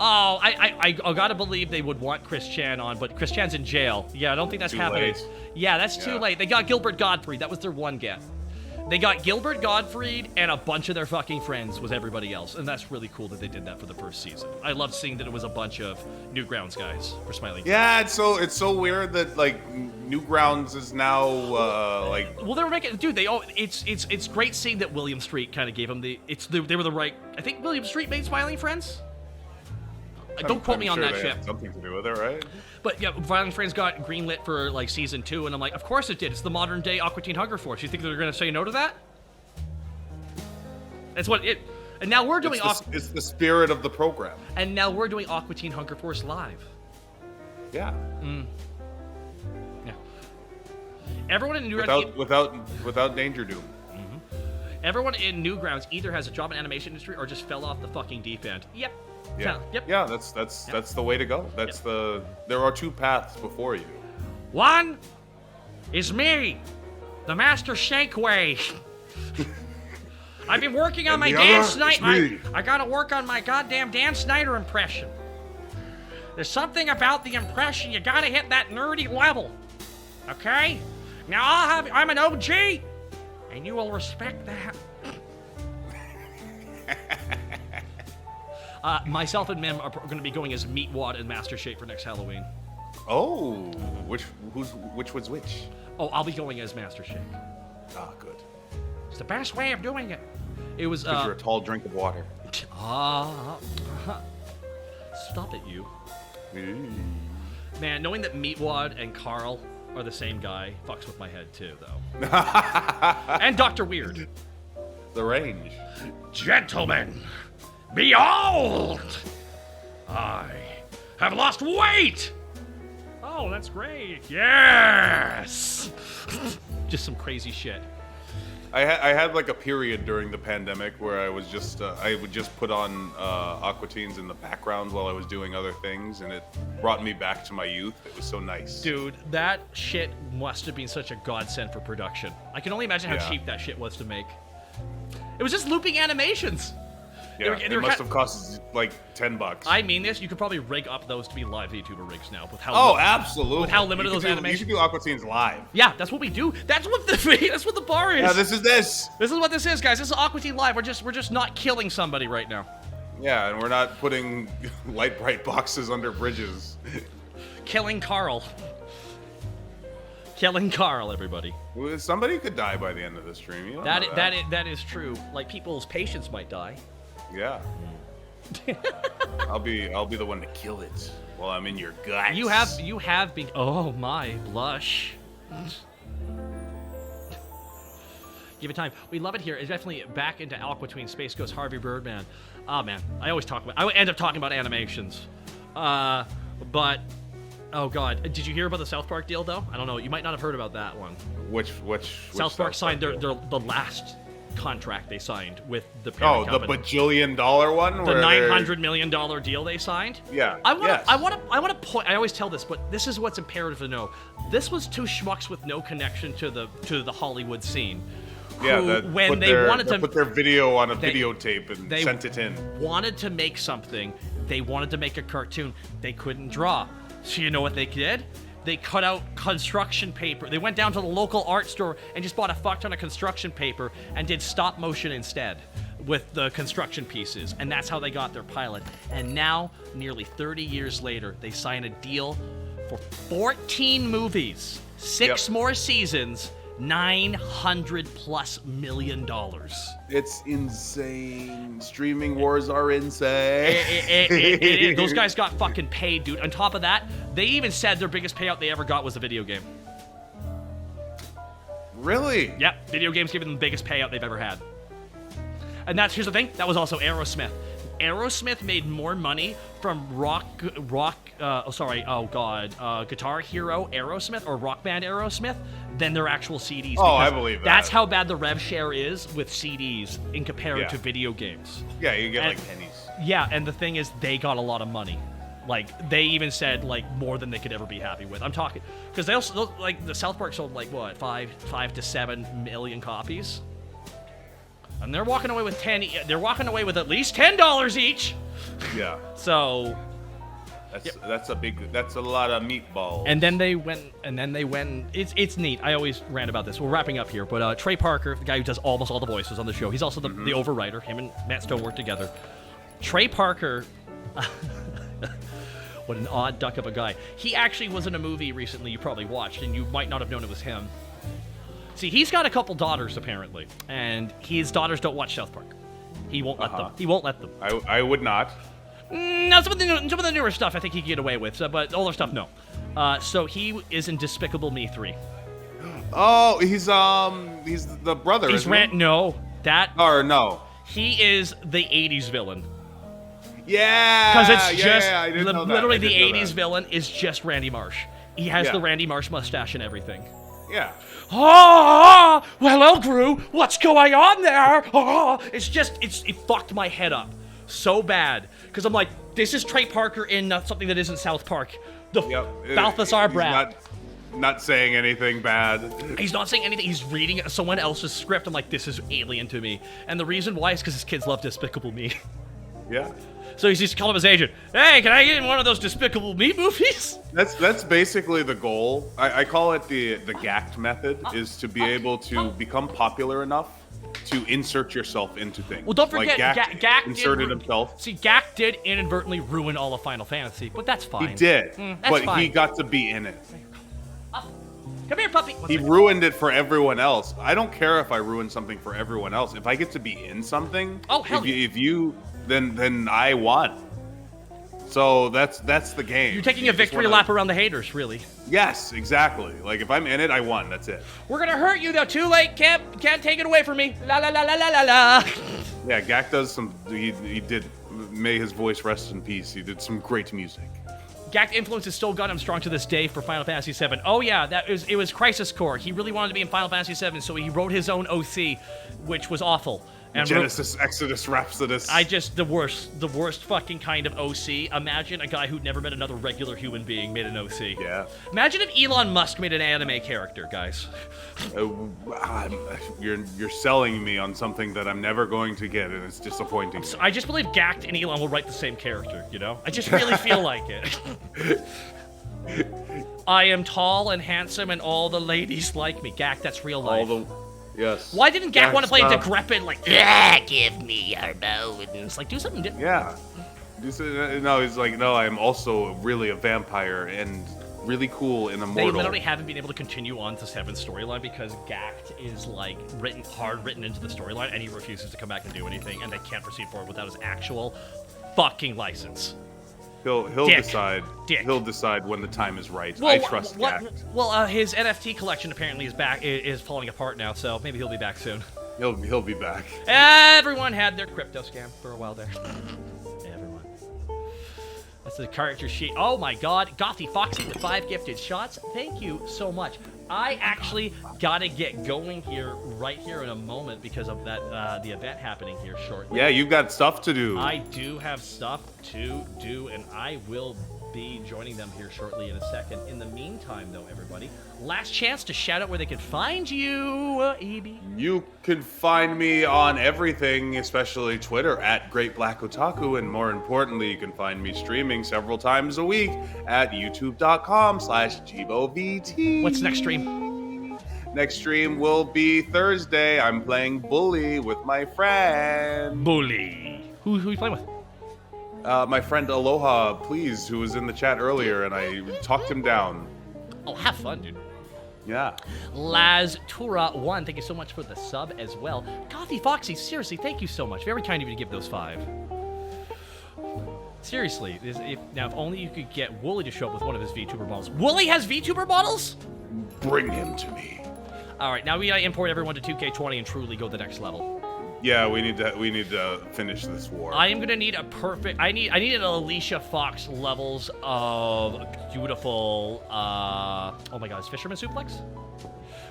Oh, I gotta believe they would want Chris Chan on, but Chris Chan's in jail. Yeah, I don't think that's happening. Yeah, that's too late. They got Gilbert Gottfried. That was their one get. They got Gilbert Gottfried and a bunch of their fucking friends was everybody else. And that's really cool that they did that for the first season. I loved seeing that it was a bunch of Newgrounds guys for Smiling. Yeah, it's so weird that like Newgrounds is now like. Well, they were making, dude. It's great seeing that William Street kind of gave them they were the right. I think William Street made Smiling Friends. Don't quote me on that shit. Something to do with it, right? But yeah, Violent Friends got greenlit for like season 2, and I'm like, of course it did. It's the modern day Aqua Teen Hunger Force. You think they're gonna say no to that? That's what it. And now we're doing. It's the spirit of the program. And now we're doing Aqua Teen Hunger Force live. Yeah. Yeah. Everyone in Newgrounds without Danger Doom. Everyone in Newgrounds either has a job in animation industry or just fell off the fucking deep end. Yep. Yeah. Yep. Yeah, that's the way to go. There are 2 paths before you. One is me, the Master Shank way. I've been working on my Dan Snyder. I gotta work on my goddamn Dan Snyder impression. There's something about the impression, you gotta hit that nerdy level. Okay? Now I'm an OG, and you will respect that. Myself and Mim are going to be going as Meatwad and Master Shape for next Halloween. Oh, which was which? Oh, I'll be going as Master Shape. Ah, good. It's the best way of doing it. It was. Because you're a tall drink of water. Stop it, you. Man, knowing that Meatwad and Carl are the same guy fucks with my head too, though. And Dr. Weird. The range. Gentlemen, behold! I have lost weight! Oh, that's great. Yes! Just some crazy shit. I had like a period during the pandemic where I was just I would just put on Aqua Teens in the background while I was doing other things, and it brought me back to my youth. It was so nice. Dude, that shit must have been such a godsend for production. I can only imagine how cheap that shit was to make. It was just looping animations. Yeah, it must have cost like $10. I mean this, you could probably rig up those to be live VTuber rigs now with how absolutely. With how limited those animations. You should do Aqua Teens live. Yeah, that's what we do. That's what the bar is. Yeah, this is this. This is what this is, guys. This is Aqua Teen Live. We're just not killing somebody right now. Yeah, and we're not putting light bright boxes under bridges. Killing Carl. Killing Carl, everybody. Somebody could die by the end of the stream. You know that is true. Like people's patience might die. Yeah. I'll be the one to kill it while I'm in your guts. You have been. Oh my, blush. Give it time. We love it here. It's definitely back into Aqua Tween Space Ghost Harvey Birdman. Oh man, I end up talking about animations. But oh god, did you hear about the South Park deal though? I don't know. You might not have heard about that one. Which South Park signed the last contract they signed with the parent company. The $bajillion one, the $900 million deal they signed. Yeah. I want to point. I always tell this, but this is what's imperative to know. This was 2 schmucks with no connection to the Hollywood scene. Yeah, when they wanted to put their video on a videotape and sent it in. Wanted to make something. They wanted to make a cartoon. They couldn't draw. So you know what they did? They cut out construction paper. They went down to the local art store and just bought a fuck ton of construction paper and did stop motion instead with the construction pieces. And that's how they got their pilot. And now, nearly 30 years later, they sign a deal for 14 movies, 6 more seasons, $900+ million. It's insane. Streaming wars are insane. Those guys got fucking paid, dude. On top of that, they even said their biggest payout they ever got was a video game. Really? Yep, video games gave them the biggest payout they've ever had. And here's the thing, that was also Aerosmith. Aerosmith made more money from Guitar Hero Aerosmith or Rock Band Aerosmith than their actual CDs. Oh, I believe that. That's how bad the rev share is with CDs in comparison to video games. Yeah, you get like pennies. Yeah, and the thing is, they got a lot of money. Like, they even said, like, more than they could ever be happy with. I'm talking, because they also, like, the South Park sold, like, what, 5 to 7 million copies? And they're walking away with they're walking away with at least $10 each. Yeah. So... That's a lot of meatballs. And then they went, it's neat. I always rant about this. We're wrapping up here, but Trey Parker, the guy who does almost all the voices on the show, he's also the overwriter. Him and Matt Stone work together. Trey Parker, what an odd duck of a guy. He actually was in a movie recently you probably watched, and you might not have known it was him. See, he's got a couple daughters, apparently, and his daughters don't watch South Park. He won't let them. He won't let them. I would not. No, some of the newer stuff I think he can get away with, but older stuff, no. So he is in Despicable Me 3. Oh, he's the brother. He's no. He is the 80s villain. Yeah. Because it's just I didn't know that. literally the 80s villain is just Randy Marsh. He has the Randy Marsh mustache and everything. Yeah. Oh, hello, Gru. What's going on there? Oh, it fucked my head up so bad. Because I'm like, this is Trey Parker in something that isn't South Park. Balthazar Brad. Not saying anything bad. He's not saying anything. He's reading someone else's script. I'm like, this is alien to me. And the reason why is because his kids love Despicable Me. Yeah. So he's just calling his agent, hey, can I get in one of those Despicable Me movies? That's basically the goal. I call it the GACT method, is to be able to become popular enough to insert yourself into things. Well, don't forget, like GACT inserted himself. See, GACT did inadvertently ruin all of Final Fantasy, but that's fine. He did, but fine. he got to be in it. Come here, puppy. He ruined it for everyone else. I don't care if I ruin something for everyone else. If I get to be in something, if you then I won. So that's the game. You're taking a victory lap around the haters, really. Yes, exactly. Like, if I'm in it, I won. That's it. We're gonna hurt you though. Too late. Can't take it away from me. La la la la la la la. Yeah, Gak does some. He did. May his voice rest in peace. He did some great music. Gak influence is still got him strong to this day for Final Fantasy VII. Oh yeah, it was Crisis Core. He really wanted to be in Final Fantasy VII, so he wrote his own OC, which was awful. And Genesis, Exodus, Rhapsodus. The worst fucking kind of OC. Imagine a guy who'd never met another regular human being made an OC. Yeah. Imagine if Elon Musk made an anime character, guys. You're selling me on something that I'm never going to get, and it's disappointing. I just believe Gact and Elon will write the same character, you know? I just really feel like it. I am tall and handsome, and all the ladies like me. Gact, that's real life. Yes. Why didn't Gak want to play decrepit, like, give me your bones? Like, do something different. Yeah. No, he's like, no, I'm also really a vampire and really cool and immortal. They literally haven't been able to continue on to Seven's storyline because Gact is, like, written into the storyline, and he refuses to come back and do anything, and they can't proceed forward without his actual fucking license. He'll decide. He'll decide when the time is right. I trust Gact. Well, his NFT collection apparently is falling apart now, so maybe he'll be back soon. He'll be back. Everyone had their crypto scam for a while there. Everyone. That's the character sheet. Oh my God, Gothy Foxy with 5 gifted shots. Thank you so much. I actually gotta get going here right here in a moment because of that the event happening here shortly. Yeah, you've got stuff to do. I do have stuff to do, and I will be joining them here shortly in a second. In the meantime, though, everybody, last chance to shout out where they can find you, EB. You can find me on everything, especially Twitter, at Great Black Otaku, and more importantly, you can find me streaming several times a week at youtube.com/JiboVT. What's next stream? Next stream will be Thursday. I'm playing Bully with my friend. Bully. Who are you playing with? My friend Aloha, please, who was in the chat earlier, and I talked him down. Oh, have fun, dude. Yeah. Laz Tura1, thank you so much for the sub as well. Gothy Foxy, seriously, thank you so much. Very kind of you to give those 5. Seriously, if only you could get Wooly to show up with one of his VTuber models. Wooly has VTuber models? Bring him to me. All right, now we gotta import everyone to 2K20 and truly go the next level. Yeah, we need to finish this war. I am gonna need a perfect. I need an Alicia Fox levels of beautiful. Oh my God, is Fisherman Suplex?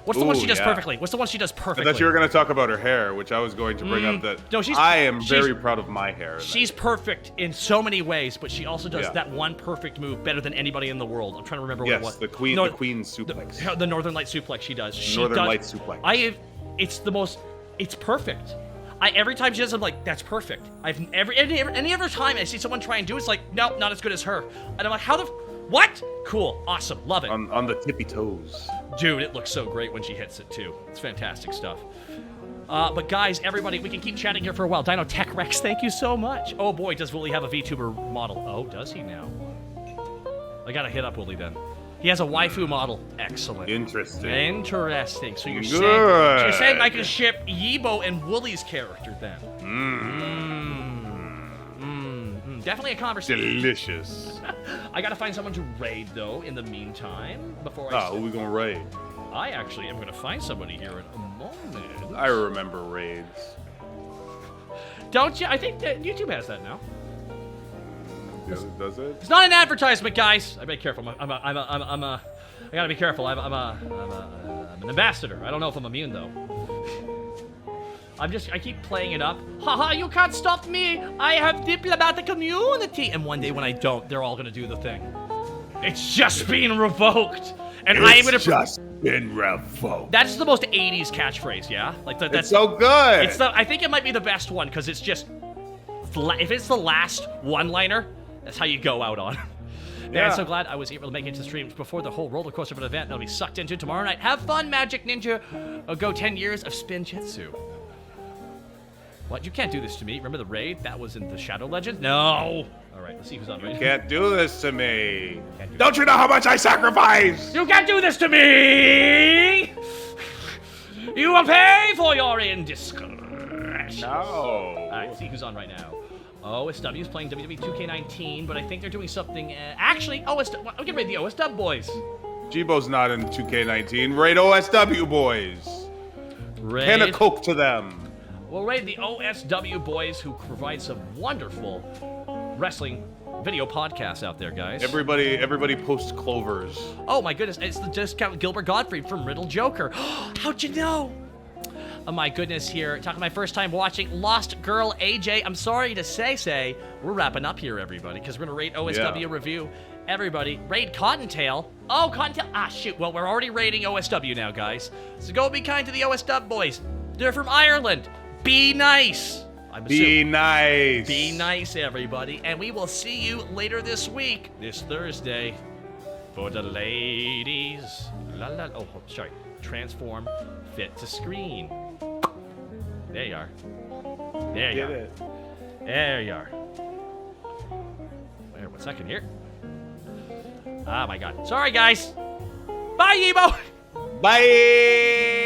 What's the one she does perfectly? What's the one she does perfectly? I thought you were going to talk about her hair, which I was going to bring up. That I am very proud of my hair. She's perfect in so many ways, but she also does that one perfect move better than anybody in the world. I'm trying to remember what it was. Yes, the Queen suplex. The Northern Light suplex she does. Light suplex. It's perfect. Every time she does, I'm like, that's perfect. Any other time I see someone try and do it, it's like, no, not as good as her. And I'm like, what? Cool, awesome, love it. On the tippy toes. Dude, it looks so great when she hits it too. It's fantastic stuff. But guys, everybody, we can keep chatting here for a while. Dino Tech Rex, thank you so much. Oh boy, does Wooly have a VTuber model? Oh, does he now? I gotta hit up Wooly then. He has a waifu model. Excellent. Interesting. So you're saying I can ship Yibo and Wooly's character then? Definitely a conversation. Delicious. I gotta find someone to raid though in the meantime before I. Who are we gonna raid? I actually am gonna find somebody here in a moment. I remember raids. Don't you? I think that YouTube has that now. Does it? It's not an advertisement, guys. I be careful. I gotta be careful. I'm an ambassador. I don't know if I'm immune though. I keep playing it up. Haha, you can't stop me. I have diplomatic immunity. And one day when I don't, they're all gonna do the thing. It's just been revoked. And I am gonna just been revoked. That's the most 80s catchphrase, yeah? Like that's it's so good. I think it might be the best one because it's just if it's the last one-liner, that's how you go out on. Man, I'm so glad I was able to make it to streams before the whole roller coaster of an event that'll be sucked into tomorrow night. Have fun, Magic Ninja. Go 10 years of spin jitsu. What? You can't do this to me. Remember the raid? That was in the Shadow Legend? No. All right, let's see who's on raid. You can't do this to me. Don't you know how much I sacrifice? You can't do this to me. You will pay for your indiscretion. No. All right, let's see who's on right now. OSW is playing WWE 2K19, but I think they're doing something. Actually, OSW. We can raid the OSW boys. Jibo's not in 2K19. Raid OSW boys. Raid. Can of Coke to them. We'll raid the OSW boys who provide some wonderful wrestling video podcasts out there, guys. Everybody posts clovers. Oh my goodness, it's the discount Gilbert Gottfried from Riddle Joker. How'd you know? Oh my goodness, here, talking my first time watching Lost Girl AJ. I'm sorry to say, we're wrapping up here, everybody, because we're gonna rate OSW review. Everybody, raid Cottontail. Oh, Cottontail, shoot. Well, we're already rating OSW now, guys. So go be kind to the OSW boys. They're from Ireland. Be nice. Be nice. Be nice, everybody. And we will see you later this week, this Thursday, for the ladies. Oh, sorry. Transform fit to screen. There you are. There you are. There you are. Wait 1 second here. Oh my God. Sorry, guys. Bye, Ebo. Bye.